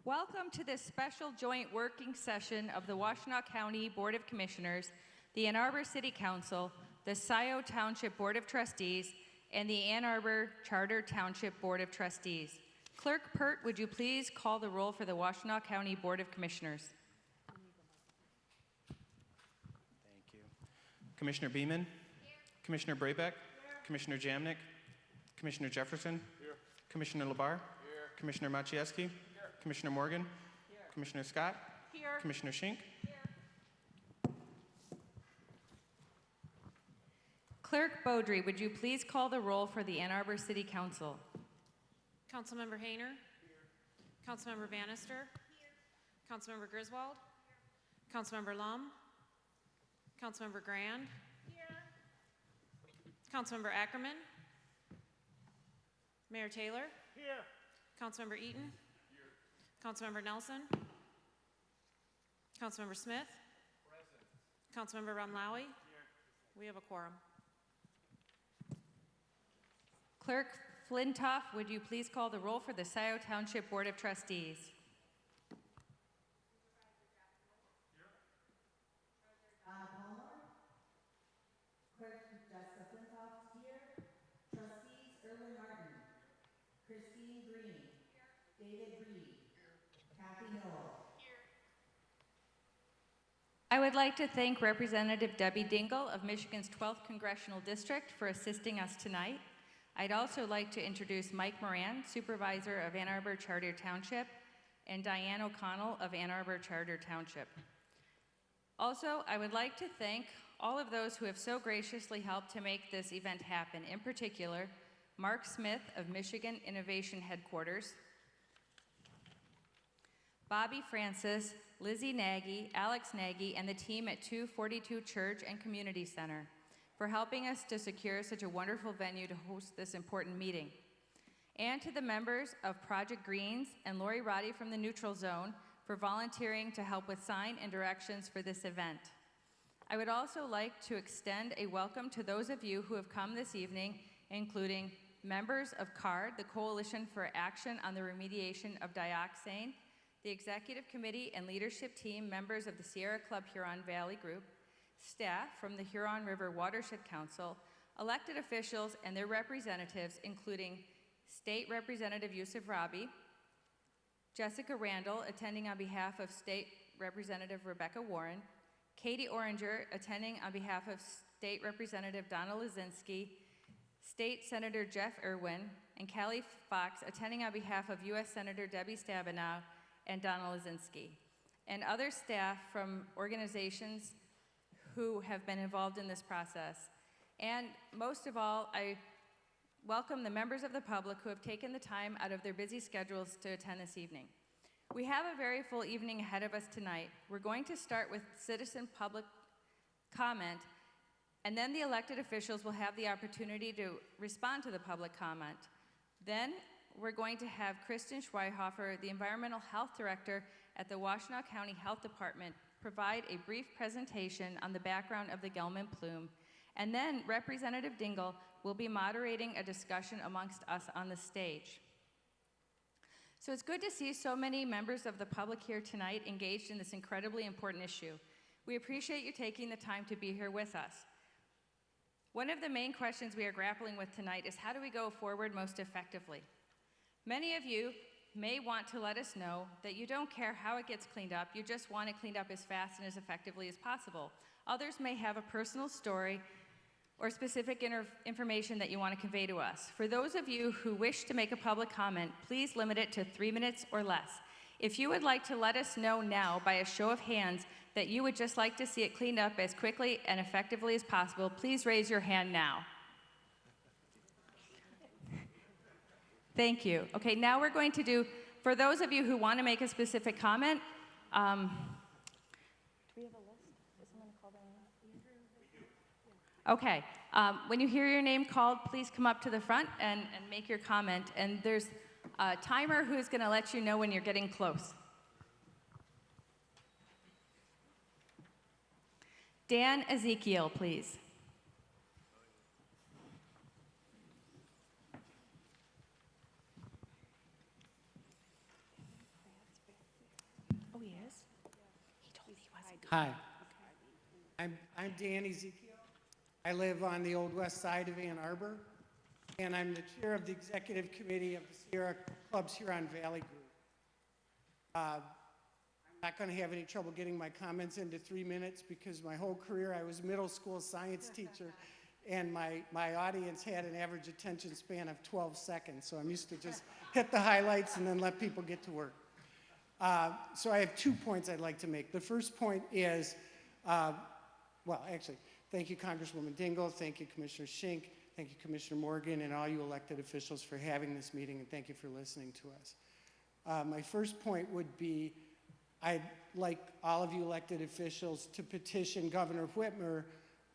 Welcome to this special joint working session of the Washtenaw County Board of Commissioners, the Ann Arbor City Council, the Scioto Township Board of Trustees, and the Ann Arbor Charter Township Board of Trustees. Clerk Pert, would you please call the roll for the Washtenaw County Board of Commissioners? Thank you. Commissioner Beeman? Here. Commissioner Brabeck? Here. Commissioner Jamnick? Commissioner Jefferson? Here. Commissioner Labar? Here. Commissioner Maciejewski? Here. Commissioner Morgan? Here. Commissioner Scott? Here. Commissioner Schink? Here. Clerk Beaudry, would you please call the roll for the Ann Arbor City Council? Councilmember Hayner? Here. Councilmember Bannister? Here. Councilmember Griswold? Here. Councilmember Lum? Councilmember Grand? Here. Councilmember Ackerman? Mayor Taylor? Here. Councilmember Eaton? Here. Councilmember Nelson? Councilmember Smith? Present. Councilmember Rumlawi? Here. We have a quorum. Clerk Flintoff, would you please call the roll for the Scioto Township Board of Trustees? Donna Palmer. Clerk Jessica Flintoff here. Trustees Erwin Martin. Christine Green. David Reed. Kathy Noel. I would like to thank Representative Debbie Dingell of Michigan's 12th Congressional District for assisting us tonight. I'd also like to introduce Mike Moran, Supervisor of Ann Arbor Charter Township, and Diane O'Connell of Ann Arbor Charter Township. Also, I would like to thank all of those who have so graciously helped to make this event happen, in particular, Mark Smith of Michigan Innovation Headquarters, Bobby Francis, Lizzie Nagy, Alex Nagy, and the team at 242 Church and Community Center for helping us to secure such a wonderful venue to host this important meeting. And to the members of Project Greens and Lori Roddy from the Neutral Zone for volunteering to help with sign and directions for this event. I would also like to extend a welcome to those of you who have come this evening, including members of CARD, the Coalition for Action on the Remediation of Dioxane, the Executive Committee and Leadership Team members of the Sierra Club Huron Valley Group, staff from the Huron River Watershed Council, elected officials and their representatives, including State Representative Yusuf Rabi, Jessica Randall, attending on behalf of State Representative Rebecca Warren, Katie Oranger, attending on behalf of State Representative Donna Lazinski, State Senator Jeff Irwin, and Callie Fox, attending on behalf of U.S. Senator Debbie Stabenow and Donna Lazinski, and other staff from organizations who have been involved in this process. And most of all, I welcome the members of the public who have taken the time out of their busy schedules to attend this evening. We have a very full evening ahead of us tonight. We're going to start with citizen public comment, and then the elected officials will have the opportunity to respond to the public comment. Then we're going to have Kristen Schweihofer, the Environmental Health Director at the Washtenaw County Health Department, provide a brief presentation on the background of the Gelman plume, and then Representative Dingell will be moderating a discussion amongst us on the stage. So it's good to see so many members of the public here tonight engaged in this incredibly important issue. We appreciate you taking the time to be here with us. One of the main questions we are grappling with tonight is how do we go forward most effectively? Many of you may want to let us know that you don't care how it gets cleaned up, you just want it cleaned up as fast and as effectively as possible. Others may have a personal story or specific information that you want to convey to us. For those of you who wish to make a public comment, please limit it to 3 minutes or less. If you would like to let us know now by a show of hands that you would just like to see it cleaned up as quickly and effectively as possible, please raise your hand now. Thank you. Okay, now we're going to do, for those of you who want to make a specific comment, do we have a list? Is someone called their name? Okay, when you hear your name called, please come up to the front and make your comment. And there's a timer who's going to let you know when you're getting close. Dan Ezekiel, please. Hi, I'm Dan Ezekiel. I live on the Old West Side of Ann Arbor, and I'm the chair of the executive committee of the Sierra Club's Huron Valley Group. I'm not going to have any trouble getting my comments into 3 minutes because my whole career I was a middle school science teacher, and my audience had an average attention span of 12 seconds, so I'm used to just hit the highlights and then let people get to work. So I have 2 points I'd like to make. The first point is, well, actually, thank you, Congresswoman Dingell, thank you, Commissioner Schink, thank you, Commissioner Morgan, and all you elected officials for having this meeting, and thank you for listening to us. My first point would be, I'd like all of you elected officials to petition Governor Whitmer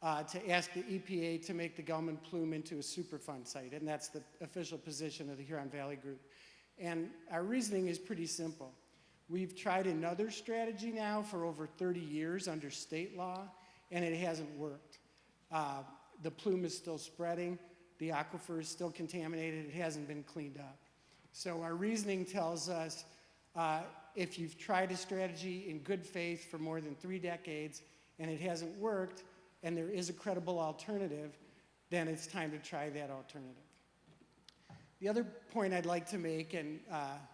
to ask the EPA to make the Gelman Plume into a Superfund site, and that's the official position of the Huron Valley Group. And our reasoning is pretty simple. We've tried another strategy now for over 30 years under state law, and it hasn't worked. The plume is still spreading, the aquifer is still contaminated, it hasn't been cleaned up. So our reasoning tells us if you've tried a strategy in good faith for more than 3 decades and it hasn't worked, and there is a credible alternative, then it's time to try that alternative. The other point I'd like to make, and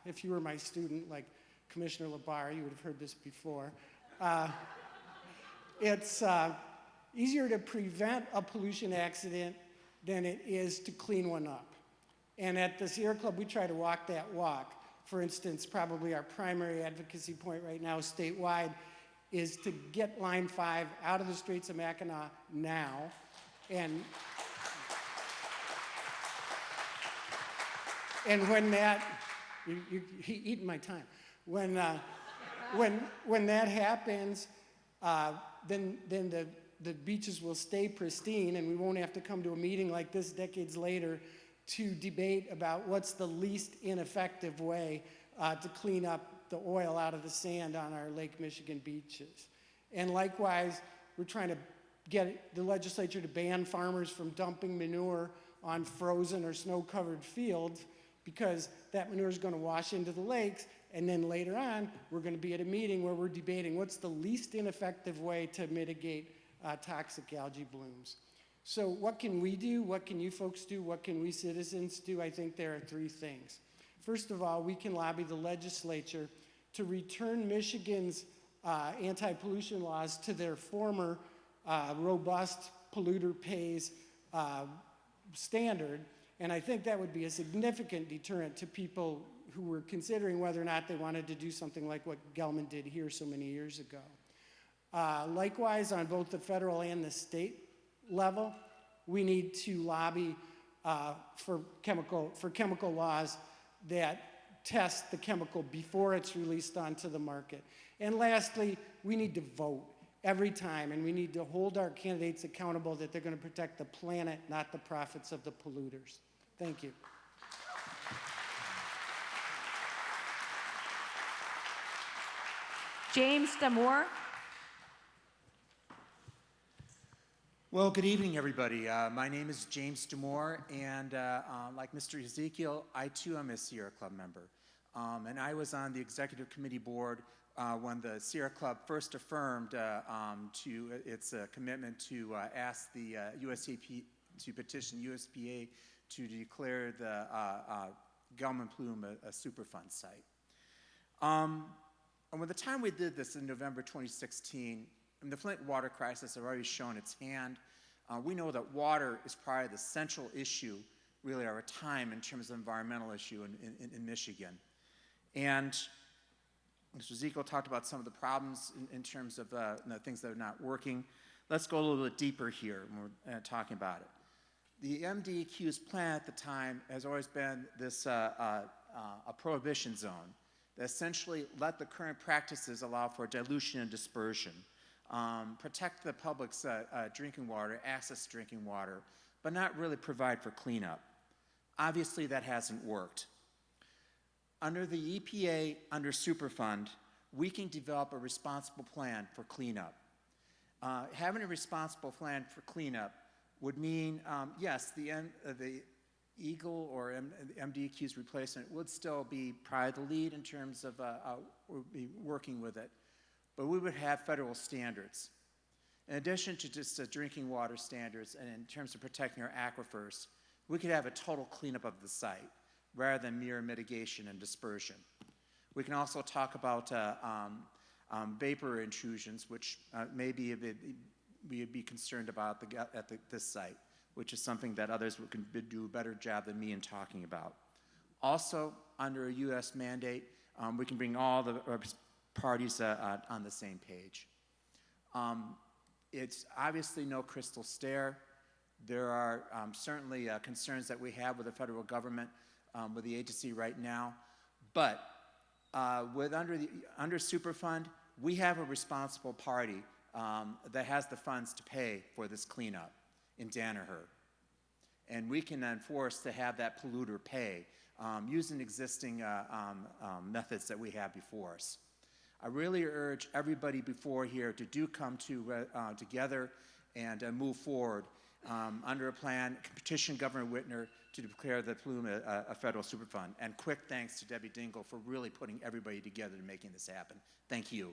if you were my student, like Commissioner Labar, you would have heard this before. It's easier to prevent a pollution accident than it is to clean one up. And at the Sierra Club, we try to walk that walk. For instance, probably our primary advocacy point right now statewide is to get Line 5 out of the Straits of Mackinac now. And when that, you're eating my time. When that happens, then the beaches will stay pristine, and we won't have to come to a meeting like this decades later to debate about what's the least ineffective way to clean up the oil out of the sand on our Lake Michigan beaches. And likewise, we're trying to get the legislature to ban farmers from dumping manure on frozen or snow-covered fields because that manure is going to wash into the lakes. And then later on, we're going to be at a meeting where we're debating what's the least ineffective way to mitigate toxic algae blooms. So what can we do? What can you folks do? What can we citizens do? I think there are 3 things. First of all, we can lobby the legislature to return Michigan's anti-pollution laws to their former robust polluter pays standard. And I think that would be a significant deterrent to people who were considering whether or not they wanted to do something like what Gelman did here so many years ago. Likewise, on both the federal and the state level, we need to lobby for chemical laws that test the chemical before it's released onto the market. And lastly, we need to vote every time, and we need to hold our candidates accountable that they're going to protect the planet, not the profits of the polluters. Thank you. James Damore. Well, good evening, everybody. My name is James Damore, and like Mr. Ezekiel, I too am a Sierra Club member. And I was on the executive committee board when the Sierra Club first affirmed its commitment to ask the USAP to petition USPA to declare the Gelman Plume a Superfund site. And by the time we did this in November 2016, the Flint water crisis has already shown its hand. We know that water is probably the central issue, really, of our time in terms of environmental issue in Michigan. And Mr. Ezekiel talked about some of the problems in terms of the things that are not working. Let's go a little bit deeper here when we're talking about it. The MDEQ's plan at the time has always been this a prohibition zone that essentially let the current practices allow for dilution and dispersion, protect the public's drinking water, access to drinking water, but not really provide for cleanup. Obviously, that hasn't worked. Under the EPA, under Superfund, we can develop a responsible plan for cleanup. Having a responsible plan for cleanup would mean, yes, the Eagle or MDEQ's replacement would still be probably the lead in terms of we'll be working with it. but we would have federal standards. In addition to just the drinking water standards and in terms of protecting our aquifers, we could have a total cleanup of the site rather than mere mitigation and dispersion. We can also talk about vapor intrusions, which maybe we'd be concerned about at this site, which is something that others can do a better job than me in talking about. Also, under a U.S. mandate, we can bring all the parties on the same page. It's obviously no crystal stair. There are certainly concerns that we have with the federal government, with the agency right now, but under Superfund, we have a responsible party that has the funds to pay for this cleanup in Danaher. And we can enforce to have that polluter pay using existing methods that we have before us. I really urge everybody before here to come together and move forward under a plan, petition Governor Whitner to declare the Plume a federal Superfund. And quick thanks to Debbie Dingell for really putting everybody together to making this happen. Thank you.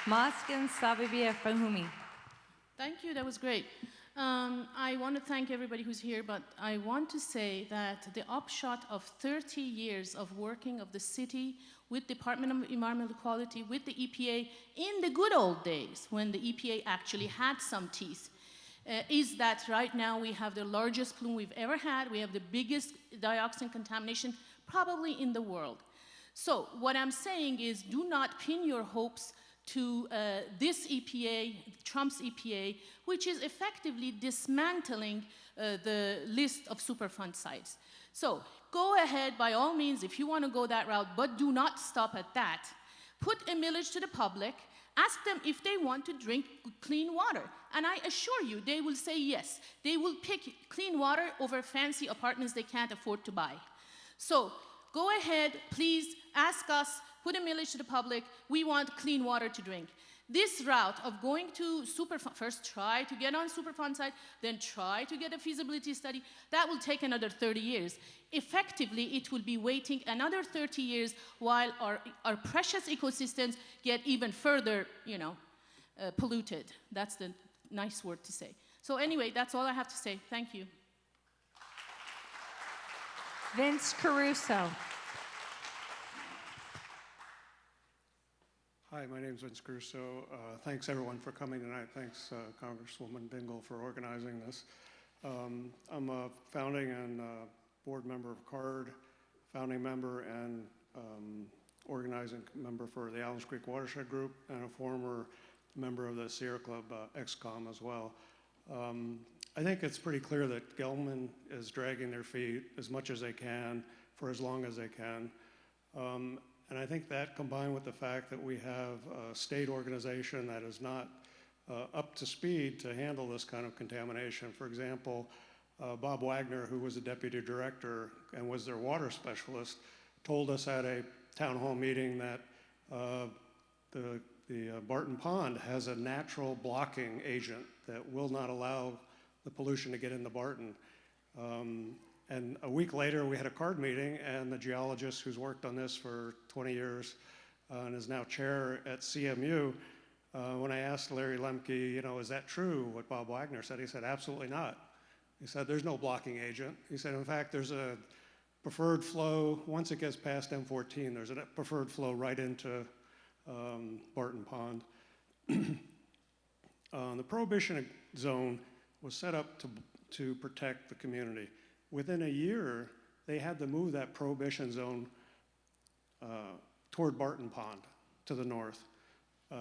Maskin Sabibia Fahumi. Thank you, that was great. I want to thank everybody who's here, but I want to say that the upshot of 30 years of working of the city with Department of Environmental Quality, with the EPA, in the good old days when the EPA actually had some teeth, is that right now we have the largest plume we've ever had. We have the biggest dioxane contamination probably in the world. So what I'm saying is, do not pin your hopes to this EPA, Trump's EPA, which is effectively dismantling the list of Superfund sites. So go ahead, by all means, if you want to go that route, but do not stop at that. Put a millage to the public. Ask them if they want to drink clean water. And I assure you, they will say yes. They will pick clean water over fancy apartments they can't afford to buy. So go ahead, please ask us, put a millage to the public. We want clean water to drink. This route of going to Superfund, first try to get on Superfund site, then try to get a feasibility study, that will take another 30 years. Effectively, it will be waiting another 30 years while our precious ecosystems get even further, polluted. That's the nice word to say. So anyway, that's all I have to say. Thank you. Vince Caruso. Hi, my name is Vince Caruso. Thanks everyone for coming tonight. Thanks Congresswoman Dingell for organizing this. I'm a founding and board member of CARD, founding member and organizing member for the Allen's Creek Watershed Group, and a former member of the Sierra Club XCOM as well. I think it's pretty clear that Gelman is dragging their feet as much as they can for as long as they can. And I think that, combined with the fact that we have a state organization that is not up to speed to handle this kind of contamination. For example, Bob Wagner, who was the deputy director and was their water specialist, told us at a town hall meeting that the Barton Pond has a natural blocking agent that will not allow the pollution to get into Barton. And a week later, we had a CARD meeting, and the geologist who's worked on this for 20 years and is now chair at CMU, when I asked Larry Lemke, is that true, what Bob Wagner said? He said, absolutely not. He said, there's no blocking agent. He said, in fact, there's a preferred flow. Once it gets past M14, there's a preferred flow right into Barton Pond. The prohibition zone was set up to protect the community. Within a year, they had to move that prohibition zone toward Barton Pond to the north.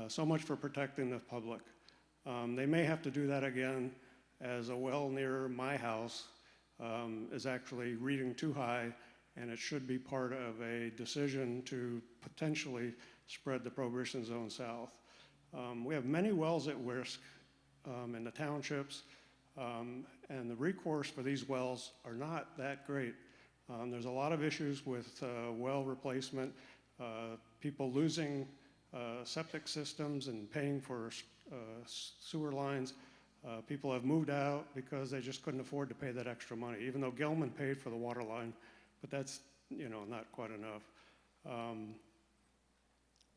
So much for protecting the public. They may have to do that again, as a well near my house is actually reading too high, and it should be part of a decision to potentially spread the prohibition zone south. We have many wells at risk in the townships. And the recourse for these wells are not that great. There's a lot of issues with well replacement, people losing septic systems and paying for sewer lines. People have moved out because they just couldn't afford to pay that extra money, even though Gelman paid for the water line, but that's not quite enough.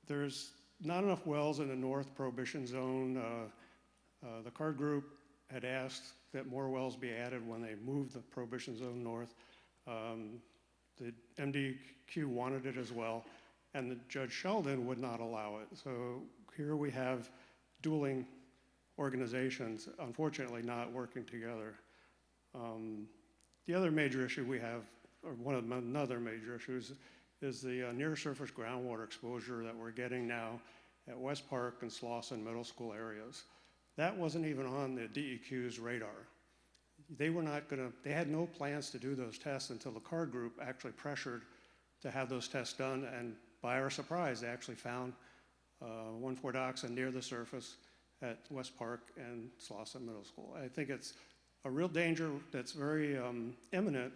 There's not enough wells in the North Prohibition Zone. The CARD group had asked that more wells be added when they moved the Prohibition Zone north. The MDQ wanted it as well, and the Judge Sheldon would not allow it. So here we have dueling organizations, unfortunately not working together. The other major issue we have, or another major issue is the near-surface groundwater exposure that we're getting now at West Park and Slauson Middle School areas. That wasn't even on the DEQ's radar. They had no plans to do those tests until the CARD group actually pressured to have those tests done, and by our surprise, they actually found 1,4-dioxane near the surface at West Park and Slauson Middle School. I think it's a real danger that's very imminent.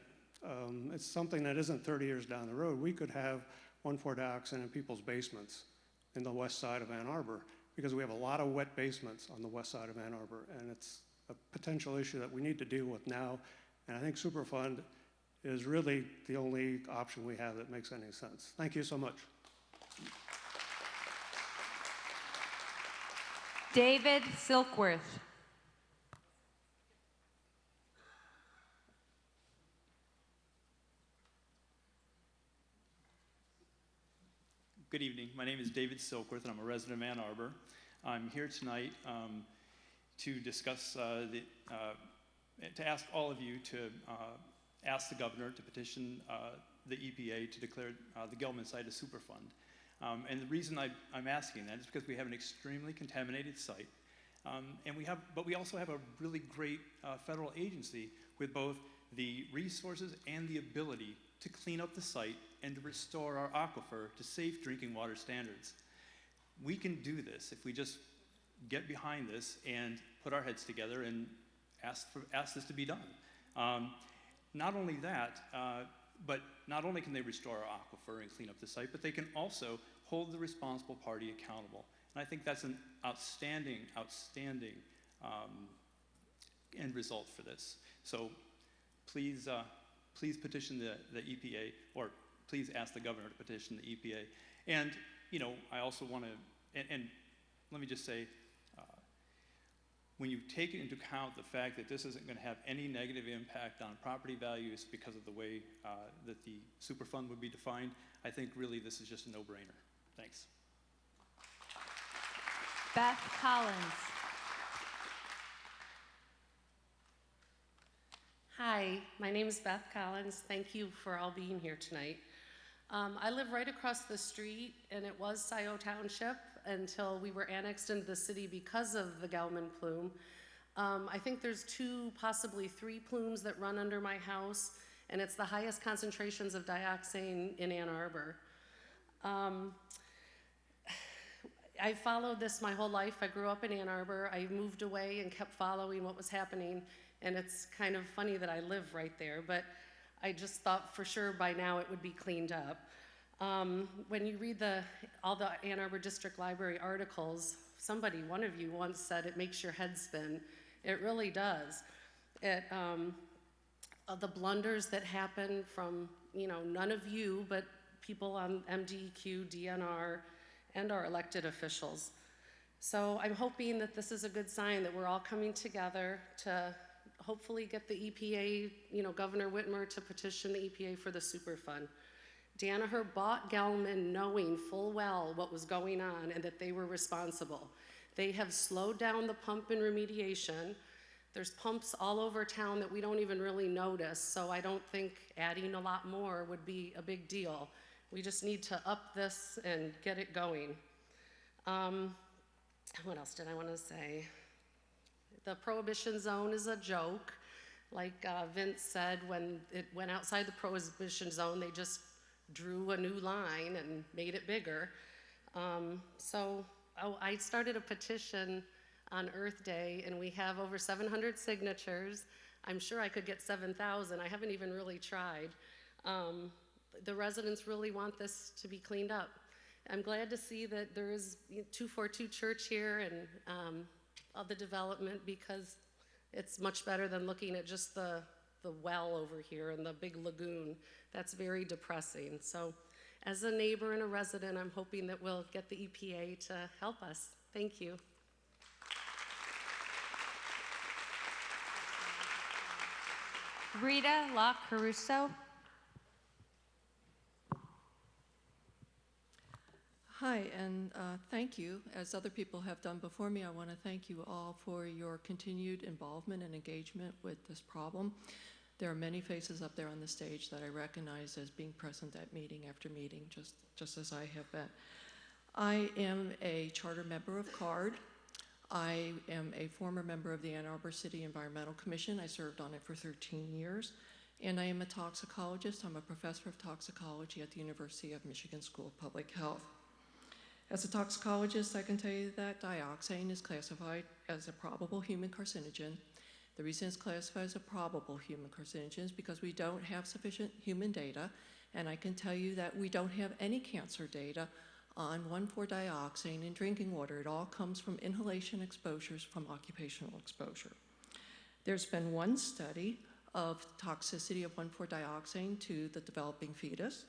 It's something that isn't 30 years down the road. We could have 1,4-dioxane in people's basements in the west side of Ann Arbor, because we have a lot of wet basements on the west side of Ann Arbor, and it's a potential issue that we need to deal with now. And I think Superfund is really the only option we have that makes any sense. Thank you so much. David Silkworth. Good evening. My name is David Silkworth, and I'm a resident of Ann Arbor. I'm here tonight to discuss, to ask all of you to ask the governor to petition the EPA to declare the Gelman site a Superfund. And the reason I'm asking that is because we have an extremely contaminated site, but we also have a really great federal agency with both the resources and the ability to clean up the site and to restore our aquifer to safe drinking water standards. We can do this if we just get behind this and put our heads together and ask this to be done. Not only that, but not only can they restore our aquifer and clean up the site, but they can also hold the responsible party accountable. And I think that's an outstanding end result for this. So please petition the EPA, or please ask the governor to petition the EPA. And, I also want to, and let me just say, when you take into account the fact that this isn't going to have any negative impact on property values because of the way that the Superfund would be defined, I think really this is just a no-brainer. Thanks. Beth Collins. Hi, my name is Beth Collins. Thank you for all being here tonight. I live right across the street, and it was Scioto Township until we were annexed into the city because of the Gelman plume. I think there's 2, possibly 3 plumes that run under my house, and it's the highest concentrations of dioxane in Ann Arbor. I followed this my whole life. I grew up in Ann Arbor. I moved away and kept following what was happening, and it's kind of funny that I live right there, but I just thought for sure by now it would be cleaned up. When you read all the Ann Arbor District Library articles, one of you once said it makes your head spin. It really does. The blunders that happen from, none of you, but people on MDQ, DNR, and our elected officials. So I'm hoping that this is a good sign that we're all coming together to hopefully get the EPA, Governor Whitmer to petition the EPA for the Superfund. Danaher bought Gelman knowing full well what was going on and that they were responsible. They have slowed down the pump and remediation. There's pumps all over town that we don't even really notice, so I don't think adding a lot more would be a big deal. We just need to up this and get it going. What else did I want to say? The prohibition zone is a joke. Like Vince said, when it went outside the prohibition zone, they just drew a new line and made it bigger. I started a petition on Earth Day, and we have over 700 signatures. I'm sure I could get 7,000. I haven't even really tried. The residents really want this to be cleaned up. I'm glad to see that there is 242 Church here and of the development, because it's much better than looking at just the well over here and the big lagoon. That's very depressing. So as a neighbor and a resident, I'm hoping that we'll get the EPA to help us. Thank you. Rita Locke Caruso. Hi, and thank you. As other people have done before me, I want to thank you all for your continued involvement and engagement with this problem. There are many faces up there on the stage that I recognize as being present at meeting after meeting, just as I have been. I am a charter member of CARD. I am a former member of the Ann Arbor City Environmental Commission. I served on it for 13 years. And I am a toxicologist. I'm a professor of toxicology at the University of Michigan School of Public Health. As a toxicologist, I can tell you that dioxane is classified as a probable human carcinogen. The reason it's classified as a probable human carcinogen is because we don't have sufficient human data, and I can tell you that we don't have any cancer data on 1,4-dioxane in drinking water. It all comes from inhalation exposures from occupational exposure. There's been one study of toxicity of 1,4-dioxane to the developing fetus.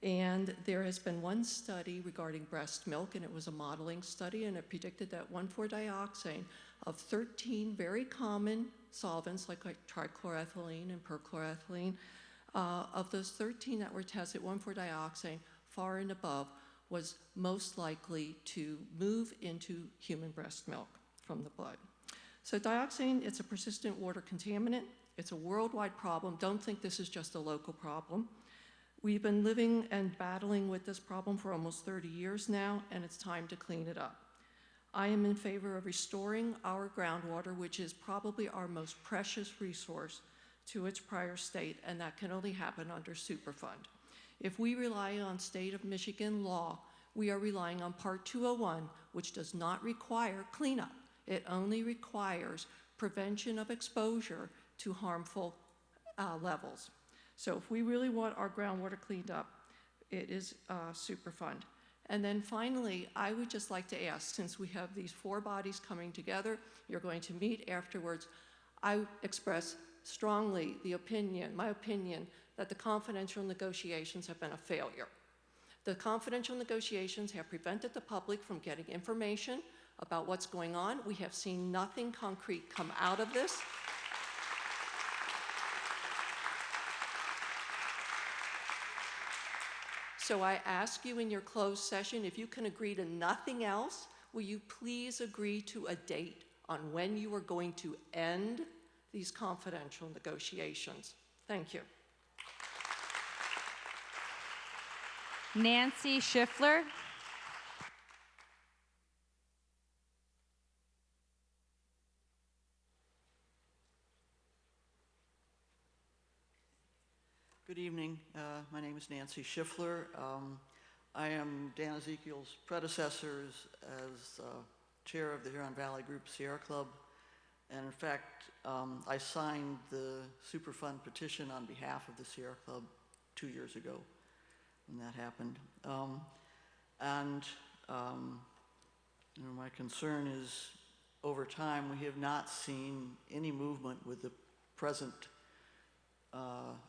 And there has been one study regarding breast milk, and it was a modeling study, and it predicted that 1,4-dioxane of 13 very common solvents like trichloroethylene and perchloroethylene, of those 13 that were tested, 1,4-dioxane far and above was most likely to move into human breast milk from the blood. So dioxane, it's a persistent water contaminant. It's a worldwide problem. Don't think this is just a local problem. We've been living and battling with this problem for almost 30 years now, and it's time to clean it up. I am in favor of restoring our groundwater, which is probably our most precious resource, to its prior state, and that can only happen under Superfund. If we rely on state of Michigan law, we are relying on Part 201, which does not require cleanup. It only requires prevention of exposure to harmful levels. So if we really want our groundwater cleaned up, it is Superfund. And then finally, I would just like to ask, since we have these 4 bodies coming together, you're going to meet afterwards, I express strongly my opinion, that the confidential negotiations have been a failure. The confidential negotiations have prevented the public from getting information about what's going on. We have seen nothing concrete come out of this. So I ask you in your closed session, if you can agree to nothing else, will you please agree to a date on when you are going to end these confidential negotiations? Thank you. Nancy Schiffler. Good evening. My name is Nancy Schiffler. I am Dan Ezekiel's predecessor as chair of the Huron Valley Group Sierra Club. And in fact, I signed the Superfund petition on behalf of the Sierra Club 2 years ago when that happened. My concern is over time we have not seen any movement with the present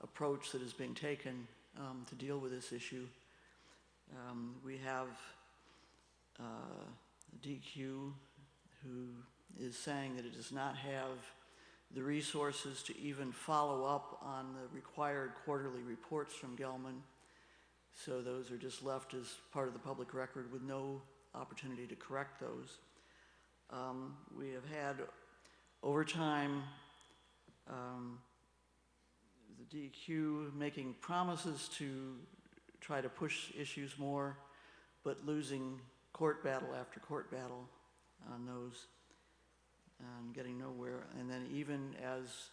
approach that is being taken to deal with this issue. We have DQ who is saying that it does not have the resources to even follow up on the required quarterly reports from Gelman. So those are just left as part of the public record with no opportunity to correct those. We have had, over time, the DQ making promises to try to push issues more, but losing court battle after court battle on those and getting nowhere. And then even as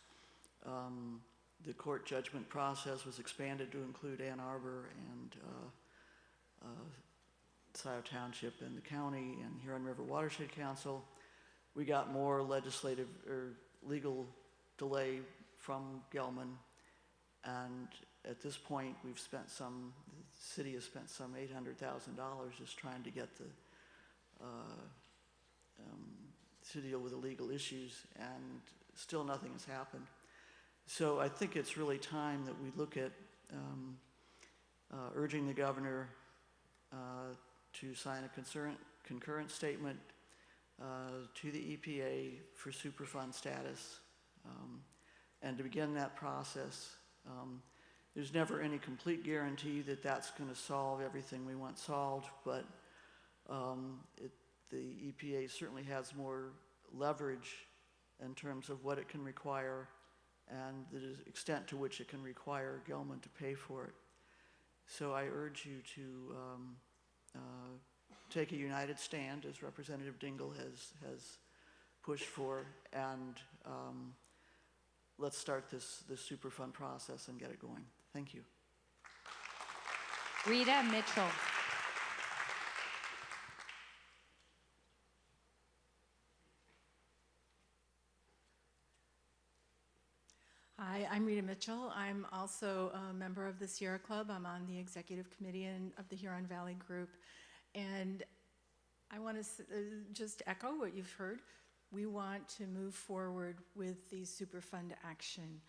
the court judgment process was expanded to include Ann Arbor and Scioto Township and the county and Huron River Watershed Council, we got more legislative or legal delay from Gelman. And at this point, the city has spent some $800,000 just trying to get to deal with the legal issues, and still nothing has happened. So I think it's really time that we look at urging the governor to sign a concurrent statement to the EPA for Superfund status, and to begin that process. There's never any complete guarantee that that's going to solve everything we want solved, but the EPA certainly has more leverage in terms of what it can require and the extent to which it can require Gilman to pay for it. So I urge you to take a united stand, as Representative Dingell has pushed for, and let's start this Superfund process and get it going. Thank you. Rita Mitchell. Hi, I'm Rita Mitchell. I'm also a member of the Sierra Club. I'm on the executive committee of the Huron Valley Group. And I want to just echo what you've heard. We want to move forward with the Superfund action.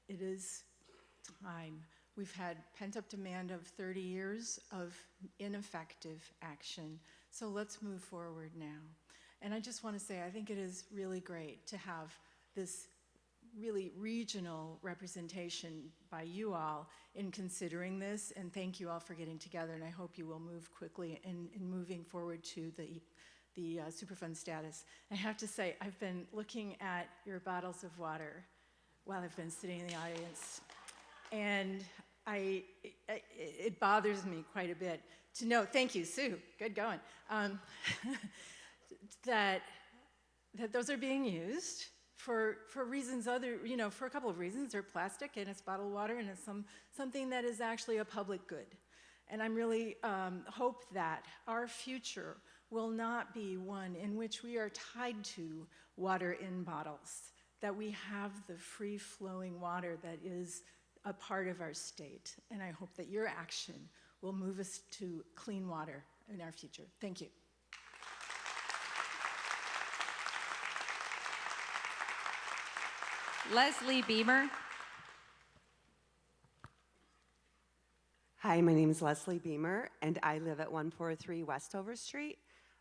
It is time. We've had pent-up demand of 30 years of ineffective action. So let's move forward now. And I just want to say, I think it is really great to have this really regional representation by you all in considering this, and thank you all for getting together, and I hope you will move quickly in moving forward to the Superfund status. I have to say, I've been looking at your bottles of water while I've been sitting in the audience, and it bothers me quite a bit to know, thank you, Sue, good going, that those are being used for reasons for a couple of reasons. They're plastic and it's bottled water and it's something that is actually a public good. And I really hope that our future will not be one in which we are tied to water in bottles, that we have the free-flowing water that is a part of our state. And I hope that your action will move us to clean water in our future. Thank you. Leslie Beamer. Hi, my name is Leslie Beamer, and I live at 143 Westover Street.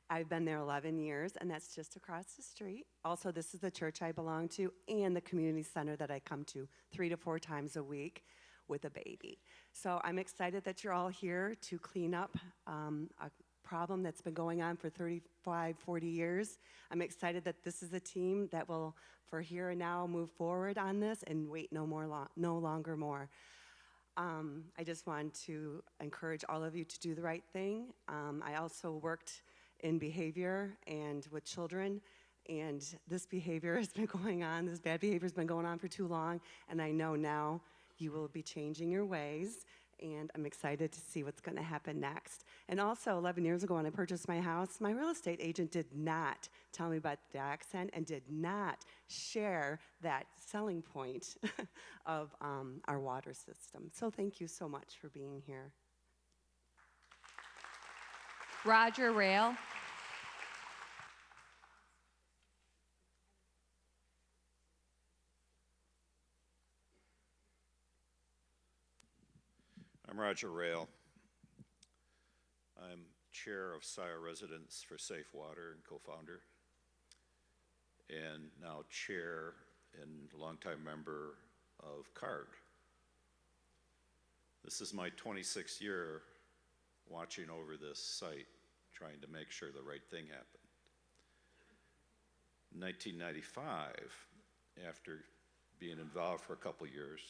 I've been there 11 years, and that's just across the street. Also, this is the church I belong to and the community center that I come to 3 to 4 times a week with a baby. So I'm excited that you're all here to clean up a problem that's been going on for 35, 40 years. I'm excited that this is a team that will, for here and now, move forward on this and wait no longer more. I just want to encourage all of you to do the right thing. I also worked in behavior and with children, and this behavior has been going on, this bad behavior has been going on for too long, and I know now you will be changing your ways, and I'm excited to see what's going to happen next. And also, 11 years ago when I purchased my house, my real estate agent did not tell me about Dioxane and did not share that selling point of our water system. So thank you so much for being here. Roger Rail. I'm Roger Rail. I'm chair of Sire Residents for Safe Water and co-founder, and now chair and longtime member of CARD. This is my 26th year watching over this site, trying to make sure the right thing happened. In 1995, after being involved for a couple years,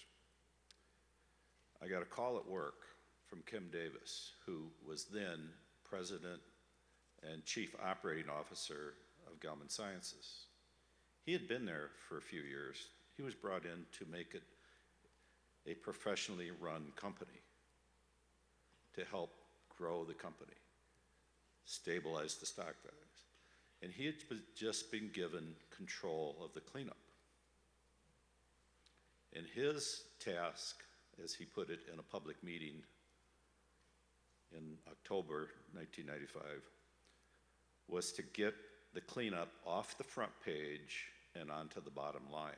I got a call at work from Kim Davis, who was then president and chief operating officer of Gelman Sciences. He had been there for a few years. He was brought in to make it a professionally run company, to help grow the company, stabilize the stock values. And he had just been given control of the cleanup. And his task, as he put it in a public meeting in October 1995, was to get the cleanup off the front page and onto the bottom line.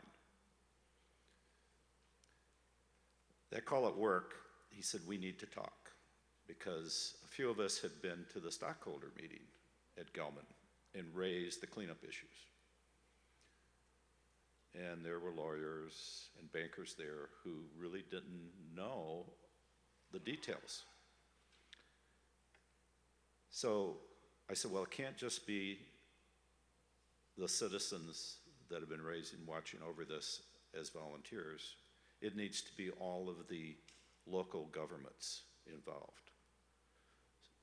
That call at work, he said, we need to talk. because a few of us had been to the stockholder meeting at Gelman and raised the cleanup issues. And there were lawyers and bankers there who really didn't know the details. So I said, well, it can't just be the citizens that have been raising, watching over this as volunteers. It needs to be all of the local governments involved.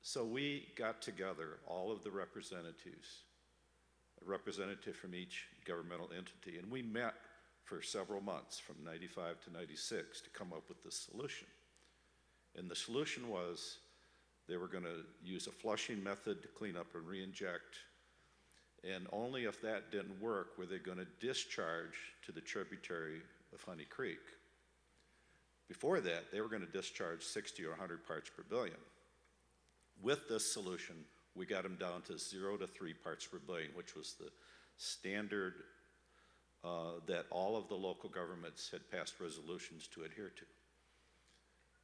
So we got together all of the representatives, a representative from each governmental entity, and we met for several months from 95 to 96 to come up with this solution. And the solution was they were going to use a flushing method to clean up and re-inject, and only if that didn't work were they going to discharge to the tributary of Honey Creek. Before that, they were going to discharge 60 or 100 parts per billion. With this solution, we got them down to 0 to 3 parts per billion, which was the standard that all of the local governments had passed resolutions to adhere to.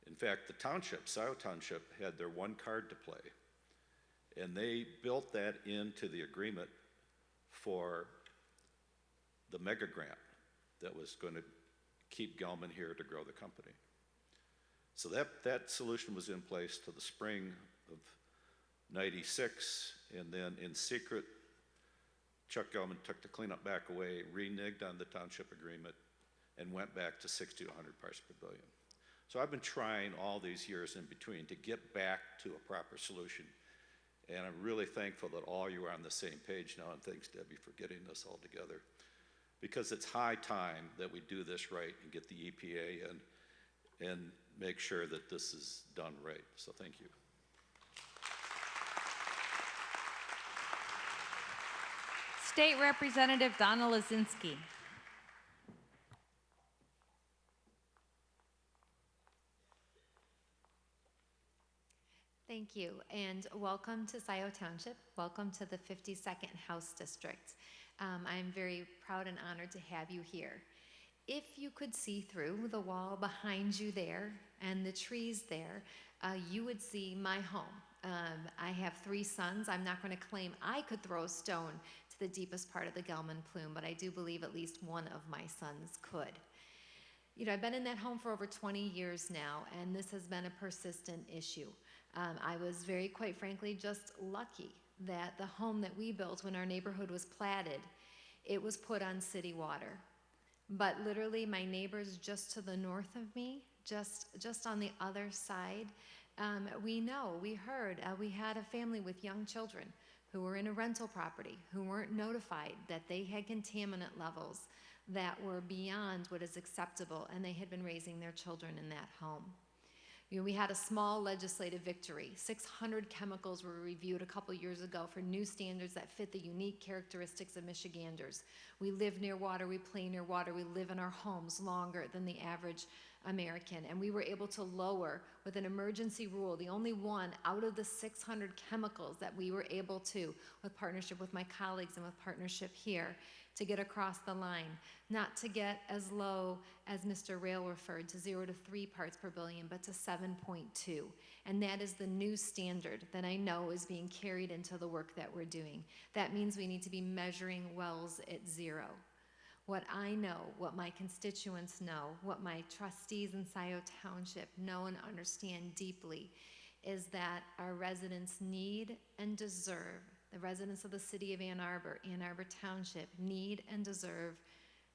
In fact, the township, Scioto Township, had their one card to play, and they built that into the agreement for the mega grant that was going to keep Gelman here to grow the company. So that solution was in place till the spring of 96, and then in secret, Chuck Gelman took the cleanup back away, reneged on the township agreement, and went back to 60 to 100 parts per billion. So I've been trying all these years in between to get back to a proper solution, and I'm really thankful that all you are on the same page now, and thanks, Debbie, for getting this all together, because it's high time that we do this right and get the EPA in and make sure that this is done right. So thank you. State Representative Donna Lazinski. Thank you, and welcome to Scioto Township. Welcome to the 52nd House District. I'm very proud and honored to have you here. If you could see through the wall behind you there and the trees there, you would see my home. I have 3 sons. I'm not going to claim I could throw a stone to the deepest part of the Gelman plume, but I do believe at least one of my sons could. You know, I've been in that home for over 20 years now, and this has been a persistent issue. I was very, quite frankly, just lucky that the home that we built when our neighborhood was platted, it was put on city water. But literally my neighbors just to the north of me, just on the other side, we heard, we had a family with young children who were in a rental property, who weren't notified that they had contaminant levels that were beyond what is acceptable, and they had been raising their children in that home. You know, we had a small legislative victory. 600 chemicals were reviewed a couple years ago for new standards that fit the unique characteristics of Michiganders. We live near water, we play near water, we live in our homes longer than the average American. And we were able to lower, with an emergency rule, the only one out of the 600 chemicals that we were able to, with partnership with my colleagues and with partnership here, to get across the line, not to get as low as Mr. Rail referred to 0 to 3 parts per billion, but to 7.2. And that is the new standard that I know is being carried into the work that we're doing. That means we need to be measuring wells at 0. What I know, what my constituents know, what my trustees in Scioto Township know and understand deeply is that our residents need and deserve, the residents of the city of Ann Arbor Township need and deserve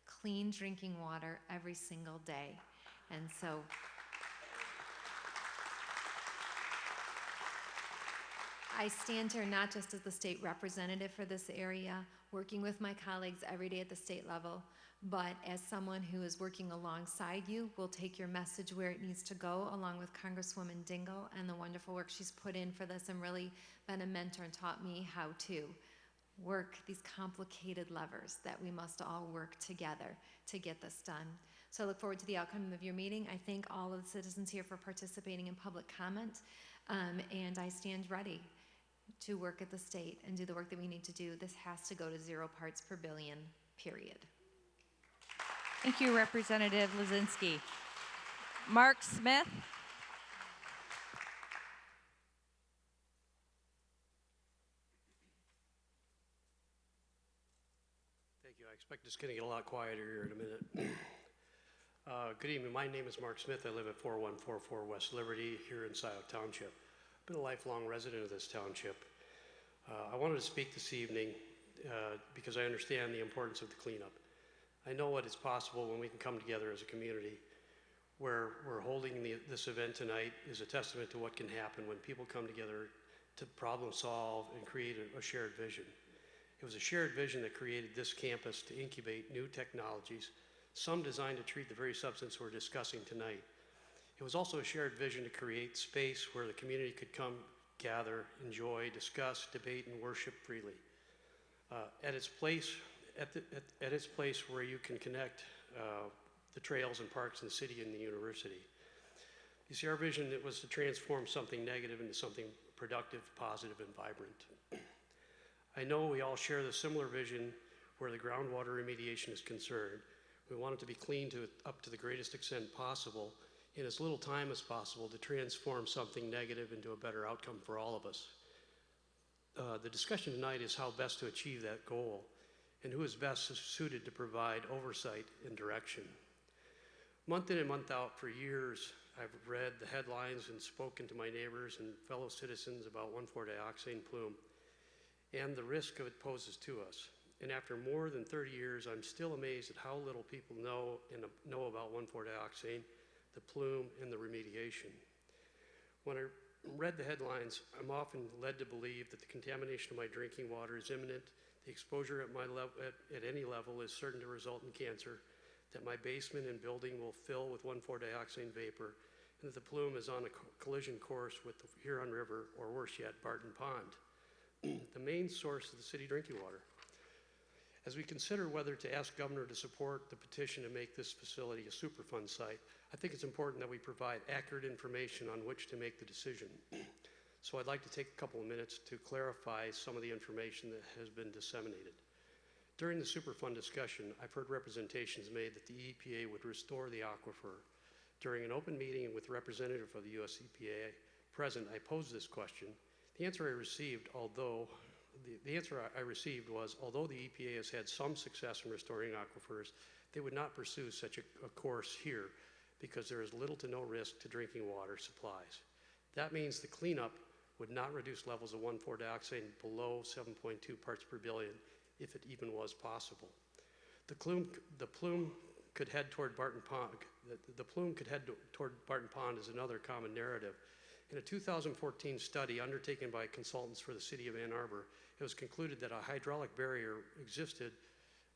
clean drinking water every single day. And so I stand here not just as the state representative for this area, working with my colleagues every day at the state level, but as someone who is working alongside you, will take your message where it needs to go, along with Congresswoman Dingell and the wonderful work she's put in for this, and really been a mentor and taught me how to work these complicated levers that we must all work together to get this done. So I look forward to the outcome of your meeting. I thank all of the citizens here for participating in public comment, and I stand ready to work at the state and do the work that we need to do. This has to go to 0 parts per billion, period. Thank you, Representative Lazinski. Mark Smith. expect it's going to get a lot quieter here in a minute. Good evening. My name is Mark Smith. I live at 4144 West Liberty here in Scioto Township. I've been a lifelong resident of this township. I wanted to speak this evening because I understand the importance of the cleanup. I know what is possible when we can come together as a community. Where we're holding this event tonight is a testament to what can happen when people come together to problem solve and create a shared vision. It was a shared vision that created this campus to incubate new technologies, some designed to treat the very substance we're discussing tonight. It was also a shared vision to create space where the community could come, gather, enjoy, discuss, debate, and worship freely. At its place where you can connect the trails and parks in the city and the university. You see, our vision was to transform something negative into something productive, positive, and vibrant. I know we all share the similar vision where the groundwater remediation is concerned. We want it to be cleaned up to the greatest extent possible in as little time as possible to transform something negative into a better outcome for all of us. The discussion tonight is how best to achieve that goal and who is best suited to provide oversight and direction. Month in and month out for years, I've read the headlines and spoken to my neighbors and fellow citizens about 1,4-dioxane plume and the risk it poses to us. And after more than 30 years, I'm still amazed at how little people know about 1,4-dioxane, the plume, and the remediation. When I read the headlines, I'm often led to believe that the contamination of my drinking water is imminent, the exposure at any level is certain to result in cancer, that my basement and building will fill with 1,4-dioxane vapor, and that the plume is on a collision course with the Huron River, or worse yet, Barton Pond, the main source of the city drinking water. As we consider whether to ask Governor to support the petition to make this facility a Superfund site, I think it's important that we provide accurate information on which to make the decision. So I'd like to take a couple of minutes to clarify some of the information that has been disseminated. During the Superfund discussion, I've heard representations made that the EPA would restore the aquifer. During an open meeting with a representative of the US EPA present, I posed this question. The answer I received was, although the EPA has had some success in restoring aquifers, they would not pursue such a course here because there is little to no risk to drinking water supplies. That means the cleanup would not reduce levels of 1,4-dioxane below 7.2 parts per billion if it even was possible. The plume could head toward Barton Pond. The plume could head toward Barton Pond is another common narrative. In a 2014 study undertaken by consultants for the city of Ann Arbor, it was concluded that a hydraulic barrier existed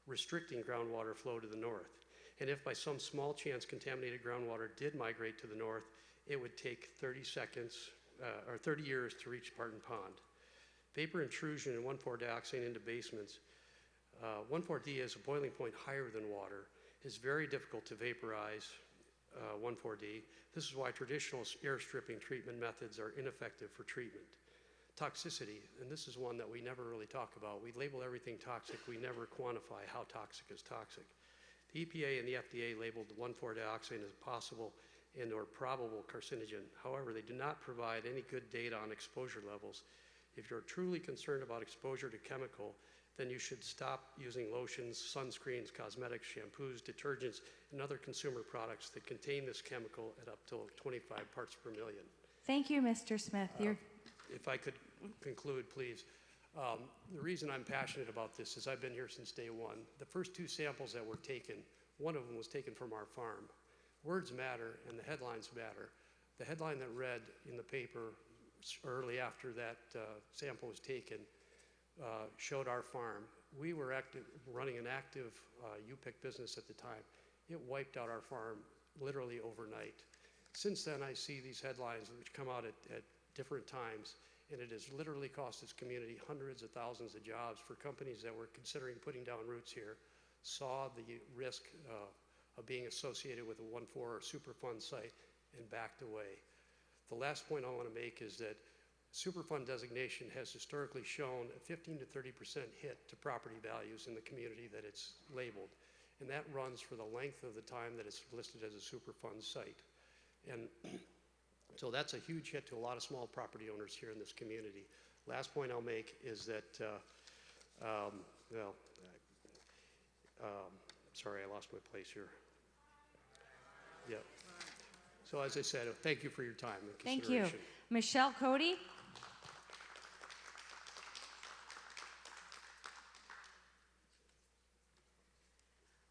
restricting groundwater flow to the north. And if by some small chance contaminated groundwater did migrate to the north, it would take 30 years to reach Barton Pond. Vapor intrusion in 1,4-dioxane into basements, 1,4-D is a boiling point higher than water. It's very difficult to vaporize 1,4-D. This is why traditional air stripping treatment methods are ineffective for treatment. Toxicity, and this is one that we never really talk about. We label everything toxic, we never quantify how toxic is toxic. The EPA and the FDA labeled 1,4-dioxane as possible and or probable carcinogen. However, they do not provide any good data on exposure levels. If you're truly concerned about exposure to chemical, then you should stop using lotions, sunscreens, cosmetics, shampoos, detergents, and other consumer products that contain this chemical at up to 25 parts per million. Thank you, Mr. Smith. If I could conclude, please. The reason I'm passionate about this is I've been here since day one. The first two samples that were taken, one of them was taken from our farm. Words matter and the headlines matter. The headline that read in the paper early after that sample was taken showed our farm. We were running an active UPIC business at the time. It wiped out our farm literally overnight. Since then, I see these headlines which come out at different times, and it has literally cost this community hundreds of thousands of jobs for companies that were considering putting down roots here, saw the risk of being associated with a 1,4 or Superfund site, and backed away. The last point I want to make is that Superfund designation has historically shown a 15 to 30% hit to property values in the community that it's labeled. And that runs for the length of the time that it's listed as a Superfund site. And so that's a huge hit to a lot of small property owners here in this community. Last point I'll make is that, Sorry, I lost my place here. Yep. So as I said, thank you for your time and Thank you. consideration. Michelle Cody?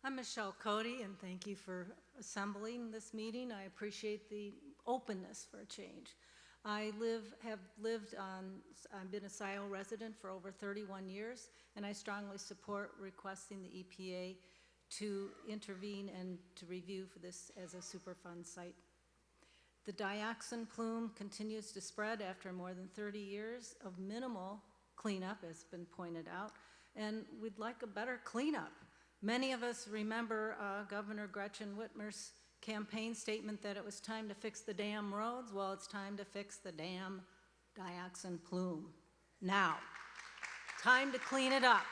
I'm Michelle Cody, and thank you for assembling this meeting. I appreciate the openness for a change. I've been a SIO resident for over 31 years, and I strongly support requesting the EPA to intervene and to review for this as a Superfund site. The dioxane plume continues to spread after more than 30 years of minimal cleanup, as has been pointed out, and we'd like a better cleanup. Many of us remember Governor Gretchen Whitmer's campaign statement that it was time to fix the damn roads. Well, it's time to fix the damn dioxane plume. Now, time to clean it up.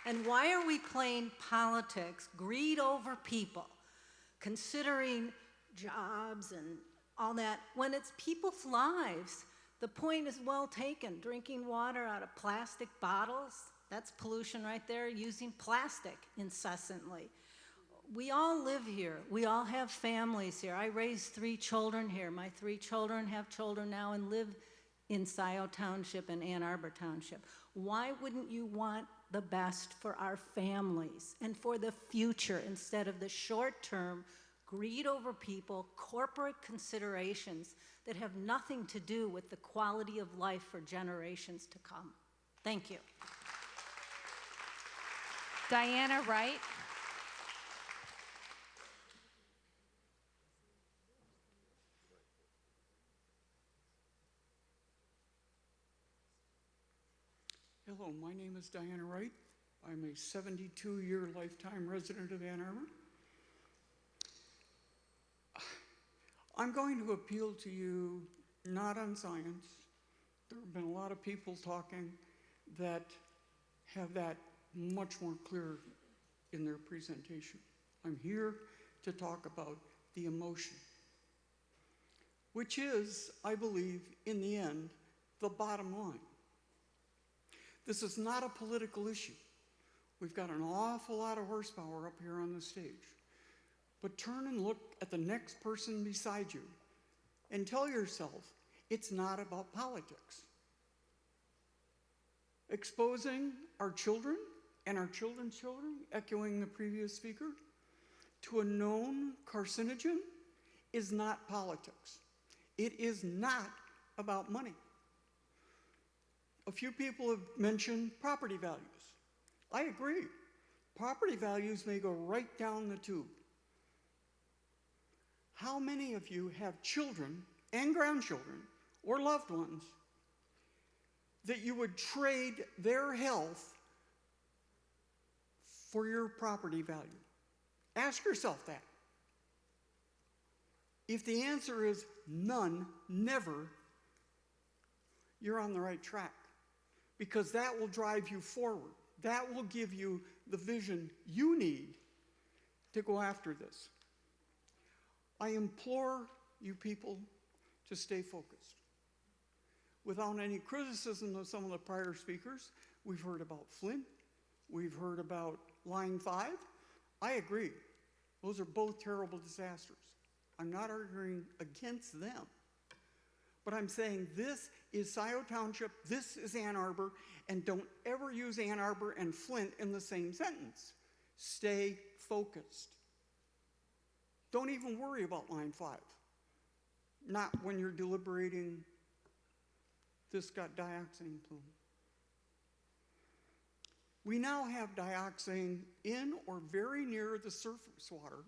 And why are we playing politics, greed over people, considering jobs and all that, when it's people's lives? The point is well taken. Drinking water out of plastic bottles, that's pollution right there, using plastic incessantly. We all live here. We all have families here. I raised 3 children here. My 3 children have children now and live in Scioto Township and Ann Arbor Township. Why wouldn't you want the best for our families and for the future instead of the short-term greed over people, corporate considerations that have nothing to do with the quality of life for generations to come? Thank you. Diana Wright? Hello, my name is Diana Wright. I'm a 72-year lifetime resident of Ann Arbor. I'm going to appeal to you not on science. There have been a lot of people talking that have that much more clear in their presentation. I'm here to talk about the emotion, which is, I believe, in the end, the bottom line. This is not a political issue. We've got an awful lot of horsepower up here on the stage. But turn and look at the next person beside you and tell yourself it's not about politics. Exposing our children and our children's children, echoing the previous speaker, to a known carcinogen is not politics. It is not about money. A few people have mentioned property values. I agree. Property values may go right down the tube. How many of you have children and grandchildren or loved ones that you would trade their health for your property value? Ask yourself that. If the answer is none, never, you're on the right track, because that will drive you forward. That will give you the vision you need to go after this. I implore you people to stay focused. Without any criticism of some of the prior speakers, we've heard about Flint, we've heard about Line 5. I agree. Those are both terrible disasters. I'm not arguing against them. But I'm saying this is Scioto Township, this is Ann Arbor, and don't ever use Ann Arbor and Flint in the same sentence. Stay focused. Don't even worry about Line 5. Not when you're deliberating this got dioxane plume. We now have dioxane in or very near the surface water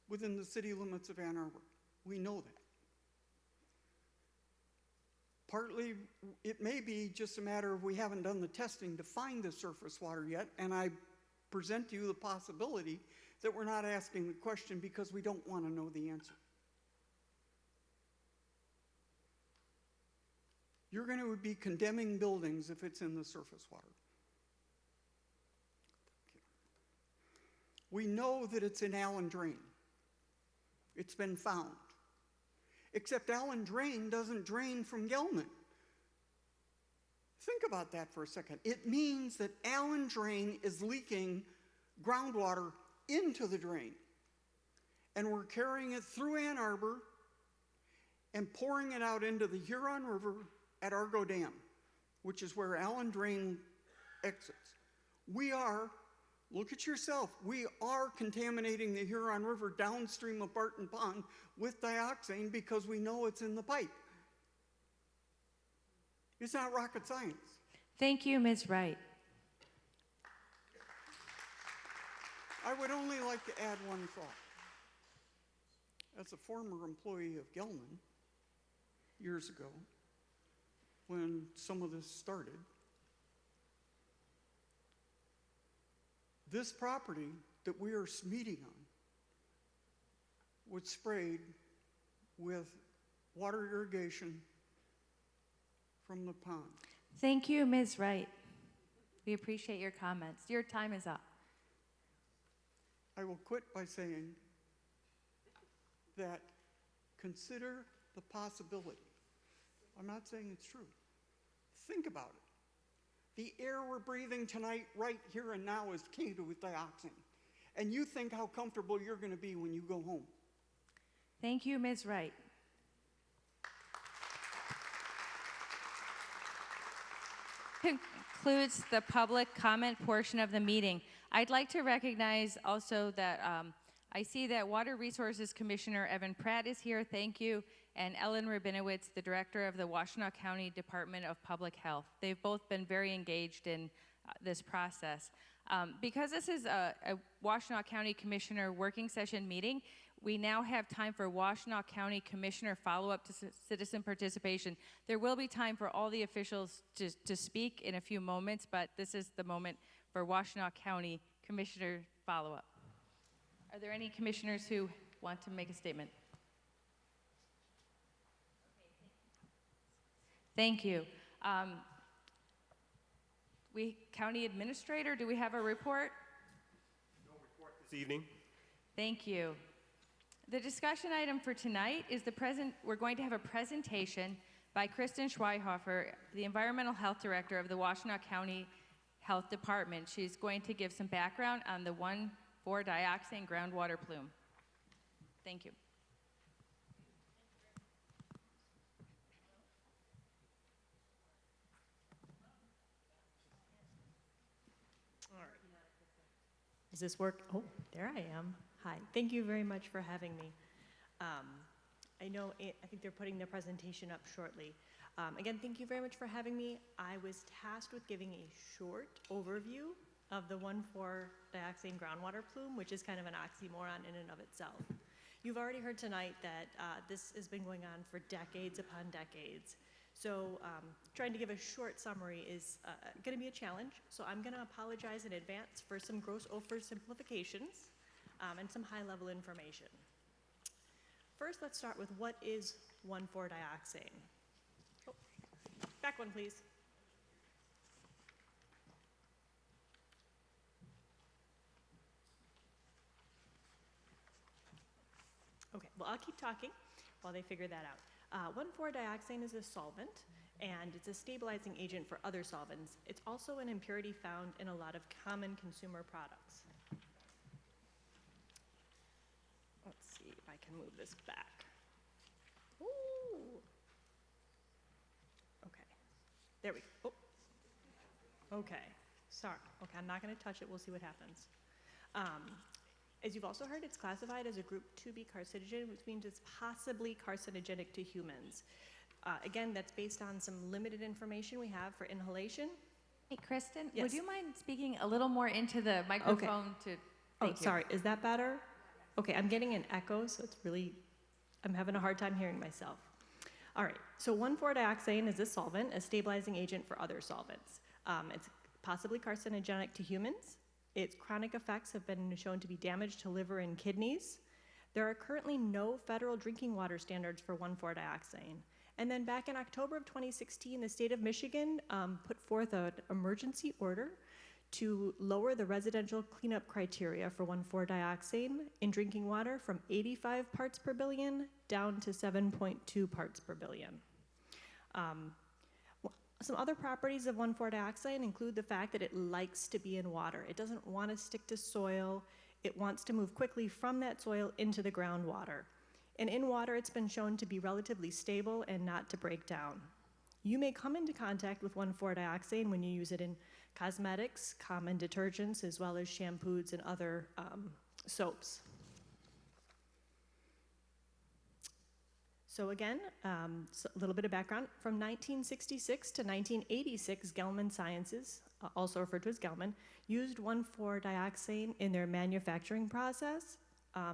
within the city limits of Ann Arbor. We know that. Partly, it may be just a matter of we haven't done the testing to find the surface water yet, and I present to you the possibility that we're not asking the question because we don't want to know the answer. You're going to be condemning buildings if it's in the surface water. We know that it's in Allen Drain. It's been found. Except Allen Drain doesn't drain from Gelman. Think about that for a second. It means that Allen Drain is leaking groundwater into the drain. And we're carrying it through Ann Arbor and pouring it out into the Huron River at Argo Dam, which is where Allen Drain exits. We are, look at yourself, we are contaminating the Huron River downstream of Barton Pond with dioxane because we know it's in the pipe. It's not rocket science. Thank you, Ms. Wright. I would only like to add one thought. As a former employee of Gelman years ago, when some of this started, this property that we are meeting on was sprayed with water irrigation from the pond. Thank you, Ms. Wright. We appreciate your comments. Your time is up. I will quit by saying that consider the possibility. I'm not saying it's true. Think about it. The air we're breathing tonight, right here and now, is tainted with dioxin. And you think how comfortable you're going to be when you go home. Thank you, Ms. Wright. Concludes the public comment portion of the meeting. I'd like to recognize also that I see that Water Resources Commissioner Evan Pratt is here. Thank you. And Ellen Rabinowitz, the Director of the Washtenaw County Department of Public Health. They've both been very engaged in this process. Because this is a Washtenaw County Commissioner working session meeting, we now have time for Washtenaw County Commissioner follow-up to citizen participation. There will be time for all the officials to speak in a few moments, but this is the moment for Washtenaw County Commissioner follow-up. Are there any commissioners who want to make a statement? Thank you. County Administrator, do we have a report? No report this evening. Thank you. The discussion item for tonight is we're going to have a presentation by Kristen Schweihofer, the Environmental Health Director of the Washtenaw County Health Department. She's going to give some background on the 1,4-dioxane groundwater plume. Thank you. Does this work? Oh, there I am. Hi. Thank you very much for having me. I think they're putting their presentation up shortly. Again, thank you very much for having me. I was tasked with giving a short overview of the 1,4-dioxane groundwater plume, which is kind of an oxymoron in and of itself. You've already heard tonight that this has been going on for decades upon decades. So trying to give a short summary is going to be a challenge. So I'm going to apologize in advance for some gross oversimplifications and some high-level information. First, let's start with what is 1,4-dioxane. Oh, back one, please. Okay, well, I'll keep talking while they figure that out. 1,4-dioxane is a solvent, and it's a stabilizing agent for other solvents. It's also an impurity found in a lot of common consumer products. Let's see if I can move this back. Ooh. Okay, there we go. Oh. Okay, sorry. Okay, I'm not going to touch it. We'll see what happens. As you've also heard, it's classified as a group 2B carcinogen, which means it's possibly carcinogenic to humans. Again, that's based on some limited information we have for inhalation. Hey, Kristen, Yes. would you mind speaking a little more into the microphone? Thank you. Sorry, is that better? Okay, I'm getting an echo, so I'm having a hard time hearing myself. All right, so 1,4-dioxane is a solvent, a stabilizing agent for other solvents. It's possibly carcinogenic to humans. Its chronic effects have been shown to be damage to liver and kidneys. There are currently no federal drinking water standards for 1,4-dioxane. And then back in October of 2016, the state of Michigan put forth an emergency order to lower the residential cleanup criteria for 1,4-dioxane in drinking water from 85 parts per billion down to 7.2 parts per billion. Some other properties of 1,4-dioxane include the fact that it likes to be in water. It doesn't want to stick to soil. It wants to move quickly from that soil into the groundwater. And in water, it's been shown to be relatively stable and not to break down. You may come into contact with 1,4-dioxane when you use it in cosmetics, common detergents, as well as shampoos and other soaps. So again, so a little bit of background. From 1966 to 1986, Gelman Sciences, also referred to as Gelman, used 1,4-dioxane in their manufacturing process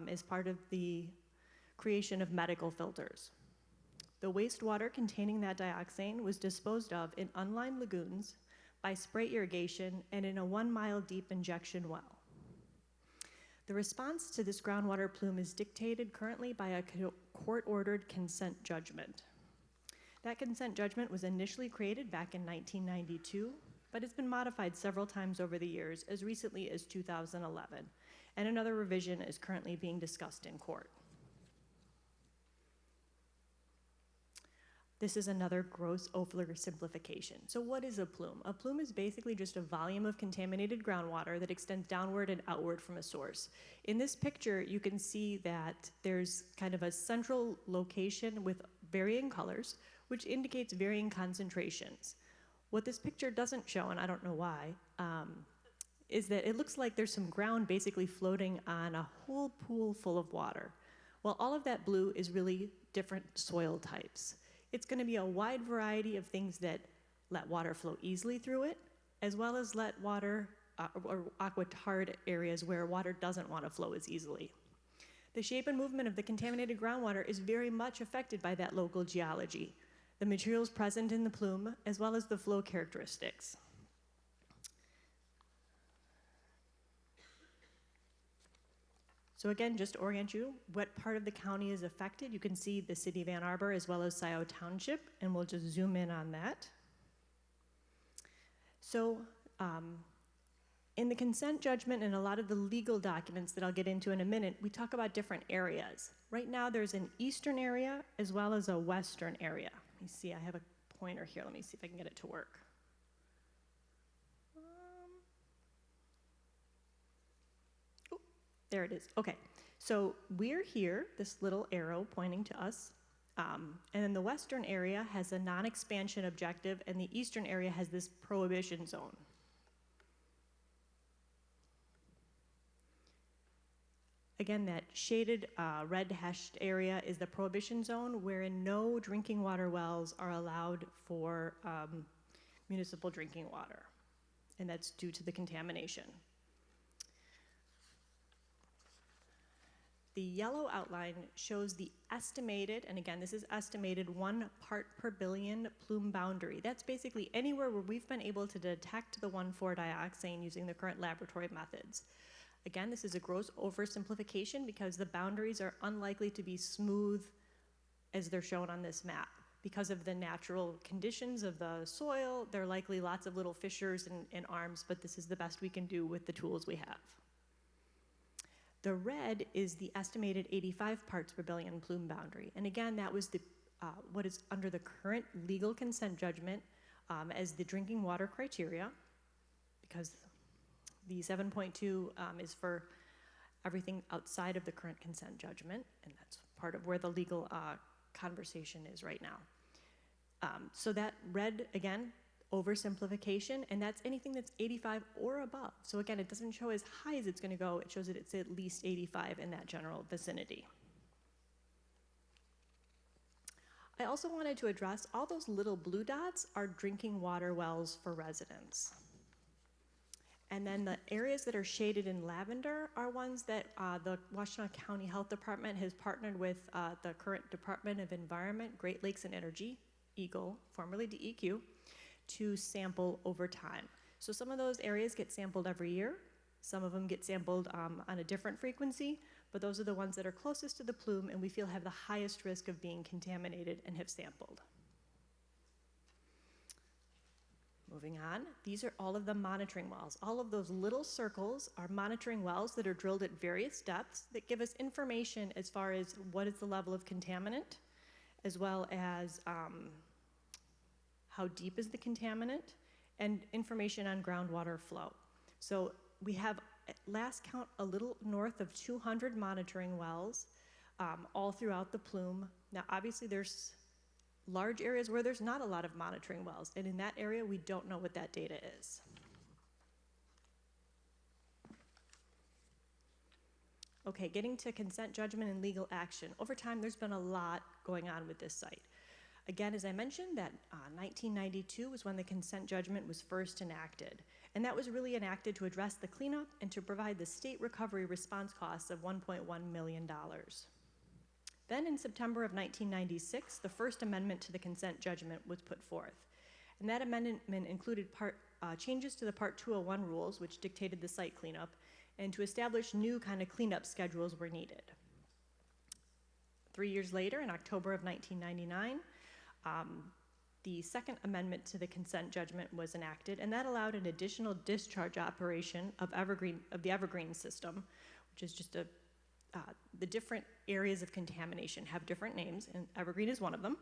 as part of the creation of medical filters. The wastewater containing that dioxane was disposed of in unlined lagoons by spray irrigation and in a 1-mile deep injection well. The response to this groundwater plume is dictated currently by a court-ordered consent judgment. That consent judgment was initially created back in 1992, but it's been modified several times over the years, as recently as 2011, and another revision is currently being discussed in court. This is another gross oversimplification. So what is a plume? A plume is basically just a volume of contaminated groundwater that extends downward and outward from a source. In this picture, you can see that there's kind of a central location with varying colors, which indicates varying concentrations. What this picture doesn't show, and I don't know why, is that it looks like there's some ground basically floating on a whole pool full of water. Well, all of that blue is really different soil types. It's going to be a wide variety of things that let water flow easily through it, as well as let water or aquitard areas where water doesn't want to flow as easily. The shape and movement of the contaminated groundwater is very much affected by that local geology, the materials present in the plume, as well as the flow characteristics. So again, just to orient you, what part of the county is affected, you can see the city of Ann Arbor as well as Scioto Township, and we'll just zoom in on that. So in the consent judgment and a lot of the legal documents that I'll get into in a minute, we talk about different areas. Right now there's an eastern area as well as a western area. Let me see, I have a pointer here. Let me see if I can get it to work. There it is. Okay, so we're here, this little arrow pointing to us, and then the western area has a non-expansion objective, and the eastern area has this prohibition zone. Again, that shaded red hashed area is the prohibition zone, wherein no drinking water wells are allowed for municipal drinking water, and that's due to the contamination. The yellow outline shows the estimated, and again, this is estimated 1 part per billion plume boundary. That's basically anywhere where we've been able to detect the 1,4-dioxane using the current laboratory methods. Again, this is a gross oversimplification because the boundaries are unlikely to be smooth as they're shown on this map. Because of the natural conditions of the soil, there are likely lots of little fissures and arms, but this is the best we can do with the tools we have. The red is the estimated 85 parts per billion plume boundary. And again, that was the, what is under the current legal consent judgment as the drinking water criteria, because the 7.2 is for everything outside of the current consent judgment, and that's part of where the legal conversation is right now. So that red, again, oversimplification, and that's anything that's 85 or above. So again, it doesn't show as high as it's going to go, it shows that it's at least 85 in that general vicinity. I also wanted to address all those little blue dots are drinking water wells for residents. And then the areas that are shaded in lavender are ones that the Washtenaw County Health Department has partnered with the current Department of Environment, Great Lakes and Energy, EGLE, formerly DEQ, to sample over time. So some of those areas get sampled every year. Some of them get sampled on a different frequency, but those are the ones that are closest to the plume and we feel have the highest risk of being contaminated and have sampled. Moving on, these are all of the monitoring wells. All of those little circles are monitoring wells that are drilled at various depths that give us information as far as what is the level of contaminant, as well as how deep is the contaminant, and information on groundwater flow. So we have, at last count, a little north of 200 monitoring wells all throughout the plume. Now, obviously, there's large areas where there's not a lot of monitoring wells, and in that area, we don't know what that data is. Okay, getting to consent judgment and legal action. Over time, there's been a lot going on with this site. Again, as I mentioned, that 1992 was when the consent judgment was first enacted. And that was really enacted to address the cleanup and to provide the state recovery response costs of $1.1 million. Then in September of 1996, the first amendment to the consent judgment was put forth. And that amendment included changes to the Part 201 rules, which dictated the site cleanup, and to establish new kind of cleanup schedules were needed. 3 years later, in October of 1999, the second amendment to the consent judgment was enacted, and that allowed an additional discharge operation of the Evergreen system, which is just the different areas of contamination have different names, and Evergreen is one of them.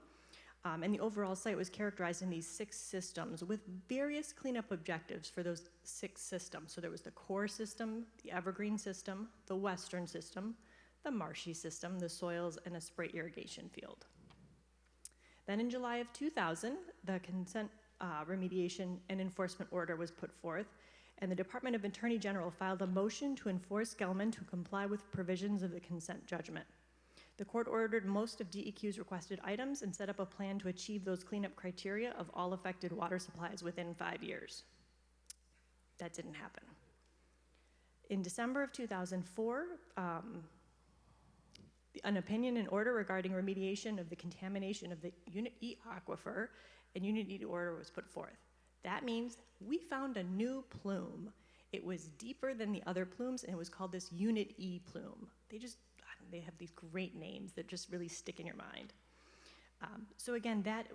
And the overall site was characterized in these 6 systems with various cleanup objectives for those 6 systems. So there was the core system, the Evergreen system, the Western system, the marshy system, the soils, and a spray irrigation field. Then in July of 2000, the consent remediation and enforcement order was put forth, and the Department of Attorney General filed a motion to enforce Gelman to comply with provisions of the consent judgment. The court ordered most of DEQ's requested items and set up a plan to achieve those cleanup criteria of all affected water supplies within 5 years. That didn't happen. In December of 2004, an opinion and order regarding remediation of the contamination of the Unit E aquifer and Unit E order was put forth. That means we found a new plume. It was deeper than the other plumes, and it was called this Unit E plume. They have these great names that just really stick in your mind. So again, that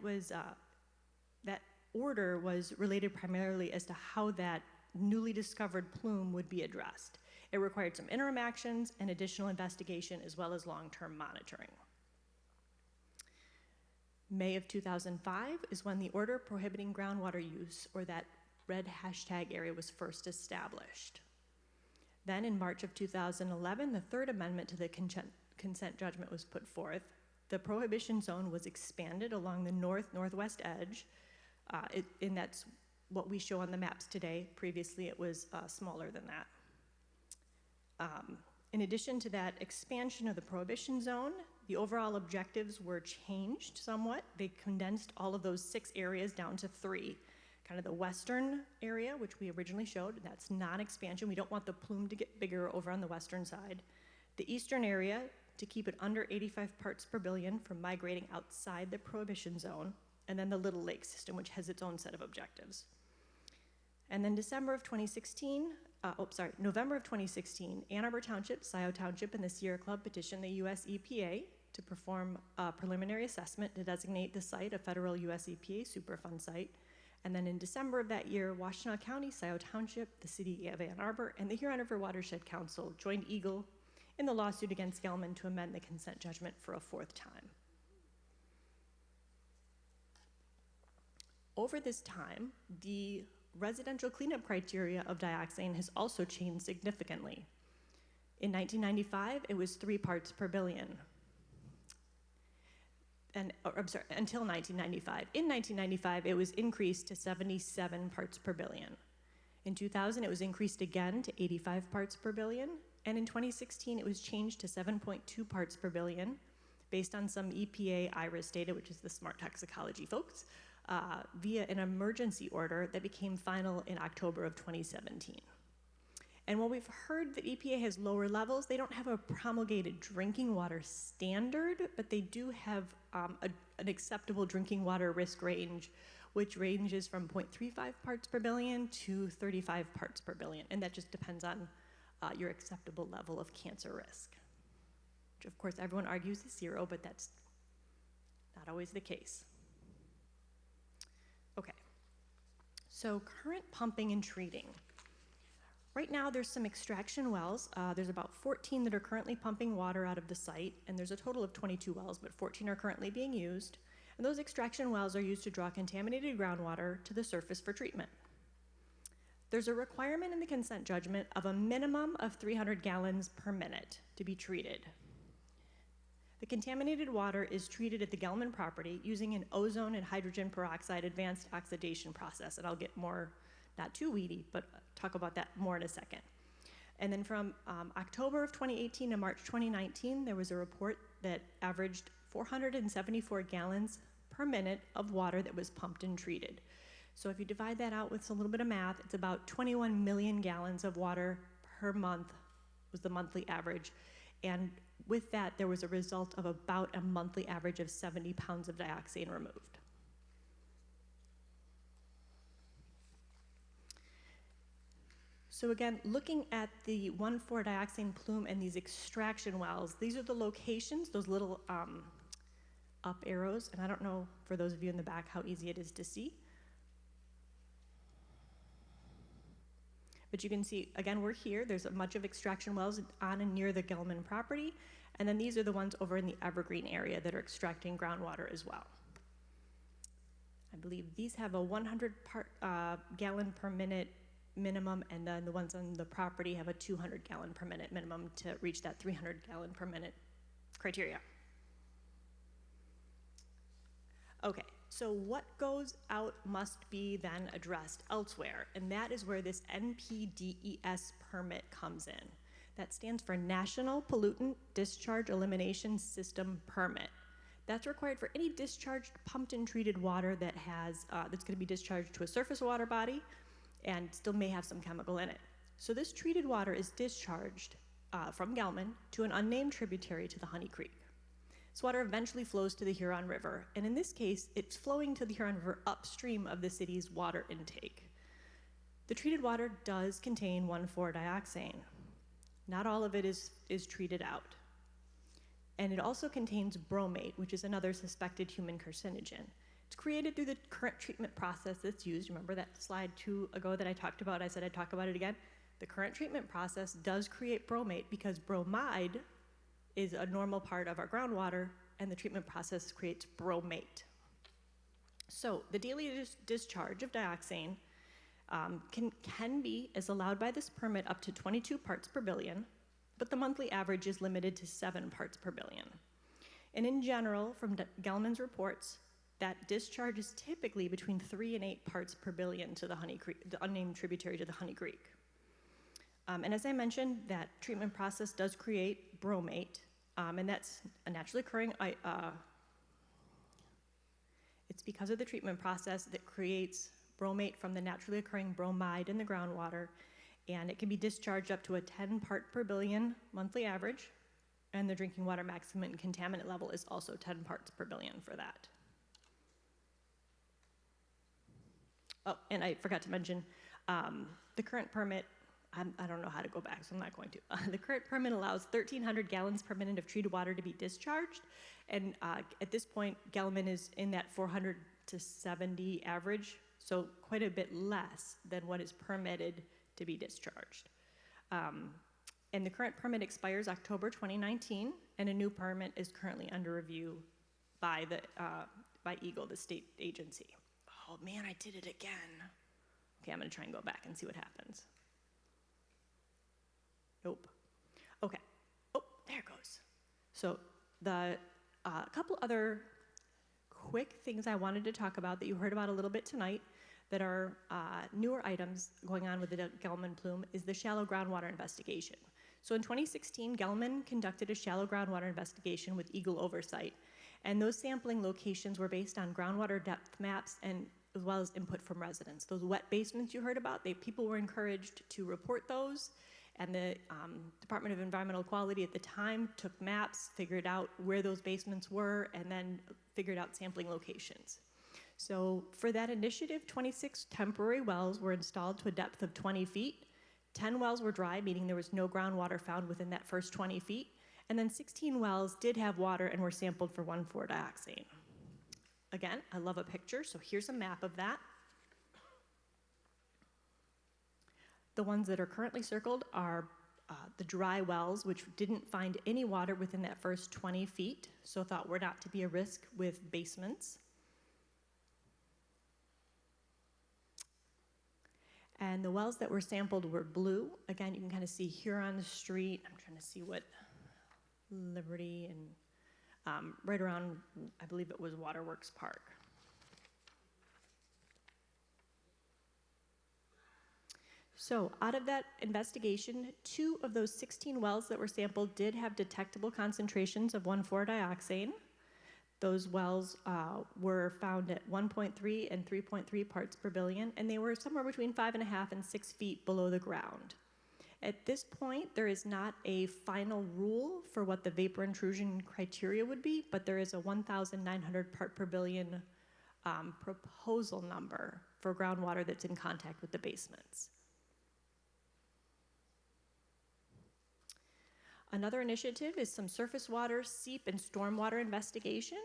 order was related primarily as to how that newly discovered plume would be addressed. It required some interim actions and additional investigation as well as long-term monitoring. May of 2005 is when the order prohibiting groundwater use, or that red hashtag area, was first established. Then in March of 2011, the third amendment to the consent judgment was put forth. The prohibition zone was expanded along the north-northwest edge, and that's what we show on the maps today. Previously, it was smaller than that. In addition to that expansion of the prohibition zone, the overall objectives were changed somewhat. They condensed all of those 6 areas down to 3. Kind of the western area, which we originally showed, that's non-expansion. We don't want the plume to get bigger over on the western side. The eastern area, to keep it under 85 parts per billion from migrating outside the prohibition zone. And then the Little Lake system, which has its own set of objectives. And then November of 2016, Ann Arbor Township, Scioto Township, and the Sierra Club petitioned the US EPA to perform a preliminary assessment to designate the site a federal US EPA Superfund site. And then in December of that year, Washtenaw County, Scioto Township, the City of Ann Arbor, and the Huron River Watershed Council joined Eagle in the lawsuit against Gelman to amend the consent judgment for a 4th time. Over this time, the residential cleanup criteria of dioxane has also changed significantly. In 1995, it was 3 parts per billion. Until 1995. In 1995, it was increased to 77 parts per billion. In 2000, it was increased again to 85 parts per billion. And in 2016, it was changed to 7.2 parts per billion based on some EPA IRIS data, which is the smart toxicology folks, via an emergency order that became final in October of 2017. And while we've heard that EPA has lower levels, they don't have a promulgated drinking water standard, but they do have an acceptable drinking water risk range, which ranges from 0.35 parts per billion to 35 parts per billion. And that just depends on your acceptable level of cancer risk, which of course everyone argues is 0, but that's not always the case. Okay, so current pumping and treating. Right now, there's some extraction wells. There's about 14 that are currently pumping water out of the site, and there's a total of 22 wells, but 14 are currently being used. And those extraction wells are used to draw contaminated groundwater to the surface for treatment. There's a requirement in the consent judgment of a minimum of 300 gallons per minute to be treated. The contaminated water is treated at the Gelman property using an ozone and hydrogen peroxide advanced oxidation process, and I'll get more, not too weedy, but talk about that more in a second. And then from October of 2018 to March 2019, there was a report that averaged 474 gallons per minute of water that was pumped and treated. So if you divide that out with a little bit of math, it's about 21 million gallons of water per month was the monthly average. And with that, there was a result of about a monthly average of 70 pounds of dioxane removed. So again, looking at the 1,4-dioxane plume and these extraction wells, these are the locations, those little up arrows, and I don't know, for those of you in the back, how easy it is to see. But you can see, again, we're here. There's a bunch of extraction wells on and near the Gelman property, and then these are the ones over in the Evergreen area that are extracting groundwater as well. I believe these have a 100 gallon per minute minimum, and then the ones on the property have a 200 gallon per minute minimum to reach that 300 gallon per minute criteria. Okay, so what goes out must be then addressed elsewhere, and that is where this NPDES permit comes in. That stands for National Pollutant Discharge Elimination System Permit. That's required for any discharged, pumped and treated water that has, that's gonna be discharged to a surface water body and still may have some chemical in it. So this treated water is discharged from Gelman to an unnamed tributary to the Honey Creek. This water eventually flows to the Huron River, and in this case, it's flowing to the Huron River upstream of the city's water intake. The treated water does contain 1,4-dioxane. Not all of it is treated out. And it also contains bromate, which is another suspected human carcinogen. It's created through the current treatment process that's used. Remember that slide 2 ago that I talked about? I said I'd talk about it again. The current treatment process does create bromate because bromide is a normal part of our groundwater, and the treatment process creates bromate. So the daily discharge of dioxane can be, as allowed by this permit, up to 22 parts per billion, but the monthly average is limited to 7 parts per billion. And in general, from Gelman's reports, that discharge is typically between 3 and 8 parts per billion to the Honey Creek, the unnamed tributary to the Honey Creek. And as I mentioned, that treatment process does create bromate, and that's a naturally occurring, it's because of the treatment process that creates bromate from the naturally occurring bromide in the groundwater, and it can be discharged up to a 10 part per billion monthly average, and the drinking water maximum contaminant level is also 10 parts per billion for that. Oh, and I forgot to mention, the current permit, I don't know how to go back, so I'm not going to. The current permit allows 1,300 gallons per minute of treated water to be discharged, and at this point, Gelman is in that 400 to 70 average, so quite a bit less than what is permitted to be discharged. And the current permit expires October 2019, and a new permit is currently under review by EGLE, the state agency. Oh man, I did it again. Okay, I'm gonna try and go back and see what happens. Nope. Okay. Oh, there it goes. So the couple other quick things I wanted to talk about that you heard about a little bit tonight that are newer items going on with the Gelman plume is the shallow groundwater investigation. So in 2016, Gelman conducted a shallow groundwater investigation with EGLE oversight, and those sampling locations were based on groundwater depth maps and as well as input from residents. Those wet basements you heard about, people were encouraged to report those, and the Department of Environmental Quality at the time took maps, figured out where those basements were, and then figured out sampling locations. So for that initiative, 26 temporary wells were installed to a depth of 20 feet. 10 wells were dry, meaning there was no groundwater found within that first 20 feet. And then 16 wells did have water and were sampled for 1,4-dioxane. Again, I love a picture, so here's a map of that. The ones that are currently circled are the dry wells, which didn't find any water within that first 20 feet, so thought were not to be a risk with basements. And the wells that were sampled were blue. Again, you can kind of see Huron Street. I'm trying to see what Liberty and right around, I believe it was Waterworks Park. So out of that investigation, 2 of those 16 wells that were sampled did have detectable concentrations of 1,4-dioxane. Those wells were found at 1.3 and 3.3 parts per billion, and they were somewhere between 5.5 and 6 feet below the ground. At this point, there is not a final rule for what the vapor intrusion criteria would be, but there is a 1,900 part per billion proposal number for groundwater that's in contact with the basements. Another initiative is some surface water, seep, and stormwater investigation.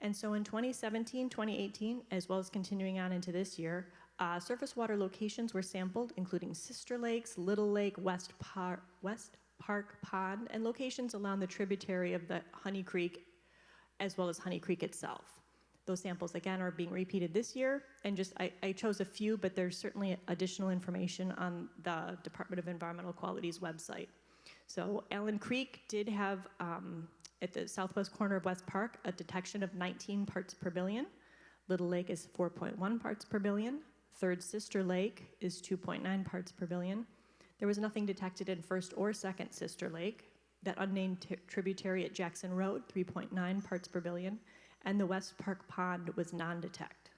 And so in 2017, 2018, as well as continuing on into this year, surface water locations were sampled, including Sister Lakes, Little Lake, West Park Pond, and locations along the tributary of the Honey Creek, as well as Honey Creek itself. Those samples, again, are being repeated this year, and just I chose a few, but there's certainly additional information on the Department of Environmental Quality's website. So Allen Creek did have, at the southwest corner of West Park, a detection of 19 parts per billion. Little Lake is 4.1 parts per billion. Third Sister Lake is 2.9 parts per billion. There was nothing detected in First or Second Sister Lake. That unnamed tributary at Jackson Road, 3.9 parts per billion. And the West Park Pond was non-detect.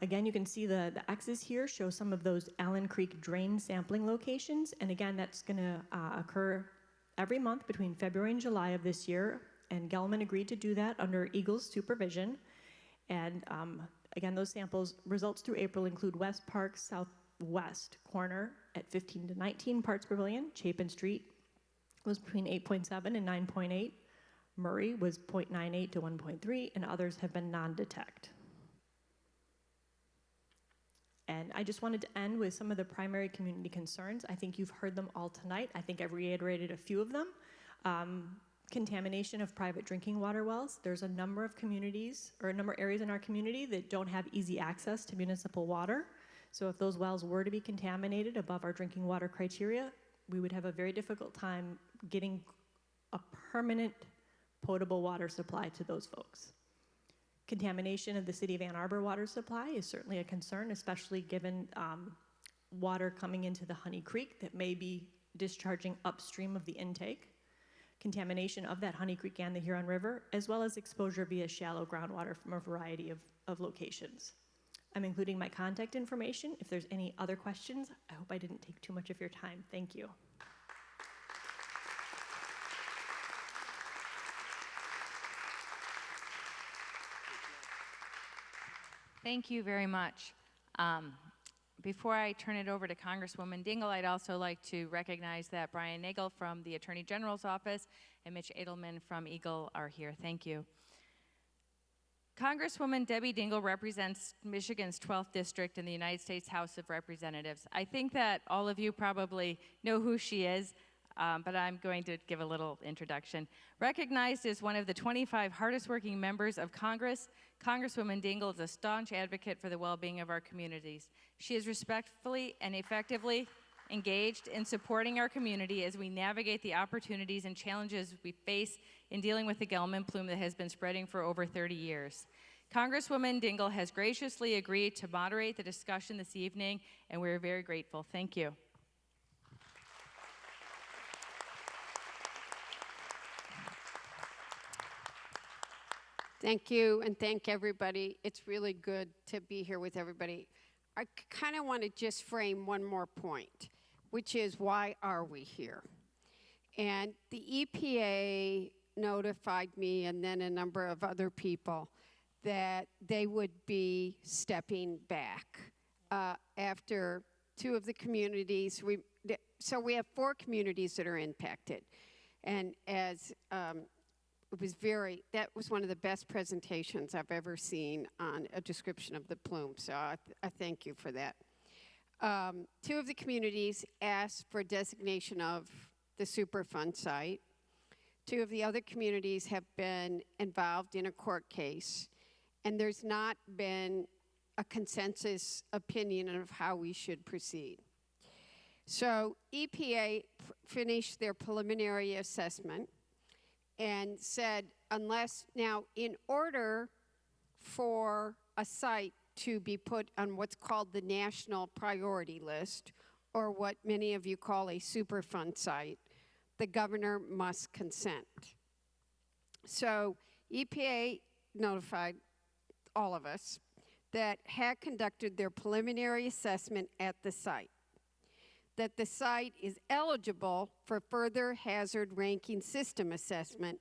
Again, you can see the X's here show some of those Allen Creek drain sampling locations. And again, that's going to occur every month between February and July of this year. And Gelman agreed to do that under Eagle's supervision. And again, those samples results through April include West Park southwest corner at 15 to 19 parts per billion. Chapin Street was between 8.7 and 9.8. Murray was 0.98 to 1.3, and others have been non-detect. And I just wanted to end with some of the primary community concerns. I think you've heard them all tonight. I think I've reiterated a few of them. Contamination of private drinking water wells. There's a number of communities, or a number of areas in our community that don't have easy access to municipal water. So if those wells were to be contaminated above our drinking water criteria, we would have a very difficult time getting a permanent potable water supply to those folks. Contamination of the city of Ann Arbor water supply is certainly a concern, especially given water coming into the Honey Creek that may be discharging upstream of the intake. Contamination of that Honey Creek and the Huron River, as well as exposure via shallow groundwater from a variety of locations. I'm including my contact information. If there's any other questions, I hope I didn't take too much of your time. Thank you. Thank you very much. Before I turn it over to Congresswoman Dingell, I'd also like to recognize that Brian Nagel from the Attorney General's office and Mitch Edelman from Eagle are here. Thank you. Congresswoman Debbie Dingell represents Michigan's 12th District in the United States House of Representatives. I think that all of you probably know who she is, but I'm going to give a little introduction. Recognized as one of the 25 hardest working members of Congress, Congresswoman Dingell is a staunch advocate for the well-being of our communities. She is respectfully and effectively engaged in supporting our community as we navigate the opportunities and challenges we face in dealing with the Gelman plume that has been spreading for over 30 years. Congresswoman Dingell has graciously agreed to moderate the discussion this evening, and we're very grateful. Thank you. Thank you, and thank everybody. It's really good to be here with everybody. I kind of want to just frame one more point, which is why are we here? And the EPA notified me, and then a number of other people, that they would be stepping back after 2 of the communities. So we have 4 communities that are impacted. And as that was one of the best presentations I've ever seen on a description of the plume, so I thank you for that. 2 of the communities asked for designation of the Superfund site. 2 of the other communities have been involved in a court case, and there's not been a consensus opinion of how we should proceed. So EPA finished their preliminary assessment and said, unless, now in order for a site to be put on what's called the national priority list, or what many of you call a Superfund site, the governor must consent. So EPA notified all of us that had conducted their preliminary assessment at the site, that the site is eligible for further hazard ranking system assessment,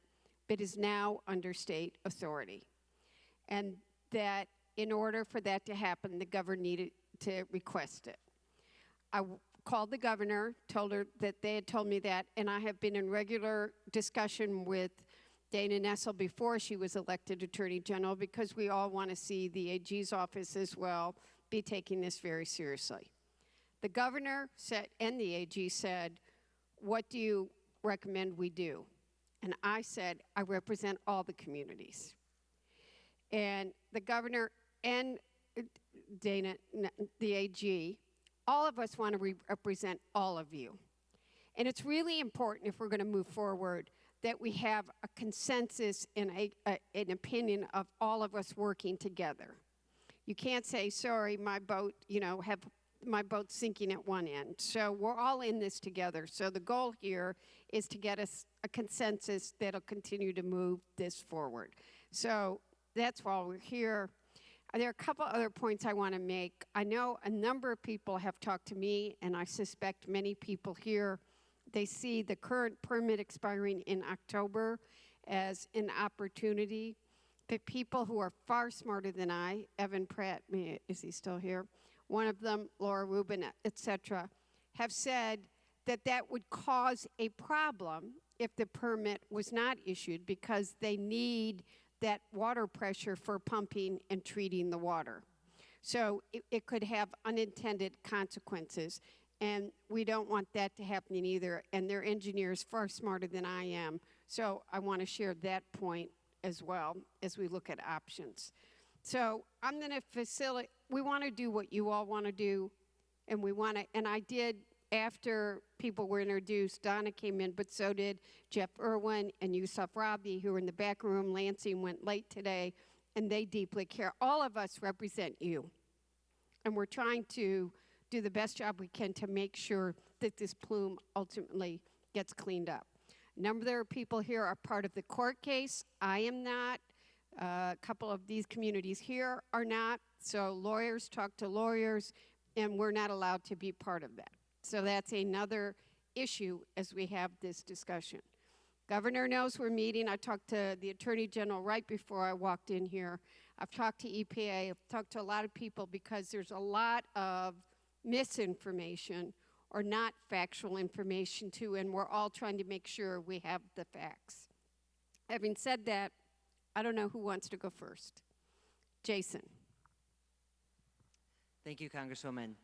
but is now under state authority. And that in order for that to happen, the governor needed to request it. I called the governor, told her that they had told me that, and I have been in regular discussion with Dana Nessel before she was elected Attorney General, because we all want to see the AG's office as well be taking this very seriously. The governor said, and the AG said, what do you recommend we do? And I said, I represent all the communities. And the governor and Dana, the AG, all of us want to represent all of you. And it's really important, if we're going to move forward, that we have a consensus and an opinion of all of us working together. You can't say, sorry, my boat, have my boat sinking at one end. So we're all in this together. So the goal here is to get us a consensus that'll continue to move this forward. So that's why we're here. There are a couple other points I want to make. I know a number of people have talked to me, and I suspect many people here, they see the current permit expiring in October as an opportunity. But people who are far smarter than I, Evan Pratt, is he still here? One of them, Laura Rubin, et cetera, have said that that would cause a problem if the permit was not issued, because they need that water pressure for pumping and treating the water. So it could have unintended consequences, and we don't want that to happen either, and their engineers far smarter than I am. So I want to share that point as well as we look at options. So I'm going to facilitate, we want to do what you all want to do, and we want to, and I did, after people were introduced, Donna came in, but so did Jeff Irwin and Yusuf Rabi, who were in the back room. Lansing went late today, and they deeply care. All of us represent you, and we're trying to do the best job we can to make sure that this plume ultimately gets cleaned up. A number of people here are part of the court case. I am not. A couple of these communities here are not. So lawyers talk to lawyers, and we're not allowed to be part of that. So that's another issue as we have this discussion. Governor knows we're meeting. I talked to the Attorney General right before I walked in here. I've talked to EPA. I've talked to a lot of people, because there's a lot of misinformation or not factual information too, and we're all trying to make sure we have the facts. Having said that, I don't know who wants to go first. Jason. Thank you, Congresswoman.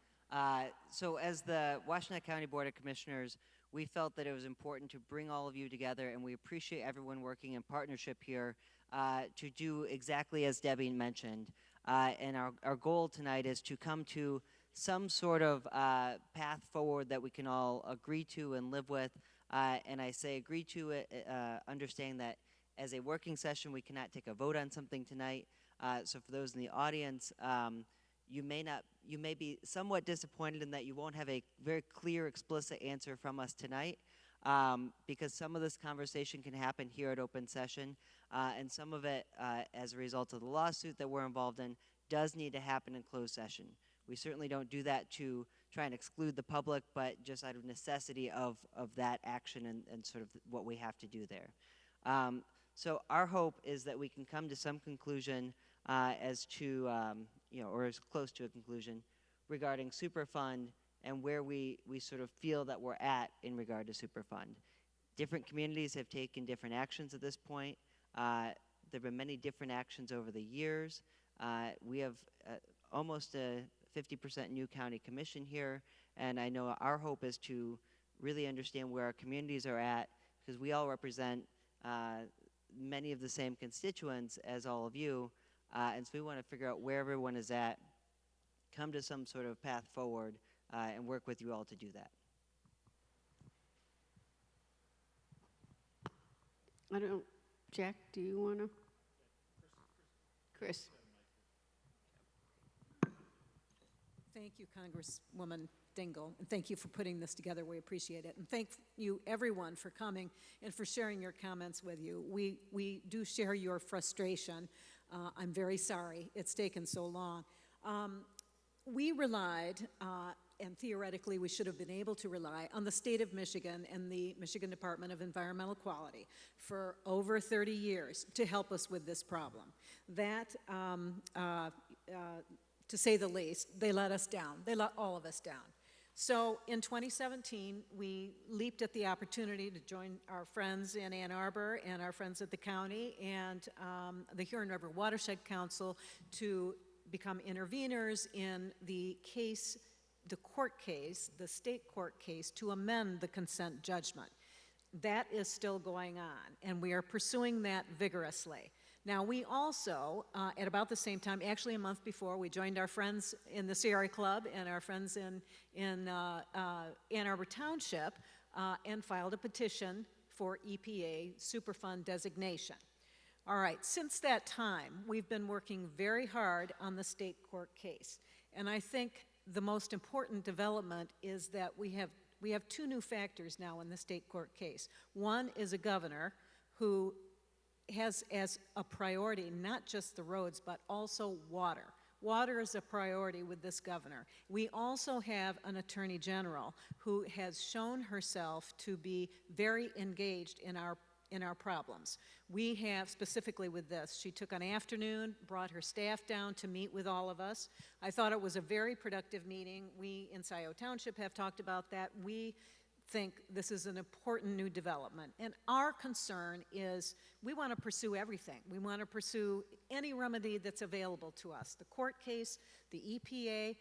So as the Washtenaw County Board of Commissioners, we felt that it was important to bring all of you together, and we appreciate everyone working in partnership here to do exactly as Debbie mentioned. And our goal tonight is to come to some sort of path forward that we can all agree to and live with. And I say agree to it, understanding that as a working session, we cannot take a vote on something tonight. So for those in the audience, you may be somewhat disappointed in that you won't have a very clear, explicit answer from us tonight, because some of this conversation can happen here at open session, and some of it, as a result of the lawsuit that we're involved in, does need to happen in closed session. We certainly don't do that to try and exclude the public, but just out of necessity of that action and sort of what we have to do there. So our hope is that we can come to some conclusion as to, or as close to a conclusion regarding Superfund and where we sort of feel that we're at in regard to Superfund. Different communities have taken different actions at this point. There have been many different actions over the years. We have almost a 50% new county commission here, and I know our hope is to really understand where our communities are at, because we all represent many of the same constituents as all of you, and so we want to figure out where everyone is at come to some sort of path forward and work with you all to do that. I don't, Jack, do you want to? Chris. Thank you, Congresswoman Dingle, and thank you for putting this together. We appreciate it. And thank you, everyone, for coming and for sharing your comments with you. We do share your frustration. I'm very sorry it's taken so long. We relied, and theoretically we should have been able to rely, on the state of Michigan and the Michigan Department of Environmental Quality for over 30 years to help us with this problem. That, to say the least, they let us down. They let all of us down. So in 2017, we leaped at the opportunity to join our friends in Ann Arbor and our friends at the county and the Huron River Watershed Council to become interveners in the case, the court case, the state court case, to amend the consent judgment. That is still going on, and we are pursuing that vigorously. Now, we also, at about the same time, actually a month before, we joined our friends in the Sierra Club and our friends in Ann Arbor Township and filed a petition for EPA Superfund designation. All right, since that time, we've been working very hard on the state court case. And I think the most important development is that we have two new factors now in the state court case. One is a governor who has as a priority not just the roads, but also water. Water is a priority with this governor. We also have an attorney general who has shown herself to be very engaged in our problems. We have, specifically with this, she took an afternoon, brought her staff down to meet with all of us. I thought it was a very productive meeting. We in Scioto Township have talked about that. We think this is an important new development. And our concern is we want to pursue everything. We want to pursue any remedy that's available to us. The court case, the EPA.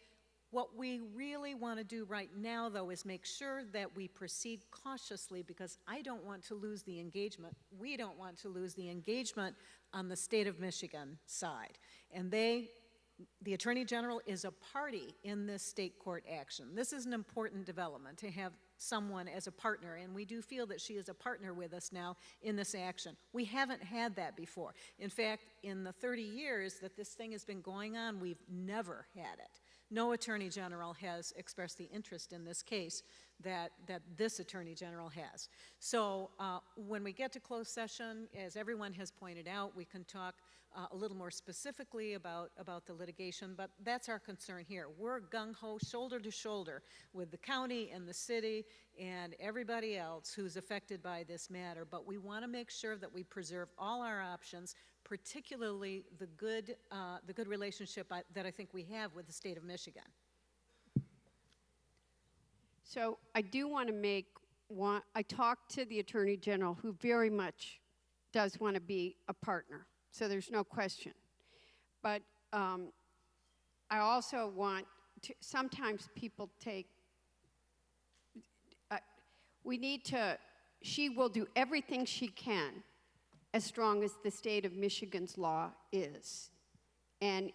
What we really want to do right now, though, is make sure that we proceed cautiously because I don't want to lose the engagement. We don't want to lose the engagement on the state of Michigan side. And the Attorney General is a party in this state court action. This is an important development to have someone as a partner, and we do feel that she is a partner with us now in this action. We haven't had that before. In fact, in the 30 years that this thing has been going on, we've never had it. No Attorney General has expressed the interest in this case that this Attorney General has. So when we get to closed session, as everyone has pointed out, we can talk a little more specifically about the litigation, but that's our concern here. We're gung-ho, shoulder to shoulder with the county and the city and everybody else who's affected by this matter, but we want to make sure that we preserve all our options, particularly the good relationship that I think we have with the state of Michigan. So I do want to make one, I talked to the Attorney General who very much does want to be a partner, so there's no question. But I also want to, sometimes people take, we need to, she will do everything she can as strong as the state of Michigan's law is. And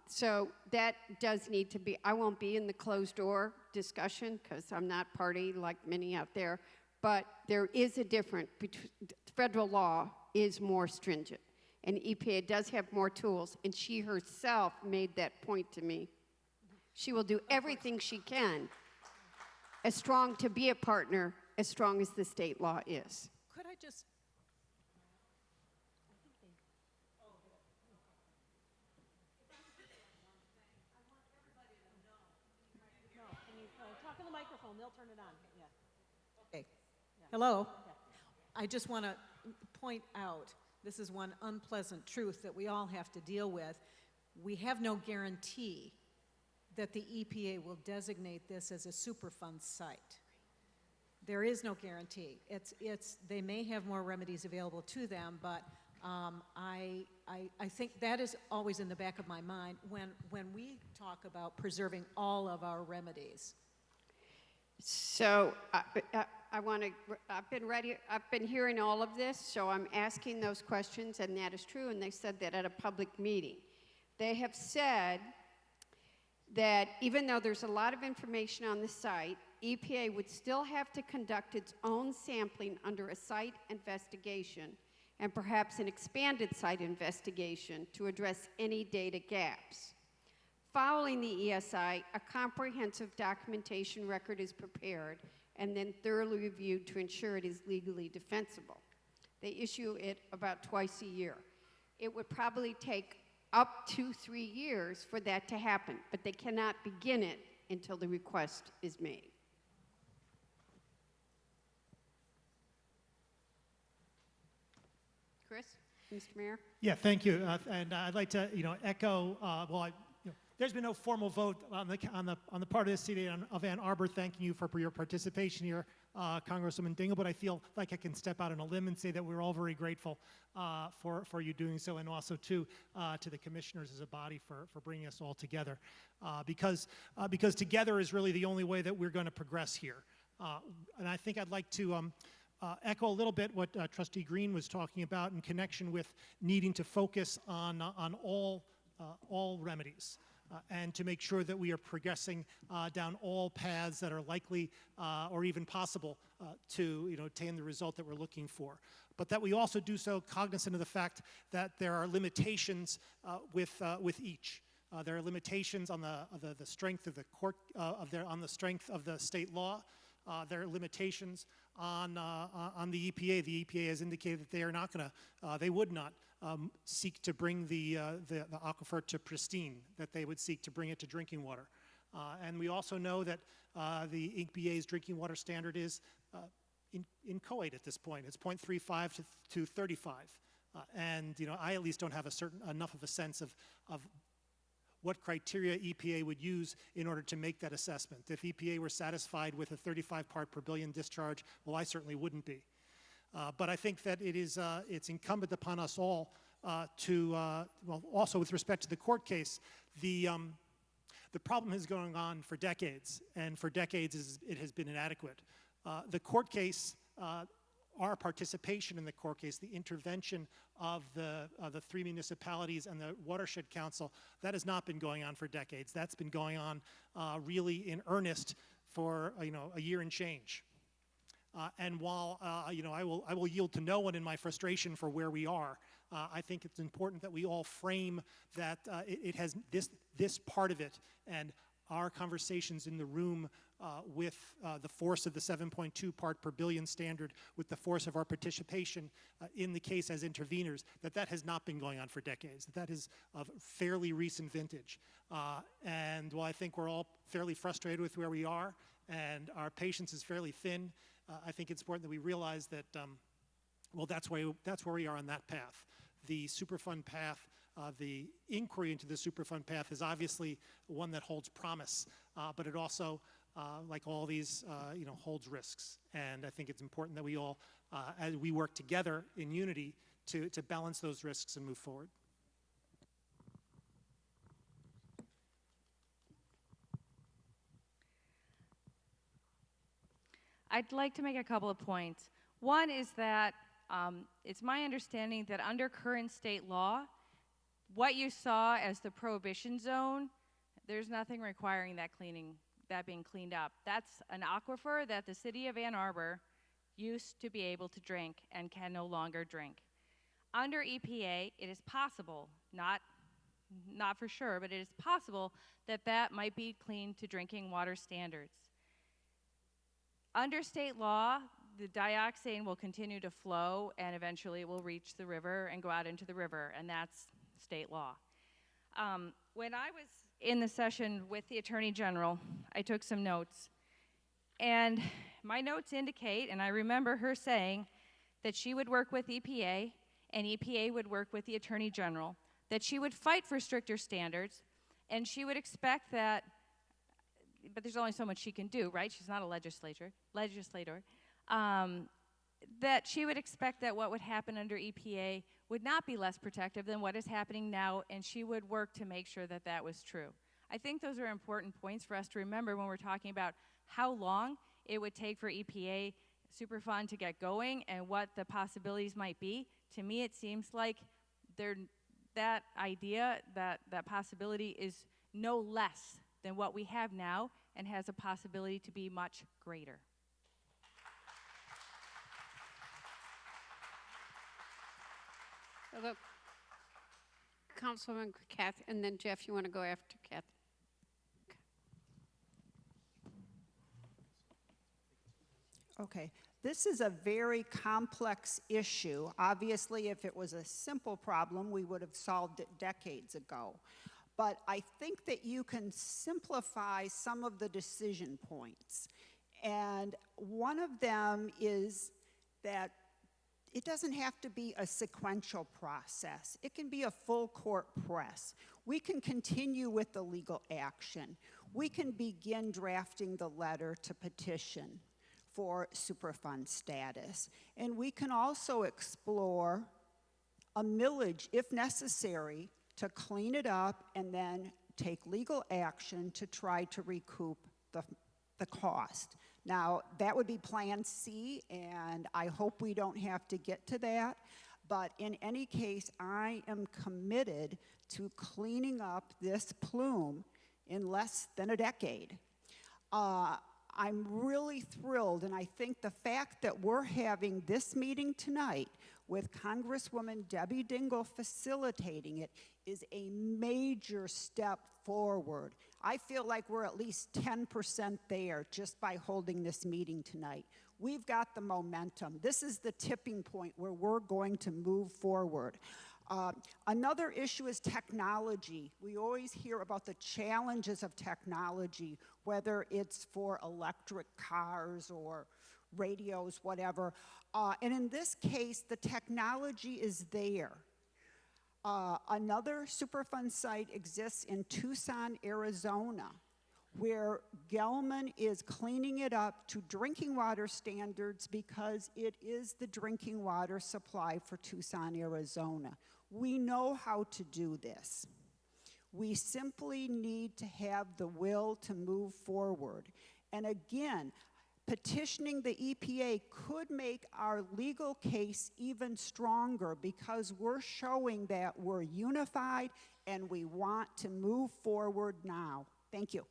so that does need to be, I won't be in the closed door discussion because I'm not party like many out there, but there is a difference between, federal law is more stringent and EPA does have more tools, and she herself made that point to me. She will do everything she can as strong to be a partner as strong as the state law is. Could I just... Talk in the microphone, they'll turn it on. Yeah. Okay. Hello. I just want to point out, this is one unpleasant truth that we all have to deal with. We have no guarantee that the EPA will designate this as a Superfund site. There is no guarantee. They may have more remedies available to them, but I think that is always in the back of my mind when we talk about preserving all of our remedies. So I've been hearing all of this, so I'm asking those questions, and that is true, and they said that at a public meeting. they have said that even though there's a lot of information on the site, EPA would still have to conduct its own sampling under a site investigation and perhaps an expanded site investigation to address any data gaps. Following the ESI, a comprehensive documentation record is prepared and then thoroughly reviewed to ensure it is legally defensible. They issue it about twice a year. It would probably take up to 3 years for that to happen, but they cannot begin it until the request is made. Chris, Mr. Mayor? Yeah, thank you. And I'd like to, echo. There's been no formal vote on the part of the city of Ann Arbor thanking you for your participation here, Congresswoman Dingell. But I feel like I can step out on a limb and say that we're all very grateful for you doing so, and also to the commissioners as a body for bringing us all together, because together is really the only way that we're going to progress here. And I think I'd like to echo a little bit what Trustee Green was talking about in connection with needing to focus on all remedies. And to make sure that we are progressing down all paths that are likely or even possible to attain the result that we're looking for. But that we also do so cognizant of the fact that there are limitations with each. There are limitations on the strength of the court, on the strength of the state law. There are limitations on the EPA. The EPA has indicated that they are not going to, they would not seek to bring the aquifer to pristine, that they would seek to bring it to drinking water. And we also know that the EPA's drinking water standard is inchoate at this point. It's 0.35 to 35. And I at least don't have enough of a sense of what criteria EPA would use in order to make that assessment. If EPA were satisfied with a 35 part per billion discharge, well, I certainly wouldn't be. But I think that it's incumbent upon us all also with respect to the court case, the problem has been going on for decades, and for decades it has been inadequate. The court case, our participation in the court case, the intervention of the 3 municipalities and the Watershed Council, that has not been going on for decades. That's been going on really in earnest for a year and change. And while I will yield to no one in my frustration for where we are, I think it's important that we all frame that it has this part of it and our conversations in the room with the force of the 7.2 part per billion standard, with the force of our participation in the case as interveners, that has not been going on for decades. That is of fairly recent vintage. And while I think we're all fairly frustrated with where we are and our patience is fairly thin, I think it's important that we realize that, that's where we are on that path. The Superfund path, the inquiry into the Superfund path is obviously one that holds promise, but it also, like all these, holds risks. And I think it's important that we all, as we work together in unity, to balance those risks and move forward. I'd like to make a couple of points. One is that it's my understanding that under current state law, what you saw as the prohibition zone, there's nothing requiring that being cleaned up. That's an aquifer that the city of Ann Arbor used to be able to drink and can no longer drink. Under EPA, it is possible, not for sure, but it is possible that might be cleaned to drinking water standards. Under state law, the dioxane will continue to flow and eventually it will reach the river and go out into the river, and that's state law. When I was in the session with the Attorney General, I took some notes, and my notes indicate, and I remember her saying, that she would work with EPA and EPA would work with the Attorney General, that she would fight for stricter standards, and she would expect that, but there's only so much she can do, right? She's not a legislator. That she would expect that what would happen under EPA would not be less protective than what is happening now, and she would work to make sure that that was true. I think those are important points for us to remember when we're talking about how long it would take for EPA Superfund to get going and what the possibilities might be. To me, it seems like that idea, that possibility is no less than what we have now and has a possibility to be much greater. Look, Councilwoman Kathy, and then Jeff, you want to go after Kathy? Okay, this is a very complex issue. Obviously, if it was a simple problem, we would have solved it decades ago. But I think that you can simplify some of the decision points. And one of them is that it doesn't have to be a sequential process. It can be a full court press. We can continue with the legal action. We can begin drafting the letter to petition for Superfund status. And we can also explore a millage, if necessary, to clean it up and then take legal action to try to recoup the cost. Now, that would be Plan C, and I hope we don't have to get to that. But in any case, I am committed to cleaning up this plume in less than a decade. I'm really thrilled, and I think the fact that we're having this meeting tonight with Congresswoman Debbie Dingell facilitating it is a major step forward. I feel like we're at least 10% there just by holding this meeting tonight. We've got the momentum. This is the tipping point where we're going to move forward. Another issue is technology. We always hear about the challenges of technology, whether it's for electric cars or radios, whatever. And in this case, the technology is there. Another Superfund site exists in Tucson, Arizona, where Gelman is cleaning it up to drinking water standards because it is the drinking water supply for Tucson, Arizona. We know how to do this. We simply need to have the will to move forward. And again, petitioning the EPA could make our legal case even stronger because we're showing that we're unified and we want to move forward now. Thank you.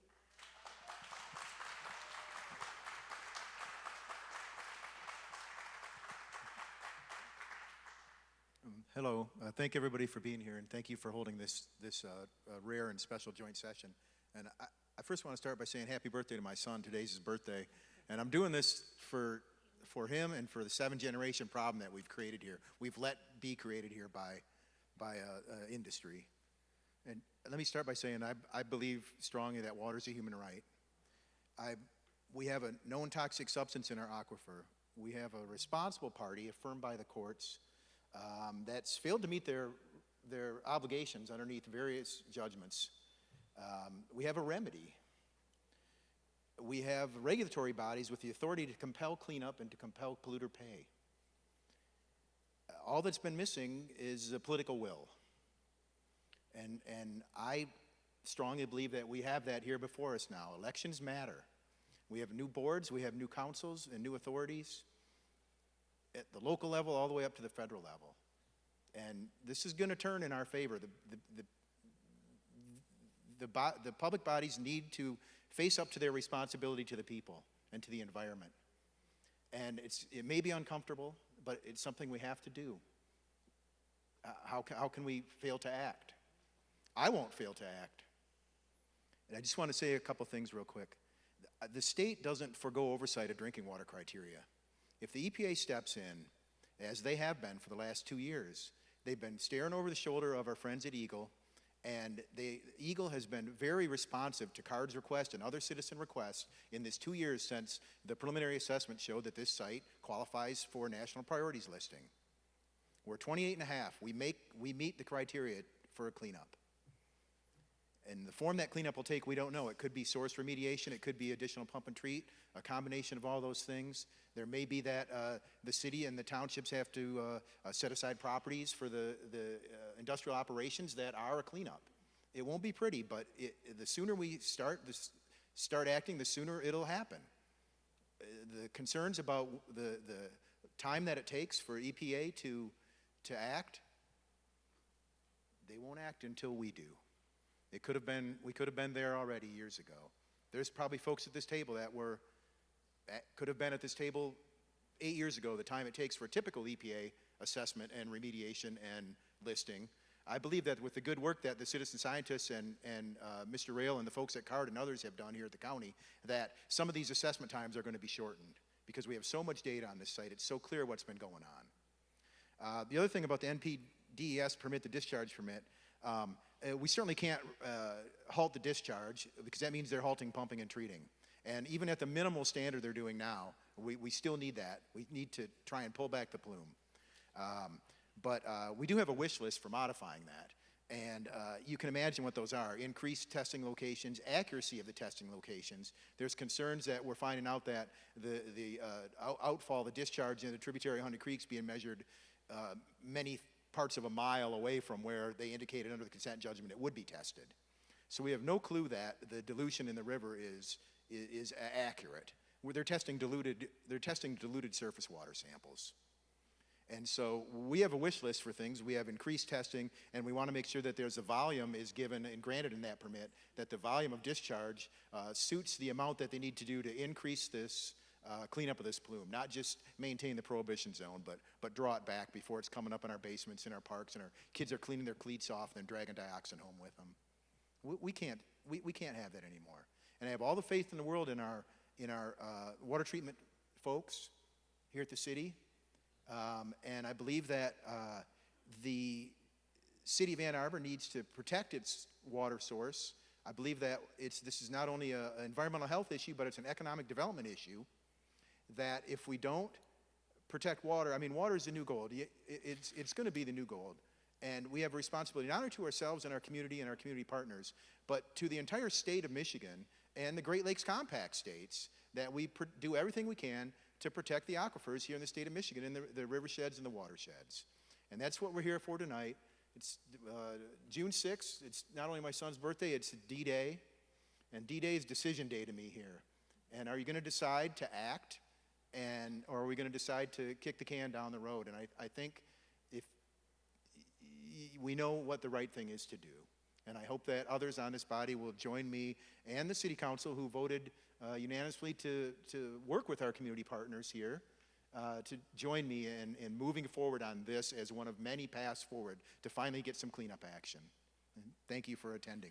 Hello. Thank everybody for being here, and thank you for holding this rare and special joint session. And I first want to start by saying happy birthday to my son. Today's his birthday. And I'm doing this for him and for the 7th-generation problem that we've created here. We've let be created here by industry. And let me start by saying I believe strongly that water is a human right. We have a known toxic substance in our aquifer. We have a responsible party affirmed by the courts that's failed to meet their obligations underneath various judgments. We have a remedy. We have regulatory bodies with the authority to compel cleanup and to compel polluter pay. All that's been missing is a political will. And I strongly believe that we have that here before us now. Elections matter. We have new boards, we have new councils and new authorities at the local level all the way up to the federal level. And this is going to turn in our favor. The public bodies need to face up to their responsibility to the people and to the environment. And it may be uncomfortable, but it's something we have to do. How can we fail to act? I won't fail to act. And I just want to say a couple things real quick. The state doesn't forgo oversight of drinking water criteria. If the EPA steps in, as they have been for the last 2 years, they've been staring over the shoulder of our friends at Eagle, and Eagle has been very responsive to CARD's request and other citizen requests in this 2 years since the preliminary assessment showed that this site qualifies for national priorities listing. We're 28.5. We meet the criteria for a cleanup. And the form that cleanup will take, we don't know. It could be source remediation, it could be additional pump and treat, a combination of all those things. There may be that the city and the townships have to set aside properties for the industrial operations that are a cleanup. It won't be pretty, but the sooner we start acting, the sooner it'll happen. The concerns about the time that it takes for EPA to act, they won't act until we do. We could have been there already years ago. There's probably folks at this table could have been at this table 8 years ago, the time it takes for a typical EPA assessment and remediation and listing. I believe that with the good work that the citizen scientists and Mr. Rail and the folks at CARD and others have done here at the county, that some of these assessment times are going to be shortened because we have so much data on this site. It's so clear what's been going on. The other thing about the NPDES permit, the discharge permit, we certainly can't halt the discharge because that means they're halting pumping and treating. And even at the minimal standard they're doing now, we still need that. We need to try and pull back the plume. But we do have a wish list for modifying that. And you can imagine what those are. Increased testing locations, accuracy of the testing locations. There's concerns that we're finding out that the outfall, the discharge in the tributary of Hunter Creek's being measured many parts of a mile away from where they indicated under the consent judgment it would be tested. So we have no clue that the dilution in the river is accurate. They're testing diluted surface water samples. And so we have a wish list for things. We have increased testing, and we want to make sure that there's a volume is given and granted in that permit, that the volume of discharge suits the amount that they need to do to increase this cleanup of this plume, not just maintain the prohibition zone, but draw it back before it's coming up in our basements, in our parks, and our kids are cleaning their cleats off and then dragging dioxane home with them. We can't have that anymore. And I have all the faith in the world in our water treatment folks here at the city. And I believe that the city of Ann Arbor needs to protect its water source. I believe that this is not only an environmental health issue, but it's an economic development issue, that if we don't protect water, I mean, water is the new gold. It's going to be the new gold. And we have a responsibility not only to ourselves and our community partners, but to the entire state of Michigan and the Great Lakes Compact states, that we do everything we can to protect the aquifers here in the state of Michigan, and the riversheds and the watersheds. And that's what we're here for tonight. It's June 6th. It's not only my son's birthday, it's D-Day. And D-Day is decision day to me here. And are you going to decide to act, or are we going to decide to kick the can down the road? And I think if we know what the right thing is to do. And I hope that others on this body will join me and the city council, who voted unanimously to work with our community partners here, to join me in moving forward on this as one of many paths forward to finally get some cleanup action. And thank you for attending.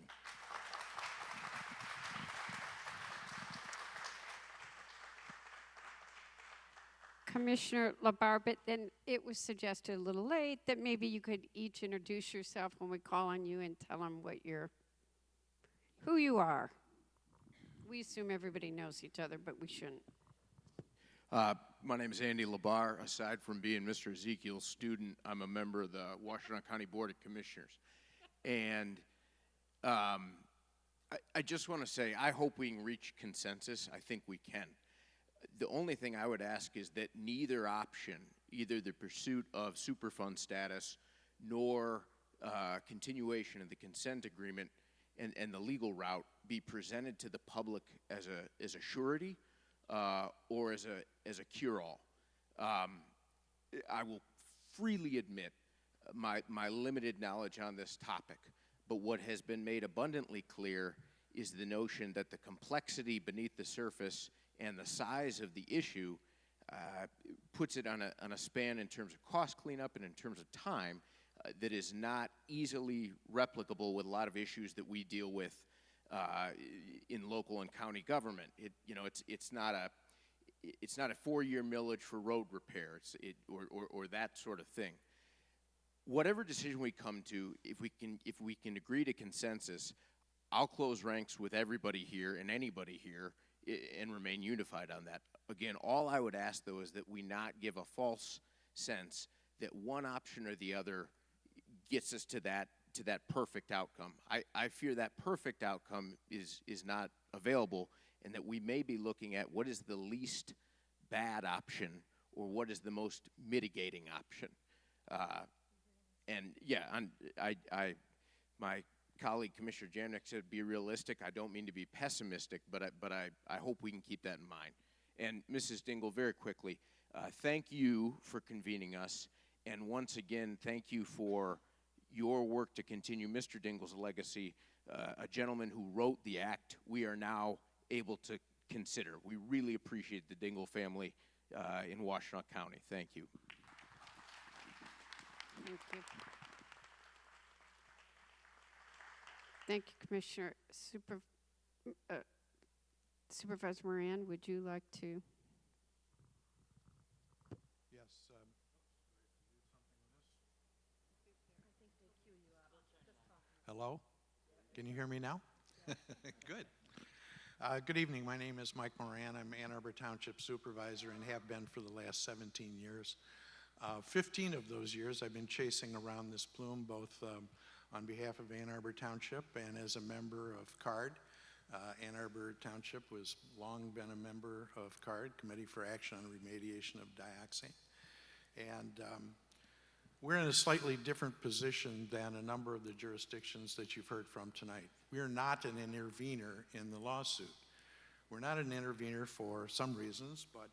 Commissioner LaBarre, but then it was suggested a little late that maybe you could each introduce yourself when we call on you and tell them who you are. We assume everybody knows each other, but we shouldn't. My name is Andy LaBarre. Aside from being Mr. Ezekiel's student, I'm a member of the Washington County Board of Commissioners. And I just want to say, I hope we can reach consensus. I think we can. The only thing I would ask is that neither option, either the pursuit of Superfund status nor continuation of the consent agreement and the legal route, be presented to the public as a surety or as a cure-all. I will freely admit my limited knowledge on this topic, but what has been made abundantly clear is the notion that the complexity beneath the surface and the size of the issue puts it on a span in terms of cost cleanup and in terms of time that is not easily replicable with a lot of issues that we deal with in local and county government. It's not a 4-year millage for road repair or that sort of thing. Whatever decision we come to, if we can agree to consensus, I'll close ranks with everybody here and anybody here and remain unified on that. Again, all I would ask, though, is that we not give a false sense that one option or the other gets us to that perfect outcome. I fear that perfect outcome is not available, and that we may be looking at what is the least bad option or what is the most mitigating option. My colleague Commissioner Jamnick said be realistic. I don't mean to be pessimistic, but I hope we can keep that in mind. And Mrs. Dingle, very quickly, thank you for convening us, and once again, thank you for your work to continue Mr. Dingell's legacy, a gentleman who wrote the act we are now able to consider. We really appreciate the Dingell family in Washtenaw County. Thank you. Thank you. Thank you, Commissioner. Supervisor Moran, would you like to? Yes. Hello? Can you hear me now? Good. Good evening. My name is Mike Moran. I'm Ann Arbor Township Supervisor and have been for the last 17 years. 15 of those years I've been chasing around this plume, both on behalf of Ann Arbor Township and as a member of CARD. Ann Arbor Township was long been a member of CARD, Committee for Action on Remediation of Dioxane. And we're in a slightly different position than a number of the jurisdictions that you've heard from tonight. We are not an intervener in the lawsuit. We're not an intervener for some reasons, but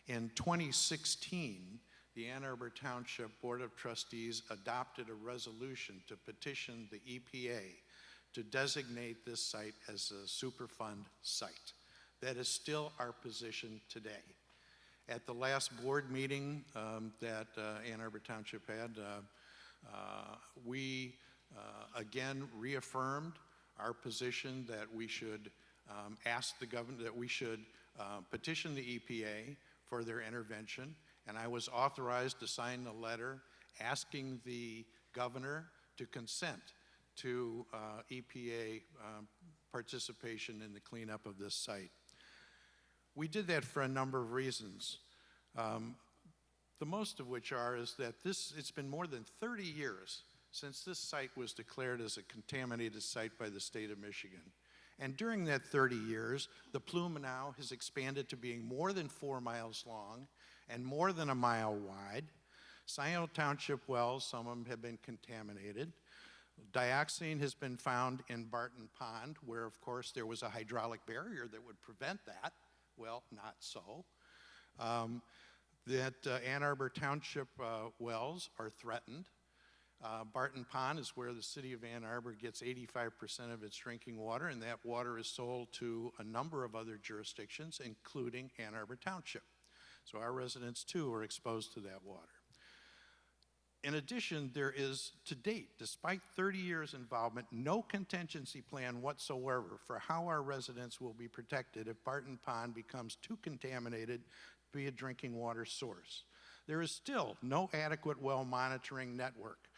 in 2016, the Ann Arbor Township Board of Trustees adopted a resolution to petition the EPA to designate this site as a Superfund site. That is still our position today. At the last board meeting that Ann Arbor Township had, we again reaffirmed our position that we should ask the government, that we should petition the EPA for their intervention, and I was authorized to sign a letter asking the governor to consent to EPA participation in the cleanup of this site. We did that for a number of reasons, the most of which is that it's been more than 30 years since this site was declared as a contaminated site by the state of Michigan. And during that 30 years, the plume now has expanded to being more than 4 miles long and more than 1 mile wide. Scioto Township wells, some of them have been contaminated. Dioxane has been found in Barton Pond, where of course there was a hydraulic barrier that would prevent that. Well, not so. Ann Arbor Township wells are threatened. Barton Pond is where the city of Ann Arbor gets 85% of its drinking water, and that water is sold to a number of other jurisdictions, including Ann Arbor Township. So our residents too are exposed to that water. In addition, there is, to date, despite 30 years involvement, no contingency plan whatsoever for how our residents will be protected if Barton Pond becomes too contaminated to be a drinking water source. There is still no adequate well monitoring network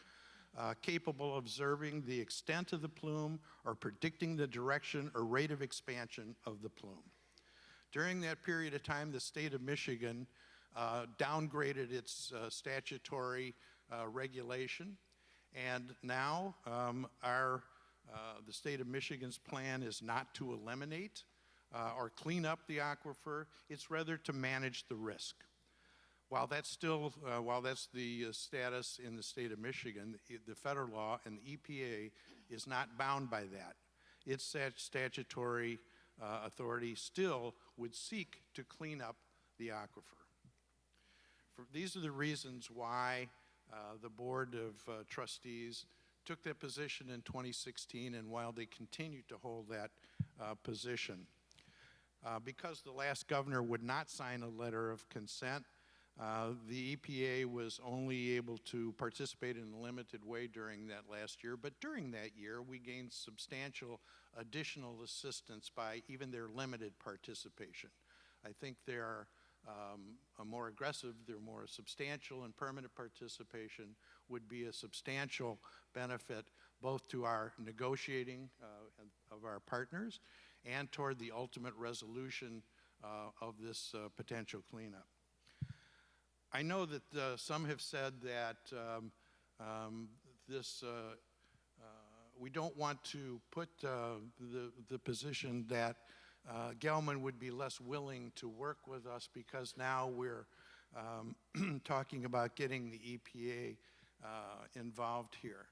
capable of observing the extent of the plume or predicting the direction or rate of expansion of the plume. During that period of time, the state of Michigan downgraded its statutory regulation, and now the state of Michigan's plan is not to eliminate or clean up the aquifer, it's rather to manage the risk. While that's the status in the state of Michigan, the federal law and the EPA is not bound by that. Its statutory authority still would seek to clean up the aquifer. These are the reasons why the Board of Trustees took that position in 2016, and while they continue to hold that position. Because the last governor would not sign a letter of consent, the EPA was only able to participate in a limited way during that last year, but during that year we gained substantial additional assistance by even their limited participation. I think they are more aggressive, they're more substantial, and permanent participation would be a substantial benefit both to our negotiating of our partners and toward the ultimate resolution of this potential cleanup. I know that some have said that we don't want to put the position that Gelman would be less willing to work with us because now we're talking about getting the EPA involved here.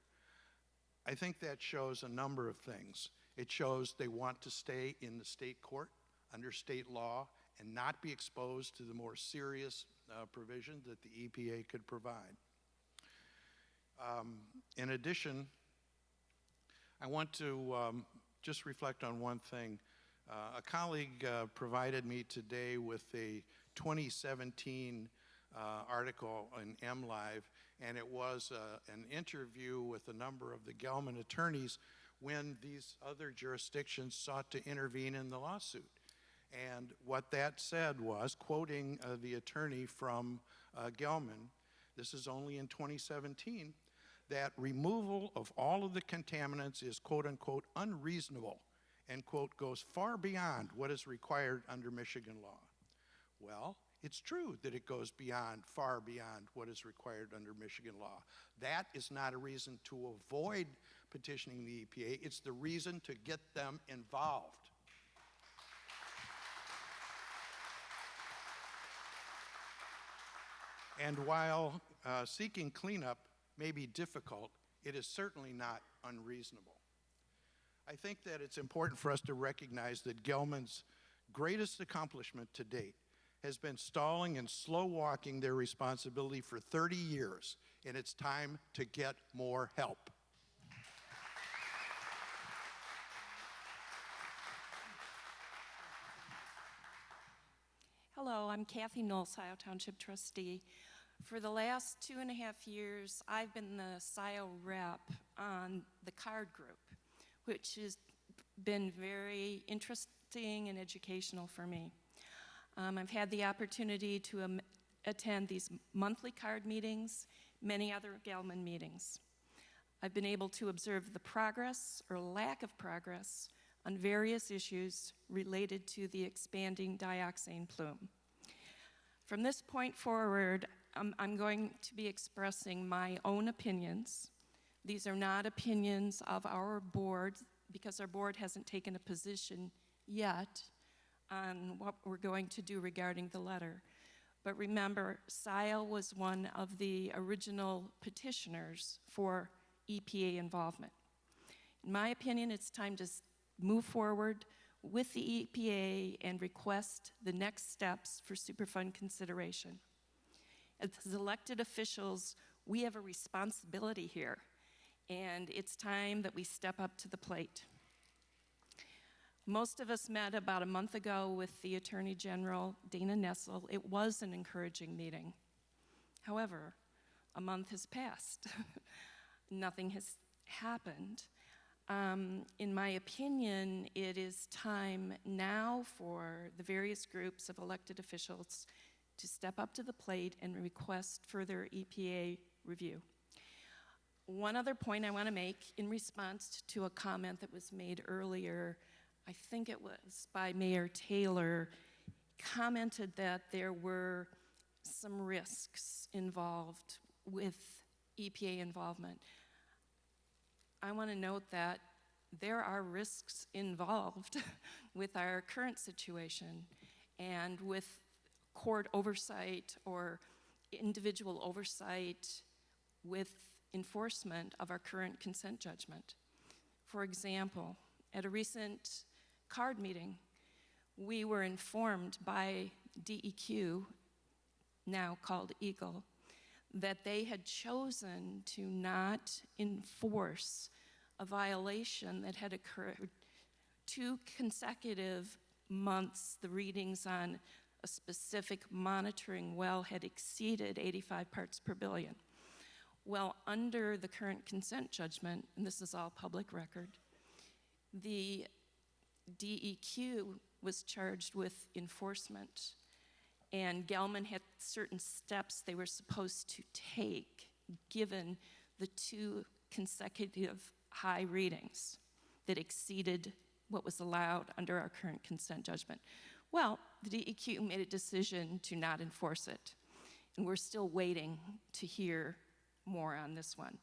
I think that shows a number of things. It shows they want to stay in the state court under state law and not be exposed to the more serious provision that the EPA could provide. In addition, I want to just reflect on one thing. A colleague provided me today with a 2017 article in MLive, and it was an interview with a number of the Gelman attorneys when these other jurisdictions sought to intervene in the lawsuit. And what that said was, quoting the attorney from Gelman, this is only in 2017, that removal of all of the contaminants is, quote unquote, unreasonable, and, quote, goes far beyond what is required under Michigan law. Well, it's true that it goes far beyond what is required under Michigan law. That is not a reason to avoid petitioning the EPA. It's the reason to get them involved. And while seeking cleanup may be difficult, it is certainly not unreasonable. I think that it's important for us to recognize that Gelman's greatest accomplishment to date has been stalling and slow walking their responsibility for 30 years, and it's time to get more help. Hello, I'm Kathy Knoll, Scioto Township trustee. For the last 2.5 years, I've been the Scioto rep on the card group, which has been very interesting and educational for me. I've had the opportunity to attend these monthly card meetings, many other Gelman meetings. I've been able to observe the progress or lack of progress on various issues related to the expanding dioxane plume. From this point forward, I'm going to be expressing my own opinions. These are not opinions of our board, because our board hasn't taken a position yet on what we're going to do regarding the letter. But remember, Scioto was one of the original petitioners for EPA involvement. In my opinion, it's time to move forward with the EPA and request the next steps for Superfund consideration. As elected officials, we have a responsibility here, and it's time that we step up to the plate. Most of us met about a month ago with the Attorney General, Dana Nessel. It was an encouraging meeting. However, a month has passed. Nothing has happened. In my opinion, it is time now for the various groups of elected officials to step up to the plate and request further EPA review. One other point I want to make in response to a comment that was made earlier, I think it was by Mayor Taylor, commented that there were some risks involved with EPA involvement. I want to note that there are risks involved with our current situation and with court oversight or individual oversight with enforcement of our current consent judgment. For example, at a recent card meeting, we were informed by DEQ, now called Eagle, that they had chosen to not enforce a violation that had occurred 2 consecutive months. The readings on a specific monitoring well had exceeded 85 parts per billion. Well, under the current consent judgment, and this is all public record, the DEQ was charged with enforcement, and Gelman had certain steps they were supposed to take given the 2 consecutive high readings that exceeded what was allowed under our current consent judgment. Well, the DEQ made a decision to not enforce it, and we're still waiting to hear more on this one.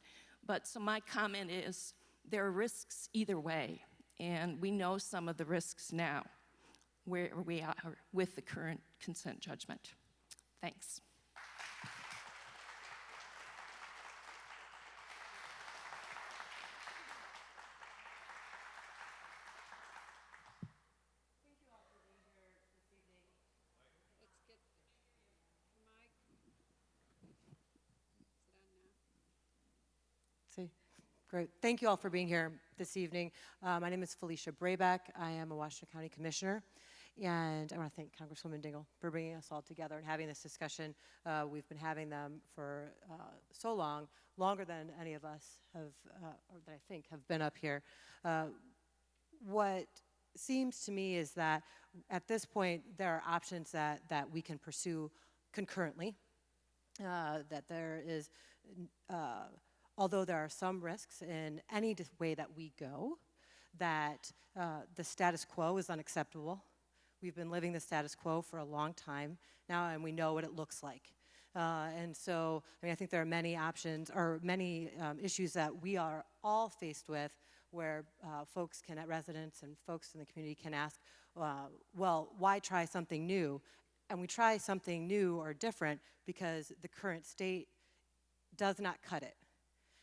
But so my comment is there are risks either way, and we know some of the risks now where we are with the current consent judgment. Thanks. Great. Thank you all for being here this evening. My name is Felicia Brayback. I am a Washington County Commissioner. And I want to thank Congresswoman Dingell for bringing us all together and having this discussion. We've been having them for so long, longer than any of us have, or that I think have been up here. What seems to me is that at this point, there are options that we can pursue concurrently, that there is, although there are some risks in any way that we go, that the status quo is unacceptable. We've been living the status quo for a long time now, and we know what it looks like. And so, I mean, I think there are many options, or many issues that we are all faced with where folks can, residents and folks in the community can ask, well, why try something new? And we try something new or different because the current state does not cut it.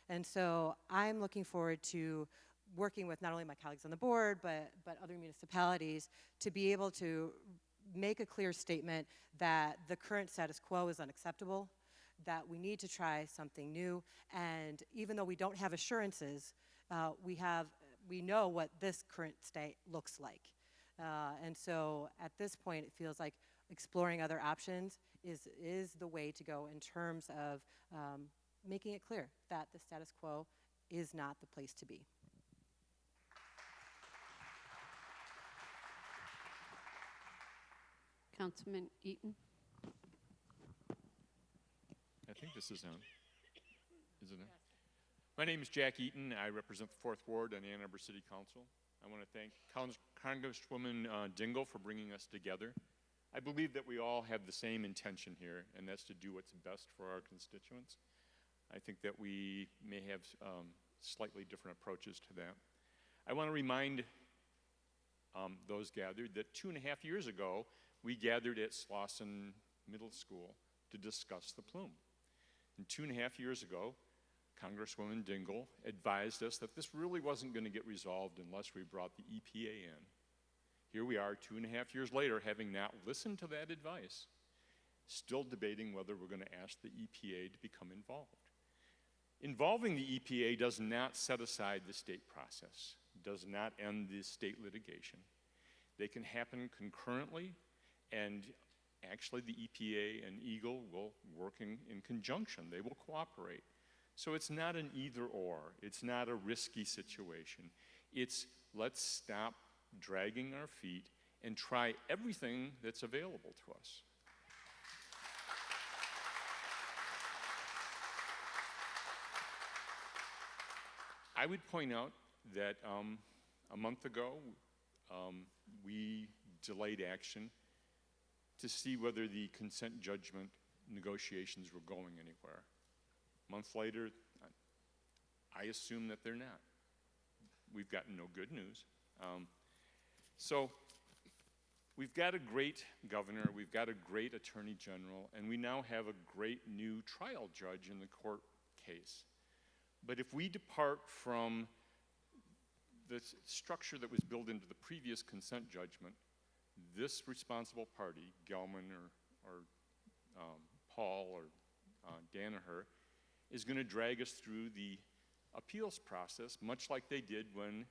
And so I'm looking forward to working with not only my colleagues on the board, but other municipalities to be able to make a clear statement that the current status quo is unacceptable, that we need to try something new, and even though we don't have assurances, we know what this current state looks like. And so at this point, it feels like exploring other options is the way to go in terms of making it clear that the status quo is not the place to be. Councilman Eaton. I think this is on. Isn't it? My name is Jack Eaton. I represent the 4th Ward on the Ann Arbor City Council. I want to thank Congresswoman Dingell for bringing us together. I believe that we all have the same intention here, and that's to do what's best for our constituents. I think that we may have slightly different approaches to that. I want to remind those gathered that 2.5 years ago, we gathered at Slauson Middle School to discuss the plume. And 2.5 years ago, Congresswoman Dingell advised us that this really wasn't going to get resolved unless we brought the EPA in. Here we are 2.5 years later, having not listened to that advice, still debating whether we're going to ask the EPA to become involved. Involving the EPA does not set aside the state process, does not end the state litigation. They can happen concurrently, and actually the EPA and EGLE will work in conjunction. They will cooperate. So it's not an either or. It's not a risky situation. It's let's stop dragging our feet and try everything that's available to us. I would point out that a month ago, we delayed action to see whether the consent judgment negotiations were going anywhere. A month later, I assume that they're not. We've gotten no good news. So we've got a great governor, we've got a great attorney general, and we now have a great new trial judge in the court case. But if we depart from the structure that was built into the previous consent judgment, this responsible party, Gelman or Paul or Danaher, is going to drag us through the appeals process, much like they did when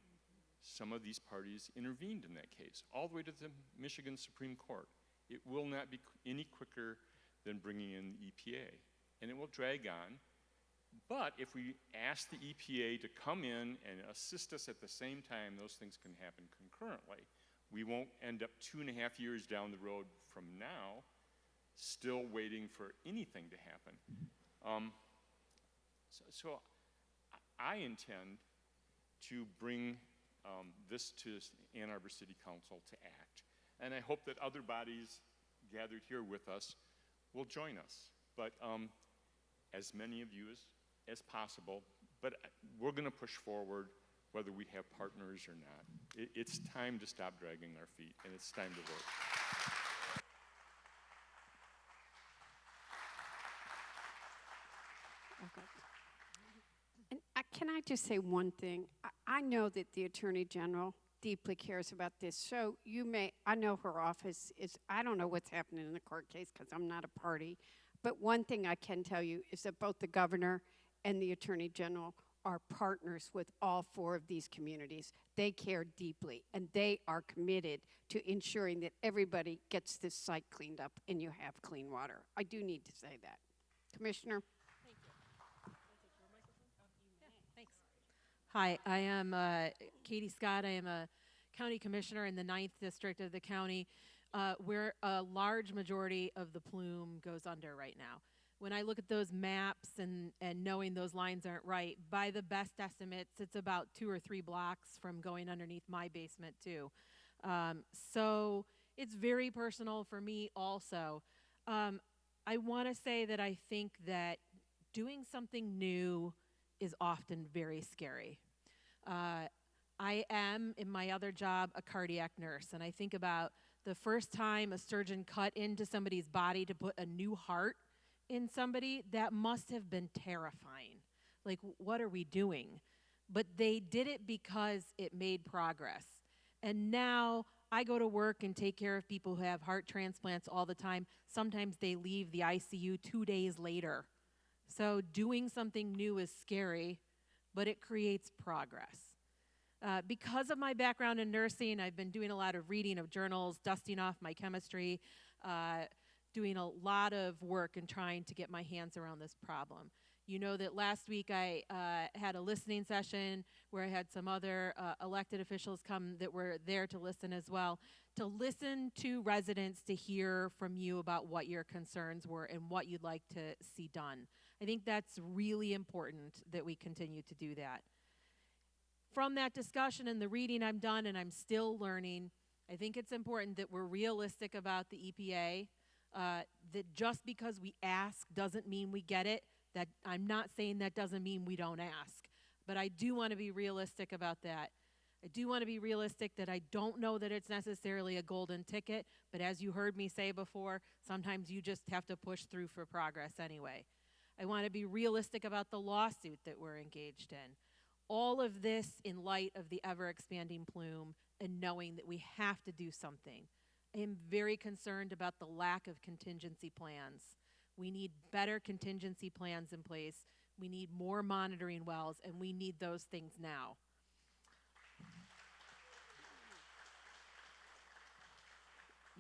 some of these parties intervened in that case, all the way to the Michigan Supreme Court. It will not be any quicker than bringing in the EPA, and it will drag on. But if we ask the EPA to come in and assist us at the same time, those things can happen concurrently. We won't end up 2.5 years down the road from now still waiting for anything to happen. So I intend to bring this to Ann Arbor City Council to act. And I hope that other bodies gathered here with us will join us. But as many of you as possible, but we're going to push forward whether we have partners or not. It's time to stop dragging our feet, and it's time to vote. Okay. And can I just say one thing? I know that the Attorney General deeply cares about this. So I know her office is, I don't know what's happening in the court case because I'm not a party. But one thing I can tell you is that both the governor and the Attorney General are partners with all 4 of these communities. They care deeply, and they are committed to ensuring that everybody gets this site cleaned up and you have clean water. I do need to say that. Commissioner? Hi, I am Katie Scott. I am a county commissioner in the 9th district of the county, where a large majority of the plume goes under right now. When I look at those maps and knowing those lines aren't right, by the best estimates, it's about 2 or 3 blocks from going underneath my basement too. So it's very personal for me also. I want to say that I think that doing something new is often very scary. I am, in my other job, a cardiac nurse, and I think about the first time a surgeon cut into somebody's body to put a new heart in somebody. That must have been terrifying. Like, what are we doing? But they did it because it made progress. And now I go to work and take care of people who have heart transplants all the time. Sometimes they leave the ICU 2 days later. So doing something new is scary, but it creates progress. Because of my background in nursing, I've been doing a lot of reading of journals, dusting off my chemistry, doing a lot of work and trying to get my hands around this problem. You know that last week I had a listening session where I had some other elected officials come that were there to listen as well, to listen to residents, to hear from you about what your concerns were and what you'd like to see done. I think that's really important that we continue to do that. From that discussion and the reading I'm done, and I'm still learning, I think it's important that we're realistic about the EPA, that just because we ask doesn't mean we get it. That I'm not saying that doesn't mean we don't ask, but I do want to be realistic about that. I do want to be realistic that I don't know that it's necessarily a golden ticket, but as you heard me say before, sometimes you just have to push through for progress anyway. I want to be realistic about the lawsuit that we're engaged in. All of this in light of the ever-expanding plume and knowing that we have to do something. I am very concerned about the lack of contingency plans. We need better contingency plans in place. We need more monitoring wells, and we need those things now.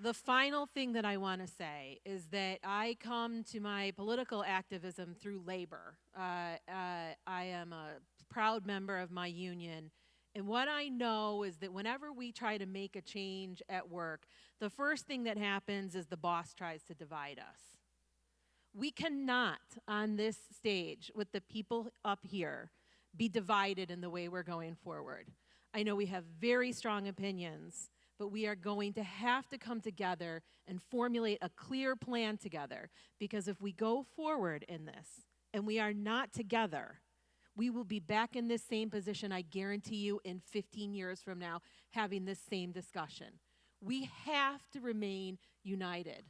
The final thing that I want to say is that I come to my political activism through labor. I am a proud member of my union, and what I know is that whenever we try to make a change at work, the first thing that happens is the boss tries to divide us. We cannot, on this stage, with the people up here, be divided in the way we're going forward. I know we have very strong opinions, but we are going to have to come together and formulate a clear plan together, because if we go forward in this and we are not together, we will be back in this same position, I guarantee you, in 15 years from now, having this same discussion. We have to remain united.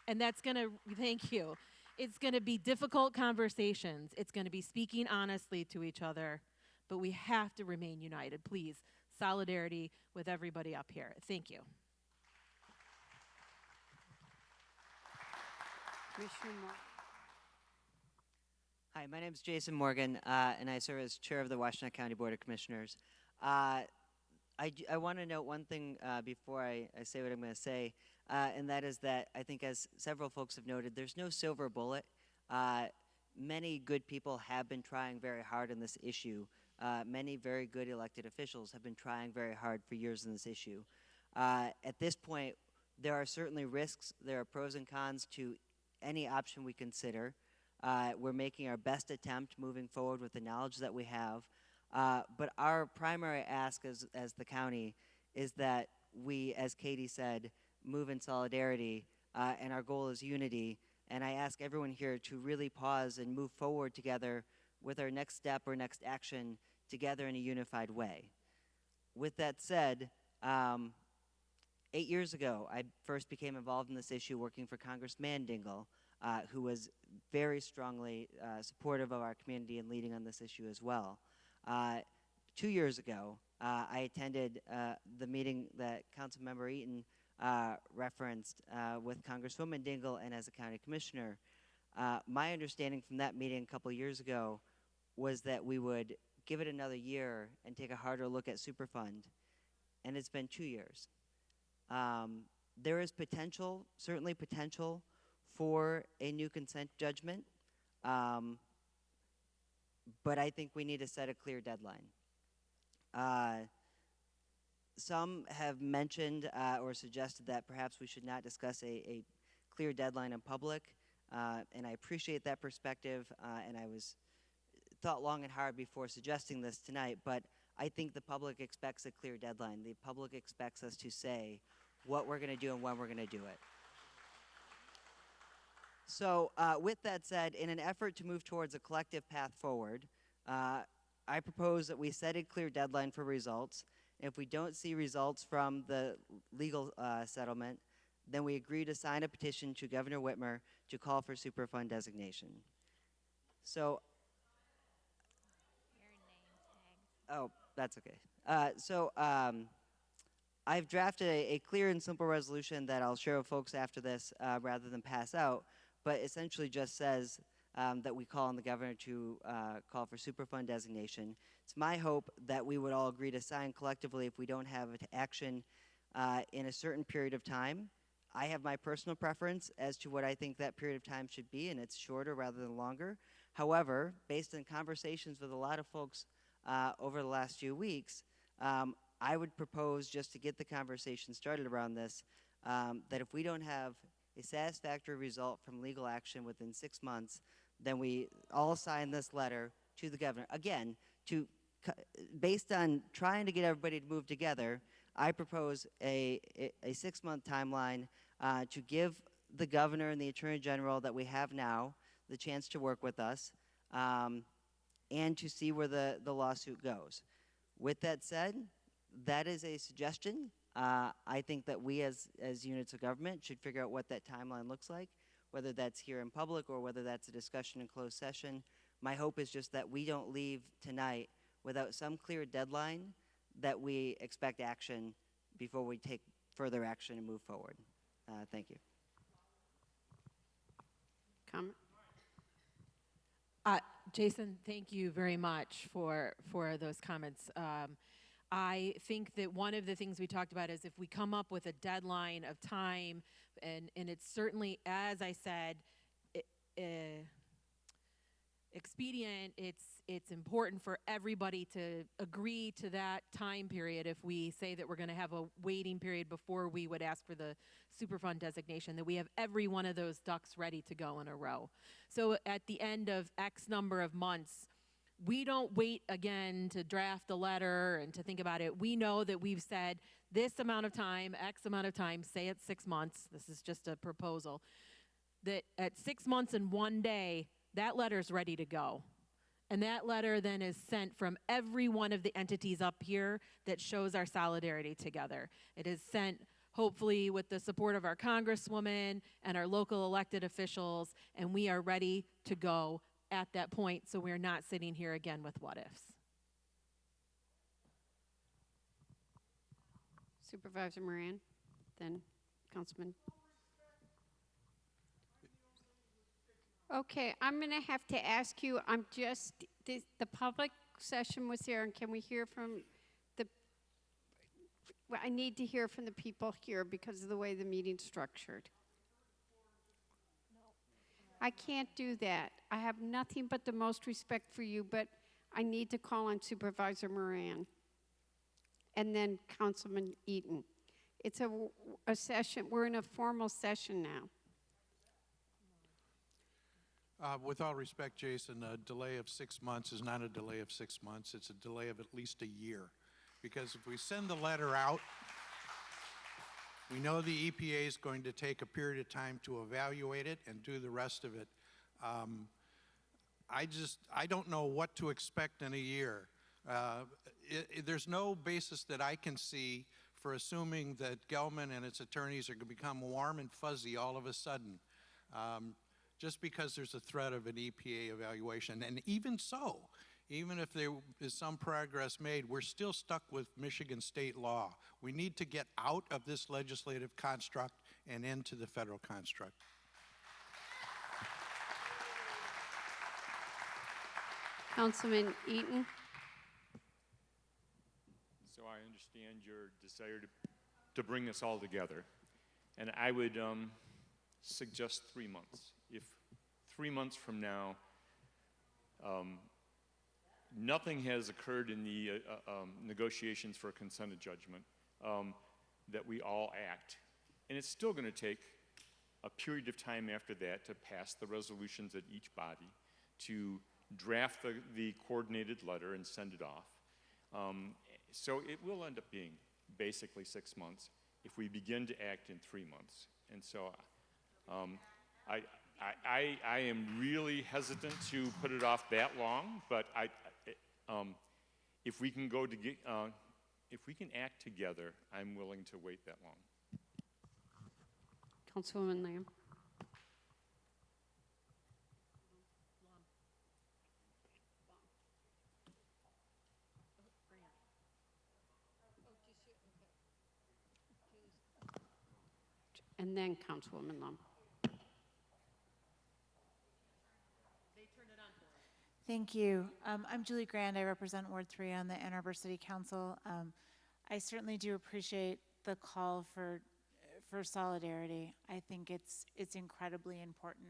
And that's going to, thank you. It's going to be difficult conversations. It's going to be speaking honestly to each other, but we have to remain united. Please, solidarity with everybody up here. Thank you. Hi, my name is Jason Morgan, and I serve as chair of the Washtenaw County Board of Commissioners. I want to note one thing before I say what I'm going to say, and that is that I think, as several folks have noted, there's no silver bullet. Many good people have been trying very hard on this issue. Many very good elected officials have been trying very hard for years on this issue. At this point, there are certainly risks. There are pros and cons to any option we consider. We're making our best attempt moving forward with the knowledge that we have. But our primary ask as the county is that we, as Katie said, move in solidarity, and our goal is unity. And I ask everyone here to really pause and move forward together with our next step or next action together in a unified way. With that said, 8 years ago, I first became involved in this issue working for Congressman Dingell, who was very strongly supportive of our community and leading on this issue as well. 2 years ago, I attended the meeting that Councilmember Eaton referenced with Congresswoman Dingell and as a county commissioner. My understanding from that meeting a couple years ago was that we would give it another year and take a harder look at Superfund. And it's been 2 years. There is potential, certainly potential, for a new consent judgment, but I think we need to set a clear deadline. Some have mentioned or suggested that perhaps we should not discuss a clear deadline in public, and I appreciate that perspective, and I thought long and hard before suggesting this tonight, but I think the public expects a clear deadline. The public expects us to say what we're going to do and when we're going to do it. So with that said, in an effort to move towards a collective path forward, I propose that we set a clear deadline for results. If we don't see results from the legal settlement, then we agree to sign a petition to Governor Whitmer to call for Superfund designation. So, oh, that's okay. I've drafted a clear and simple resolution that I'll share with folks after this rather than pass out, but essentially just says that we call on the governor to call for Superfund designation. It's my hope that we would all agree to sign collectively if we don't have action in a certain period of time. I have my personal preference as to what I think that period of time should be, and it's shorter rather than longer. However, based on conversations with a lot of folks over the last few weeks, I would propose, just to get the conversation started around this, that if we don't have a satisfactory result from legal action within 6 months, then we all sign this letter to the governor. Again, based on trying to get everybody to move together, I propose a 6-month timeline to give the governor and the attorney general that we have now the chance to work with us and to see where the lawsuit goes. With that said, that is a suggestion. I think that we as units of government should figure out what that timeline looks like, whether that's here in public or whether that's a discussion in closed session. My hope is just that we don't leave tonight without some clear deadline that we expect action before we take further action and move forward. Thank you. Comment? Jason, thank you very much for those comments. I think that one of the things we talked about is if we come up with a deadline of time, and it's certainly, as I said, expedient, it's important for everybody to agree to that time period if we say that we're going to have a waiting period before we would ask for the Superfund designation, that we have every one of those ducks ready to go in a row. So at the end of X number of months, we don't wait again to draft a letter and to think about it. We know that we've said this amount of time, X amount of time, say it's 6 months, this is just a proposal, that at 6 months and 1 day, that letter's ready to go. And that letter then is sent from every one of the entities up here that shows our solidarity together. It is sent hopefully with the support of our congresswoman and our local elected officials, and we are ready to go at that point, so we're not sitting here again with what ifs. Supervisor Moran, then Councilman. Okay, I'm going to have to ask you, the public session was there, and can we hear from I need to hear from the people here because of the way the meeting's structured. I can't do that. I have nothing but the most respect for you, but I need to call on Supervisor Moran and then Councilman Eaton. It's a session. We're in a formal session now. With all respect, Jason, a delay of 6 months is not a delay of 6 months. It's a delay of at least a year. Because if we send the letter out, we know the EPA is going to take a period of time to evaluate it and do the rest of it. I don't know what to expect in a year. There's no basis that I can see for assuming that Gelman and its attorneys are going to become warm and fuzzy all of a sudden, just because there's a threat of an EPA evaluation. And even so, even if there is some progress made, we're still stuck with Michigan state law. We need to get out of this legislative construct and into the federal construct. Councilman Eaton. understand your desire to bring us all together. And I would suggest 3 months. If 3 months from now, nothing has occurred in the negotiations for a consent of judgment, that we all act. And it's still going to take a period of time after that to pass the resolutions at each body, to draft the coordinated letter and send it off. So it will end up being basically 6 months if we begin to act in 3 months. And so I am really hesitant to put it off that long, but if we can if we can act together, I'm willing to wait that long. Councilwoman Lamb. And then Councilwoman Lum. Thank you. I'm Julie Grand. I represent Ward 3 on the Ann Arbor City Council. I certainly do appreciate the call for solidarity. I think it's incredibly important.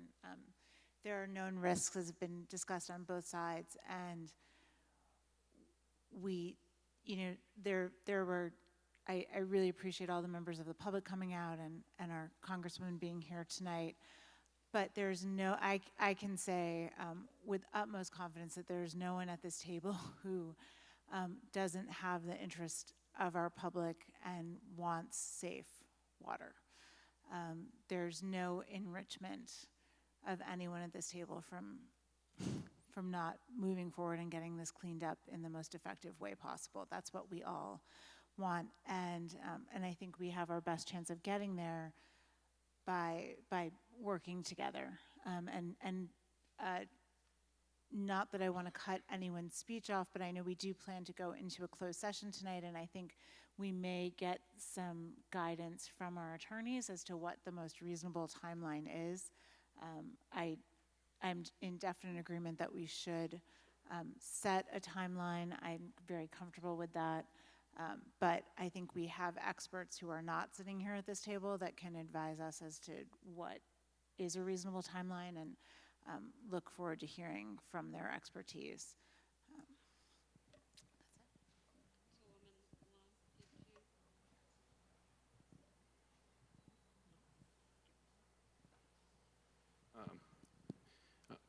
There are known risks, as have been discussed on both sides, and I really appreciate all the members of the public coming out and our Congresswoman being here tonight. But there's I can say with utmost confidence that there's no one at this table who doesn't have the interest of our public and wants safe water. There's no enrichment of anyone at this table from not moving forward and getting this cleaned up in the most effective way possible. That's what we all want, and I think we have our best chance of getting there by working together. Not that I want to cut anyone's speech off, but I know we do plan to go into a closed session tonight, and I think we may get some guidance from our attorneys as to what the most reasonable timeline is. I'm in definite agreement that we should set a timeline. I'm very comfortable with that. But I think we have experts who are not sitting here at this table that can advise us as to what is a reasonable timeline, and look forward to hearing from their expertise.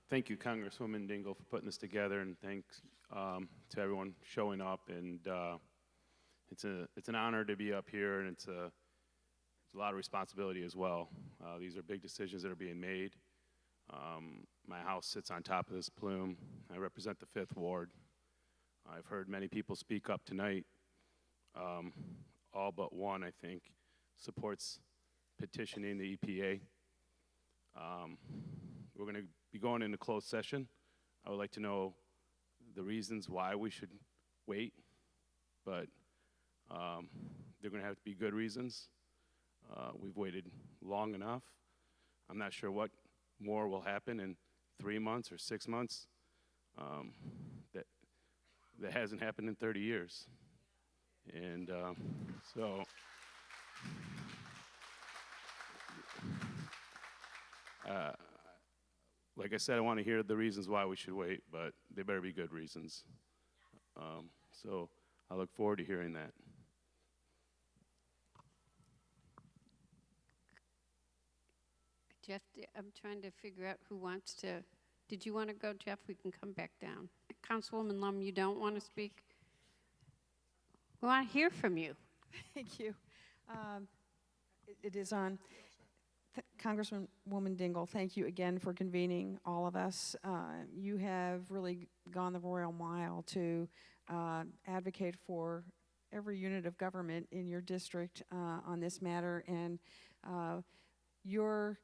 Thank you, Congresswoman Dingell, for putting this together, and thanks to everyone showing up. And it's an honor to be up here, and it's a lot of responsibility as well. These are big decisions that are being made. My house sits on top of this plume. I represent the 5th Ward. I've heard many people speak up tonight. All but one, I think, supports petitioning the EPA. We're going to be going into closed session. I would like to know the reasons why we should wait, but they're going to have to be good reasons. We've waited long enough. I'm not sure what more will happen in 3 months or 6 months. That hasn't happened in 30 years. And so like I said, I want to hear the reasons why we should wait, but they better be good reasons. So I look forward to hearing that. Jeff, I'm trying to figure out who wants to. Did you want to go, Jeff? We can come back down. Councilwoman Lum, you don't want to speak? We want to hear from you. Thank you. It is on. Congresswoman Dingell, thank you again for convening all of us. You have really gone the royal mile to advocate for every unit of government in your district on this matter, and your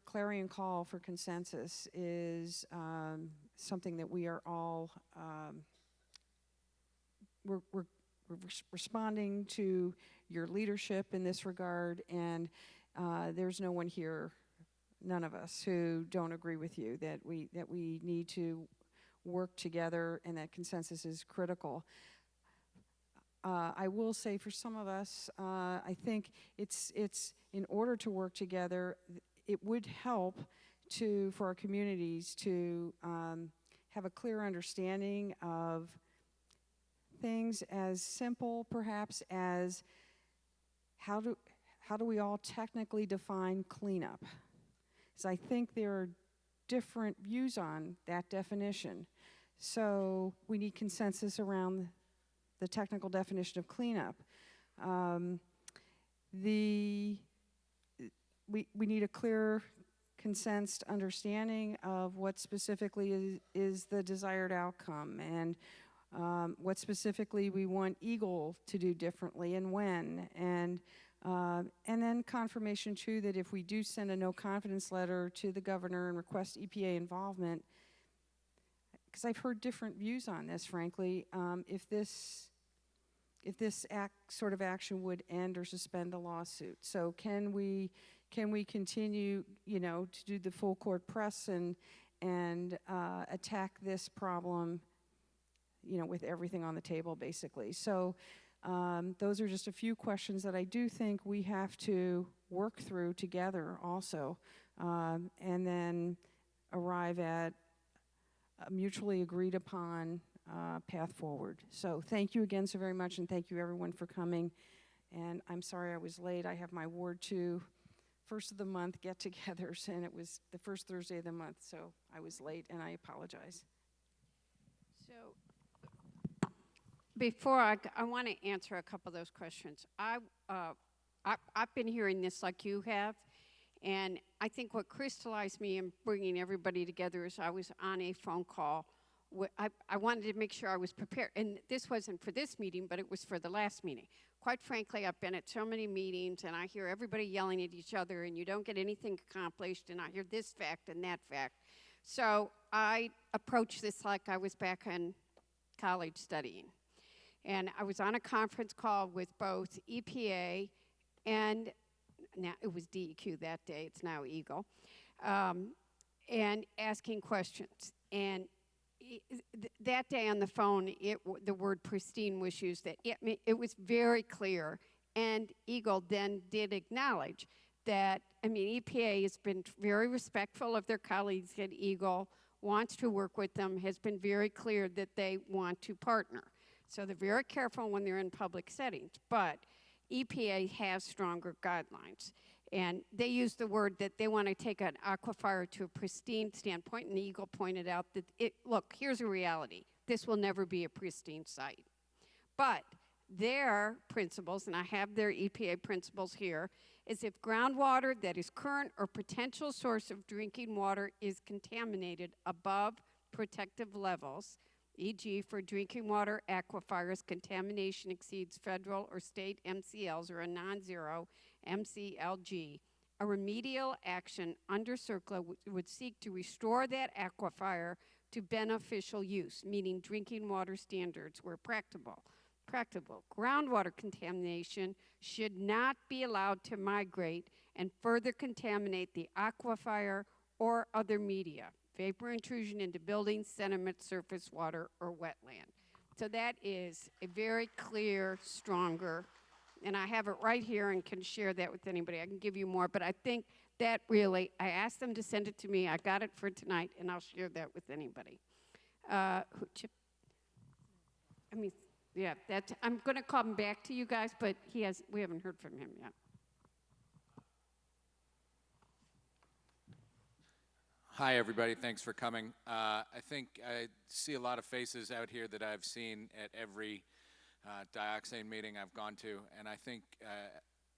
clarion call for consensus is something that we are all we're responding to your leadership in this regard, and there's no one here, none of us, who don't agree with you that we need to work together and that consensus is critical. I will say for some of us, I think it's in order to work together, it would help for our communities to have a clear understanding of things as simple perhaps as how do we all technically define cleanup? Because I think there are different views on that definition. So we need consensus around the technical definition of cleanup. We need a clear consensus understanding of what specifically is the desired outcome, and what specifically we want Eagle to do differently and when, and then confirmation too that if we do send a no confidence letter to the governor and request EPA involvement, because I've heard different views on this, frankly, if this sort of action would end or suspend the lawsuit. So can we continue, to do the full court press and attack this problem, with everything on the table, basically. So those are just a few questions that I do think we have to work through together also, and then arrive at a mutually agreed upon path forward. So thank you again so very much, and thank you everyone for coming. And I'm sorry I was late. I have my Ward 2 first of the month get-togethers, and it was the first Thursday of the month, so I was late, and I apologize. So before I want to answer a couple of those questions. I've been hearing this like you have, and I think what crystallized me in bringing everybody together is I was on a phone call. I wanted to make sure I was prepared, and this wasn't for this meeting, but it was for the last meeting. Quite frankly, I've been at so many meetings, and I hear everybody yelling at each other, and you don't get anything accomplished, and I hear this fact and that fact. So I approached this like I was back in college studying. And I was on a conference call with both EPA and, now it was DEQ that day, it's now Eagle, and asking questions. And that day on the phone, the word pristine was used. It was very clear, and Eagle then did acknowledge that, EPA has been very respectful of their colleagues at Eagle, wants to work with them, has been very clear that they want to partner. So they're very careful when they're in public settings, but EPA has stronger guidelines. And they use the word that they want to take an aquifer to a pristine standpoint, and Eagle pointed out that, look, here's a reality. This will never be a pristine site. But their principles, and I have their EPA principles here, is if groundwater that is current or potential source of drinking water is contaminated above protective levels, e.g. for drinking water aquifers, contamination exceeds federal or state MCLs or a non-zero MCLG, a remedial action under CERCLA would seek to restore that aquifer to beneficial use, meaning drinking water standards where practicable. Groundwater contamination should not be allowed to migrate and further contaminate the aquifer or other media, vapor intrusion into buildings, sediment, surface water, or wetland. So that is a very clear, stronger, and I have it right here and can share that with anybody. I can give you more, but I think that really, I asked them to send it to me. I got it for tonight, and I'll share that with anybody. Yeah, I'm going to come back to you guys, but we haven't heard from him yet. Hi, everybody. Thanks for coming. I think I see a lot of faces out here that I've seen at every Dioxane meeting I've gone to, and I think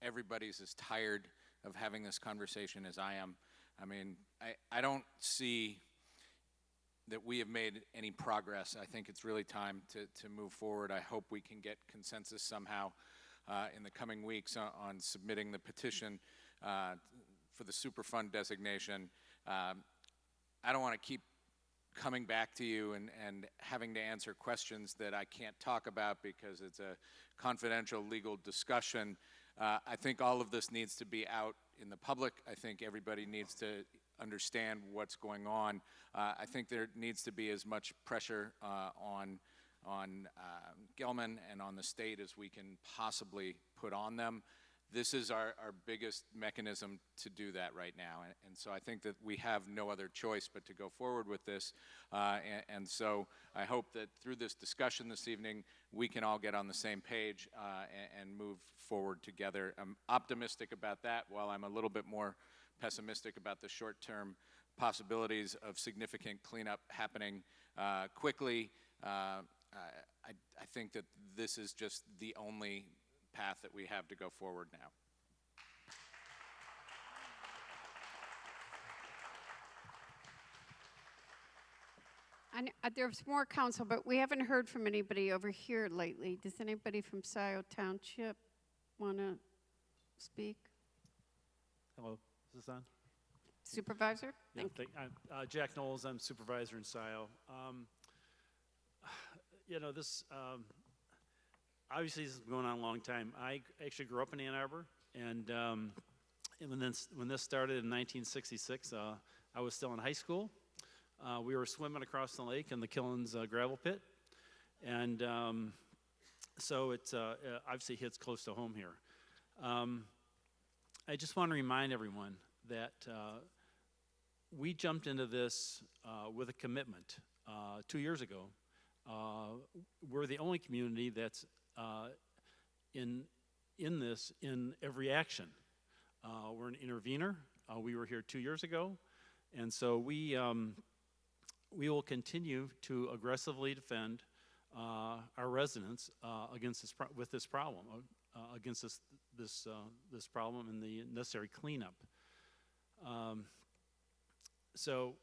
everybody's as tired of having this conversation as I am. I don't see that we have made any progress. I think it's really time to move forward. I hope we can get consensus somehow in the coming weeks on submitting the petition for the Superfund designation. I don't want to keep coming back to you and having to answer questions that I can't talk about because it's a confidential legal discussion. I think all of this needs to be out in the public. I think everybody needs to understand what's going on. I think there needs to be as much pressure on Gilman and on the state as we can possibly put on them. This is our biggest mechanism to do that right now. And so I think that we have no other choice but to go forward with this. And so I hope that through this discussion this evening, we can all get on the same page and move forward together. I'm optimistic about that, while I'm a little bit more pessimistic about the short-term possibilities of significant cleanup happening quickly. I think that this is just the only path that we have to go forward now. There's more council, but we haven't heard from anybody over here lately. Does anybody from Scioto Township want to speak? Hello, is this on? Supervisor? Yeah, I'm Jack Knowles. I'm supervisor in Scioto. You know, this obviously this has been going on a long time. I actually grew up in Ann Arbor, and when this started in 1966, I was still in high school. We were swimming across the lake in the Killens gravel pit, and so it obviously hits close to home here. I just want to remind everyone that we jumped into this with a commitment 2 years ago. We're the only community that's in this in every action. We're an intervener. We were here 2 years ago, and so we will continue to aggressively defend our residents against this problem, against this problem and the necessary cleanup. So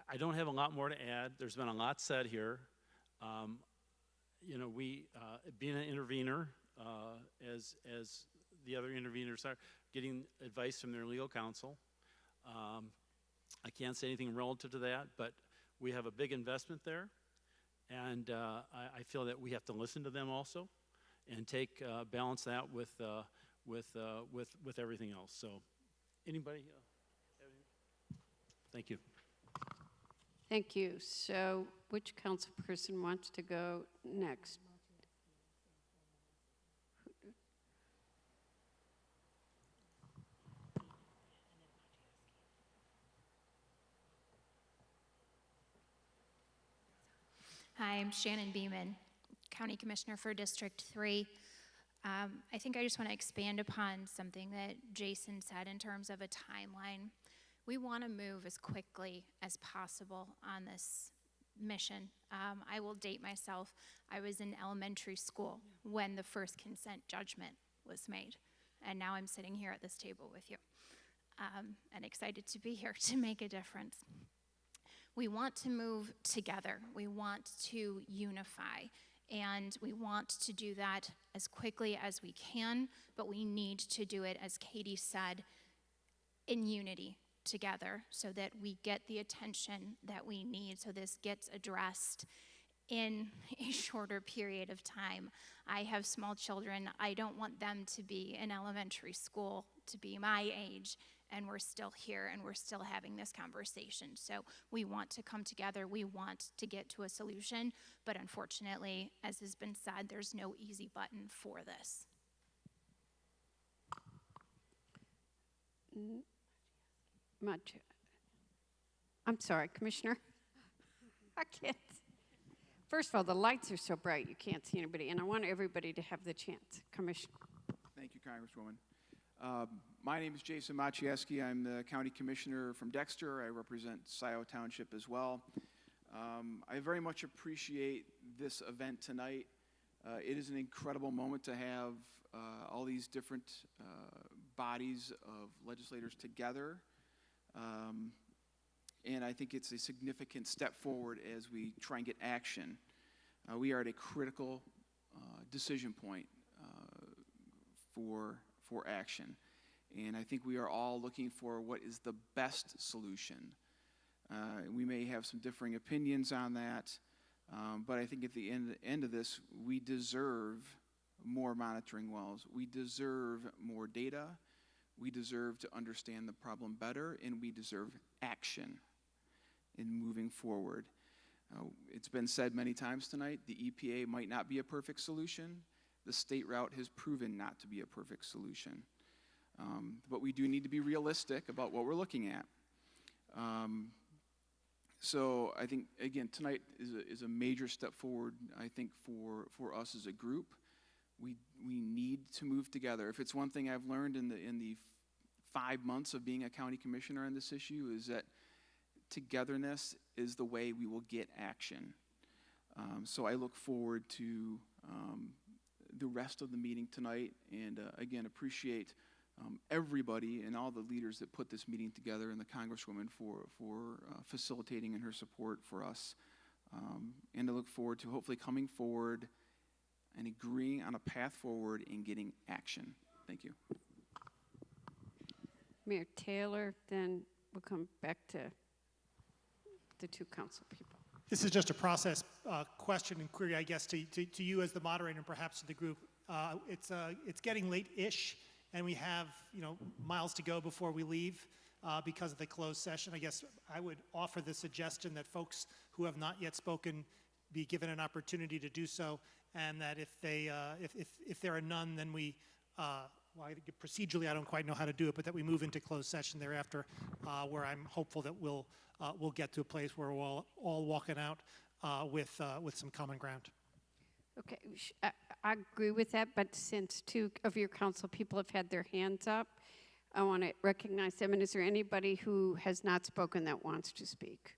I don't have a lot more to add. There's been a lot said here. You know, we being an intervener, as the other interveners are, getting advice from their legal counsel. I can't say anything relative to that, but we have a big investment there, and I feel that we have to listen to them also, and balance that with everything else. So, anybody? Thank you. Thank you. So, which council person wants to go next? Hi, I'm Shannon Beeman, County Commissioner for District 3. I think I just want to expand upon something that Jason said in terms of a timeline. We want to move as quickly as possible on this mission. I will date myself. I was in elementary school when the first consent judgment was made, and now I'm sitting here at this table with you, and excited to be here to make a difference. We want to move together. We want to unify, and we want to do that as quickly as we can, but we need to do it, as Katie said, in unity together so that we get the attention that we need, so this gets addressed in a shorter period of time. I have small children. I don't want them to be in elementary school to be my age, and we're still here and we're still having this conversation. So we want to come together. We want to get to a solution, but unfortunately, as has been said, there's no easy button for this. I'm sorry, Commissioner. I can't. First of all, the lights are so bright you can't see anybody, and I want everybody to have the chance. Commissioner. Thank you, Congresswoman. My name is Jason Maciejewski. I'm the County Commissioner from Dexter. I represent Scioto Township as well. I very much appreciate this event tonight. It is an incredible moment to have all these different bodies of legislators together. And I think it's a significant step forward as we try and get action. We are at a critical decision point for action. And I think we are all looking for what is the best solution. We may have some differing opinions on that, but I think at the end of this, we deserve more monitoring wells. We deserve more data. We deserve to understand the problem better, and we deserve action in moving forward. It's been said many times tonight, the EPA might not be a perfect solution. The state route has proven not to be a perfect solution. But we do need to be realistic about what we're looking at. So I think, again, tonight is a major step forward, I think, for us as a group. We need to move together. If it's one thing I've learned in the 5 months of being a county commissioner on this issue, is that togetherness is the way we will get action. So I look forward to the rest of the meeting tonight, and again, appreciate everybody and all the leaders that put this meeting together, and the Congresswoman for facilitating and her support for us. And I look forward to hopefully coming forward and agreeing on a path forward and getting action. Thank you. Mayor Taylor, then we'll come back to the two council people. This is just a process question and query, I guess, to you as the moderator and perhaps to the group. It's getting late-ish, and we have miles to go before we leave because of the closed session. I guess I would offer the suggestion that folks who have not yet spoken be given an opportunity to do so, and that if there are none, then we procedurally I don't quite know how to do it, but that we move into closed session thereafter, where I'm hopeful that we'll get to a place where we're all walking out with some common ground. Okay, I agree with that, but since two of your council people have had their hands up, I want to recognize them. And is there anybody who has not spoken that wants to speak?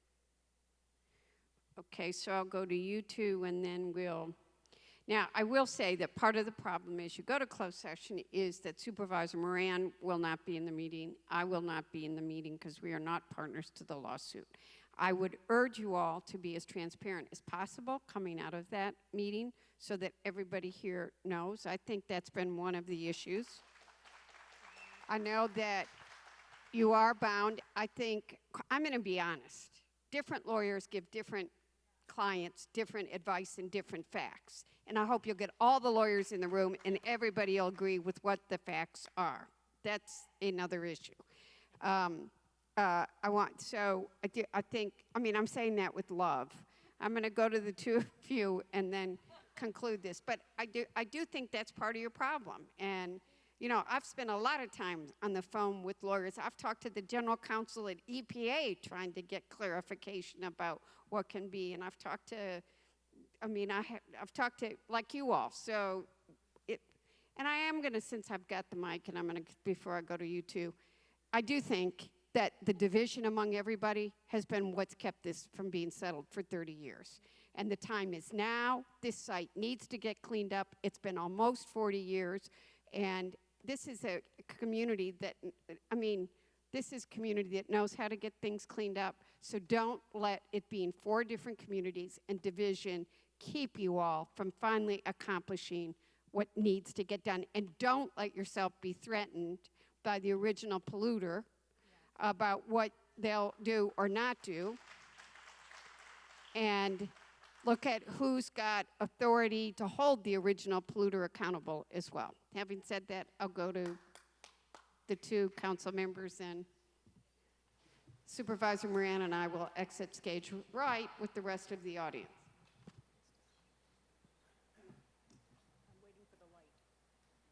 Okay, so I'll go to you two, and then we'll. Now, I will say that part of the problem is you go to closed session is that Supervisor Moran will not be in the meeting. I will not be in the meeting because we are not partners to the lawsuit. I would urge you all to be as transparent as possible coming out of that meeting so that everybody here knows. I think that's been one of the issues. I know that you are bound. I think, I'm going to be honest, different lawyers give different clients different advice and different facts. And I hope you'll get all the lawyers in the room and everybody will agree with what the facts are. That's another issue. I mean, I'm saying that with love. I'm going to go to the two of you and then conclude this. But I do think that's part of your problem. And, I've spent a lot of time on the phone with lawyers. I've talked to the general counsel at EPA trying to get clarification about what can be. And I've talked to, I've talked to, like you all. So, and I am going to, since I've got the mic, and I'm going to, before I go to you two, I do think that the division among everybody has been what's kept this from being settled for 30 years. And the time is now. This site needs to get cleaned up. It's been almost 40 years. And this is a community that, this is a community that knows how to get things cleaned up. So don't let it being 4 different communities and division keep you all from finally accomplishing what needs to get done. And don't let yourself be threatened by the original polluter about what they'll do or not do. And look at who's got authority to hold the original polluter accountable as well. Having said that, I'll go to the two council members, and Supervisor Moran and I will exit stage right with the rest of the audience. I'm waiting for the light.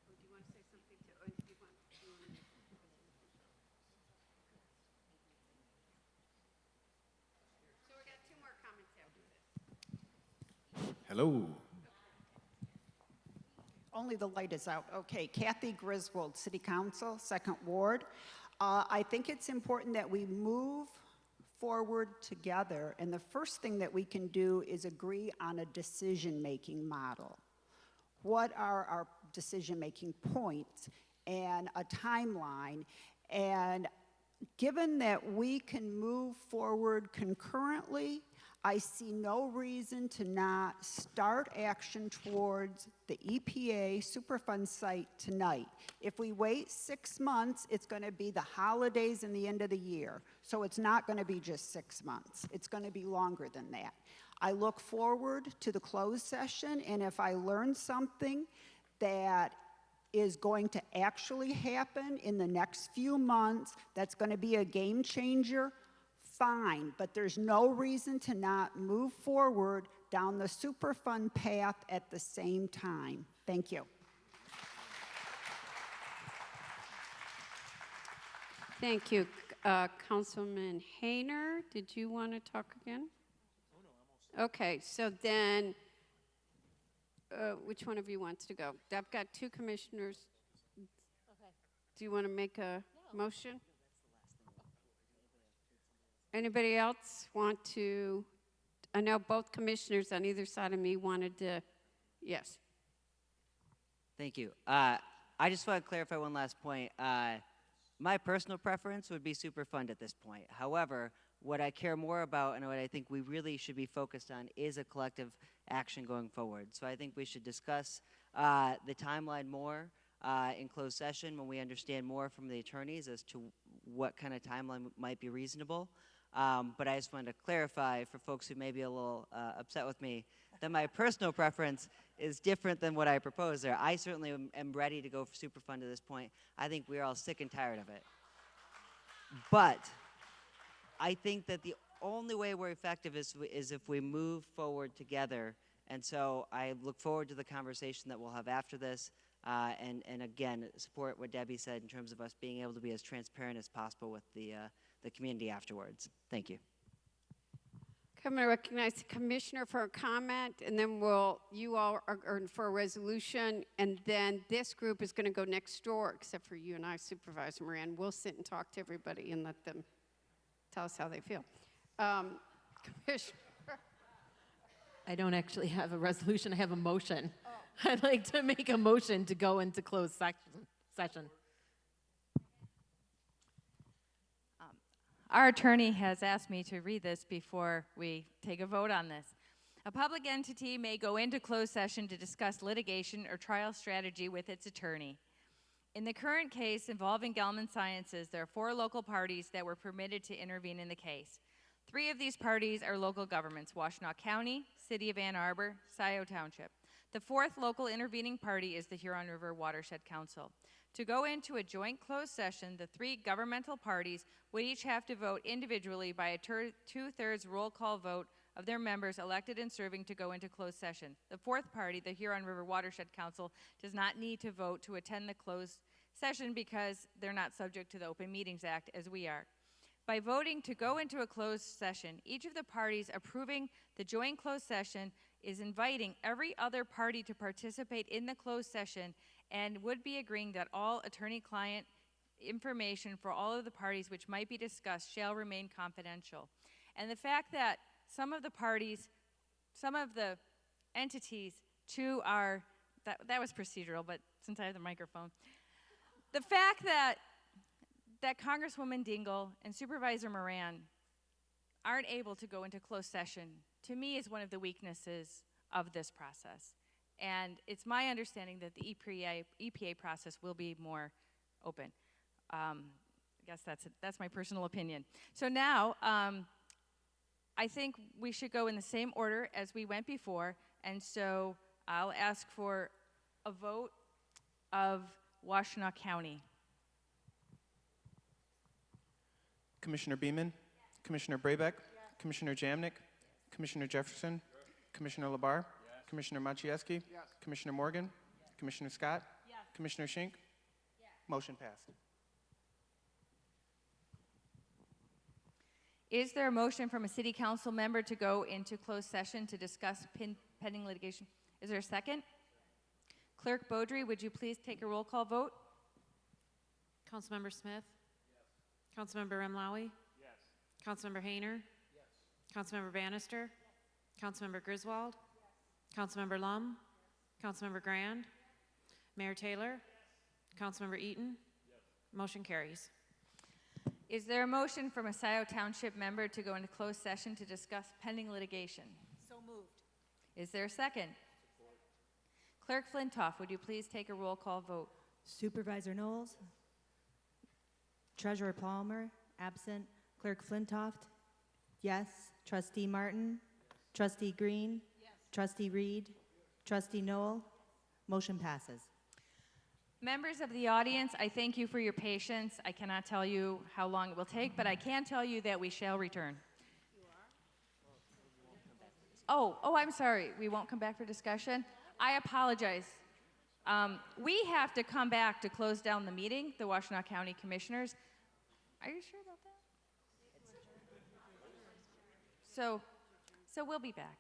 Do you want to say something to, or do you want to? So we got 2 more comments after this. Hello. Only the light is out. Okay, Kathy Griswold, City Council, 2nd Ward. I think it's important that we move forward together, and the first thing that we can do is agree on a decision-making model. What are our decision-making points and a timeline? And given that we can move forward concurrently, I see no reason to not start action towards the EPA Superfund site tonight. If we wait 6 months, it's going to be the holidays and the end of the year. So it's not going to be just 6 months. It's going to be longer than that. I look forward to the closed session, and if I learn something that is going to actually happen in the next few months, that's going to be a game changer fine, but there's no reason to not move forward down the Superfund path at the same time. Thank you. Thank you. Councilman Hayner, did you want to talk again? Oh, no, I'm all set. Okay, so then, which one of you wants to go? I've got two commissioners. Okay. Do you want to make a motion? Anybody else want to? I know both commissioners on either side of me wanted to, yes. Thank you. I just want to clarify one last point. My personal preference would be Superfund at this point. However, what I care more about and what I think we really should be focused on is a collective action going forward. So I think we should discuss the timeline more in closed session when we understand more from the attorneys as to what kind of timeline might be reasonable. But I just wanted to clarify for folks who may be a little upset with me that my personal preference is different than what I propose there. I certainly am ready to go for Superfund at this point. I think we're all sick and tired of it. But I think that the only way we're effective is if we move forward together. And so I look forward to the conversation that we'll have after this. And again, support what Debbie said in terms of us being able to be as transparent as possible with the community afterwards. Thank you. I'm going to recognize the commissioner for a comment, and then you all are for a resolution, and then this group is going to go next door, except for you and I, Supervisor Moran. We'll sit and talk to everybody and let them tell us how they feel. Commissioner. I don't actually have a resolution. I have a motion. Oh. I'd like to make a motion to go into closed session. Our attorney has asked me to read this before we take a vote on this. A public entity may go into closed session to discuss litigation or trial strategy with its attorney. In the current case involving Gelman Sciences, there are 4 local parties that were permitted to intervene in the case. 3 of these parties are local governments: Washtenaw County, City of Ann Arbor, Scioto Township. The 4th local intervening party is the Huron River Watershed Council. To go into a joint closed session, the 3 governmental parties would each have to vote individually by a 2/3 roll call vote of their members elected and serving to go into closed session. The 4th party, the Huron River Watershed Council, does not need to vote to attend the closed session because they're not subject to the Open Meetings Act as we are. By voting to go into a closed session, each of the parties approving the joint closed session is inviting every other party to participate in the closed session and would be agreeing that all attorney-client information for all of the parties which might be discussed shall remain confidential. And the fact that some of the parties, some of the entities to our, that was procedural, but since I have the microphone, the fact that Congresswoman Dingell and Supervisor Moran aren't able to go into closed session, to me, is one of the weaknesses of this process. And it's my understanding that the EPA process will be more open. I guess that's my personal opinion. So now, I think we should go in the same order as we went before, and so I'll ask for a vote of Washtenaw County. Commissioner Beeman, yes. Commissioner Brabeck, yes. Commissioner Jamnick, yes. Commissioner Jefferson, yes. Commissioner Labar, yes. Commissioner Maciejewski, yes. Commissioner Morgan, yes. Commissioner Scott, yes. Commissioner Schink. Yes. Motion passed. Is there a motion from a city council member to go into closed session to discuss pending litigation? Is there a second? Clerk Beaudry, would you please take a roll call vote? Councilmember Smith? Councilmember Remlawi? Yes. Councilmember Hayner? Yes. Councilmember Bannister? Yes. Councilmember Griswold? Yes. Councilmember Lum? Yes. Councilmember Grand? Yes. Mayor Taylor? Yes. Councilmember Eaton? Yes. Motion carries. Is there a motion from a Scioto Township member to go into closed session to discuss pending litigation? So moved. Is there a second? Support. Clerk Flintoff, would you please take a roll call vote? Supervisor Knowles? Treasurer Palmer, absent. Clerk Flintoff, yes. Trustee Martin, Trustee Green, yes. Trustee Reed, Trustee Noel. Motion passes. Members of the audience, I thank you for your patience. I cannot tell you how long it will take, but I can tell you that we shall return. Oh, I'm sorry. We won't come back for discussion? I apologize. We have to come back to close down the meeting, the Washtenaw County Commissioners. Are you sure about that? So we'll be back.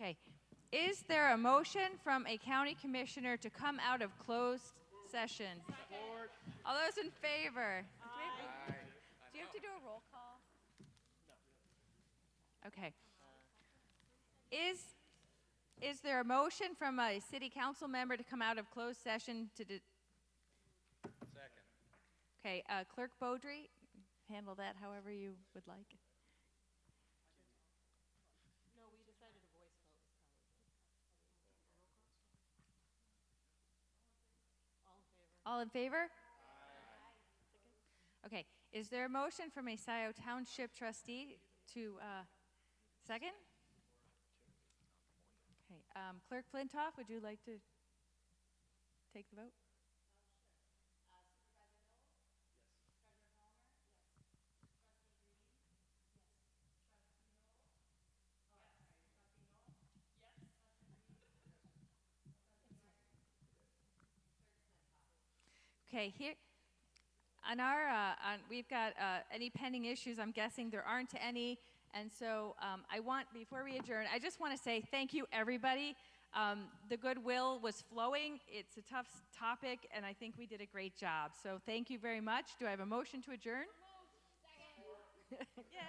Okay. Is there a motion from a county commissioner to come out of closed session? Support. All those in favor? Do you have to do a roll call? Okay. Is there a motion from a city council member to come out of closed session to Second. Okay, Clerk Beaudry, handle that however you would like. No, we decided a voice vote. All in favor? Okay, is there a motion from a Scioto Township trustee to, second? Okay, Clerk Flintoff, would you like to take the vote? Okay, here, on our, we've got any pending issues. I'm guessing there aren't any. And so I want, before we adjourn, I just want to say thank you, everybody. The goodwill was flowing. It's a tough topic, and I think we did a great job. So thank you very much. Do I have a motion to adjourn? Yeah.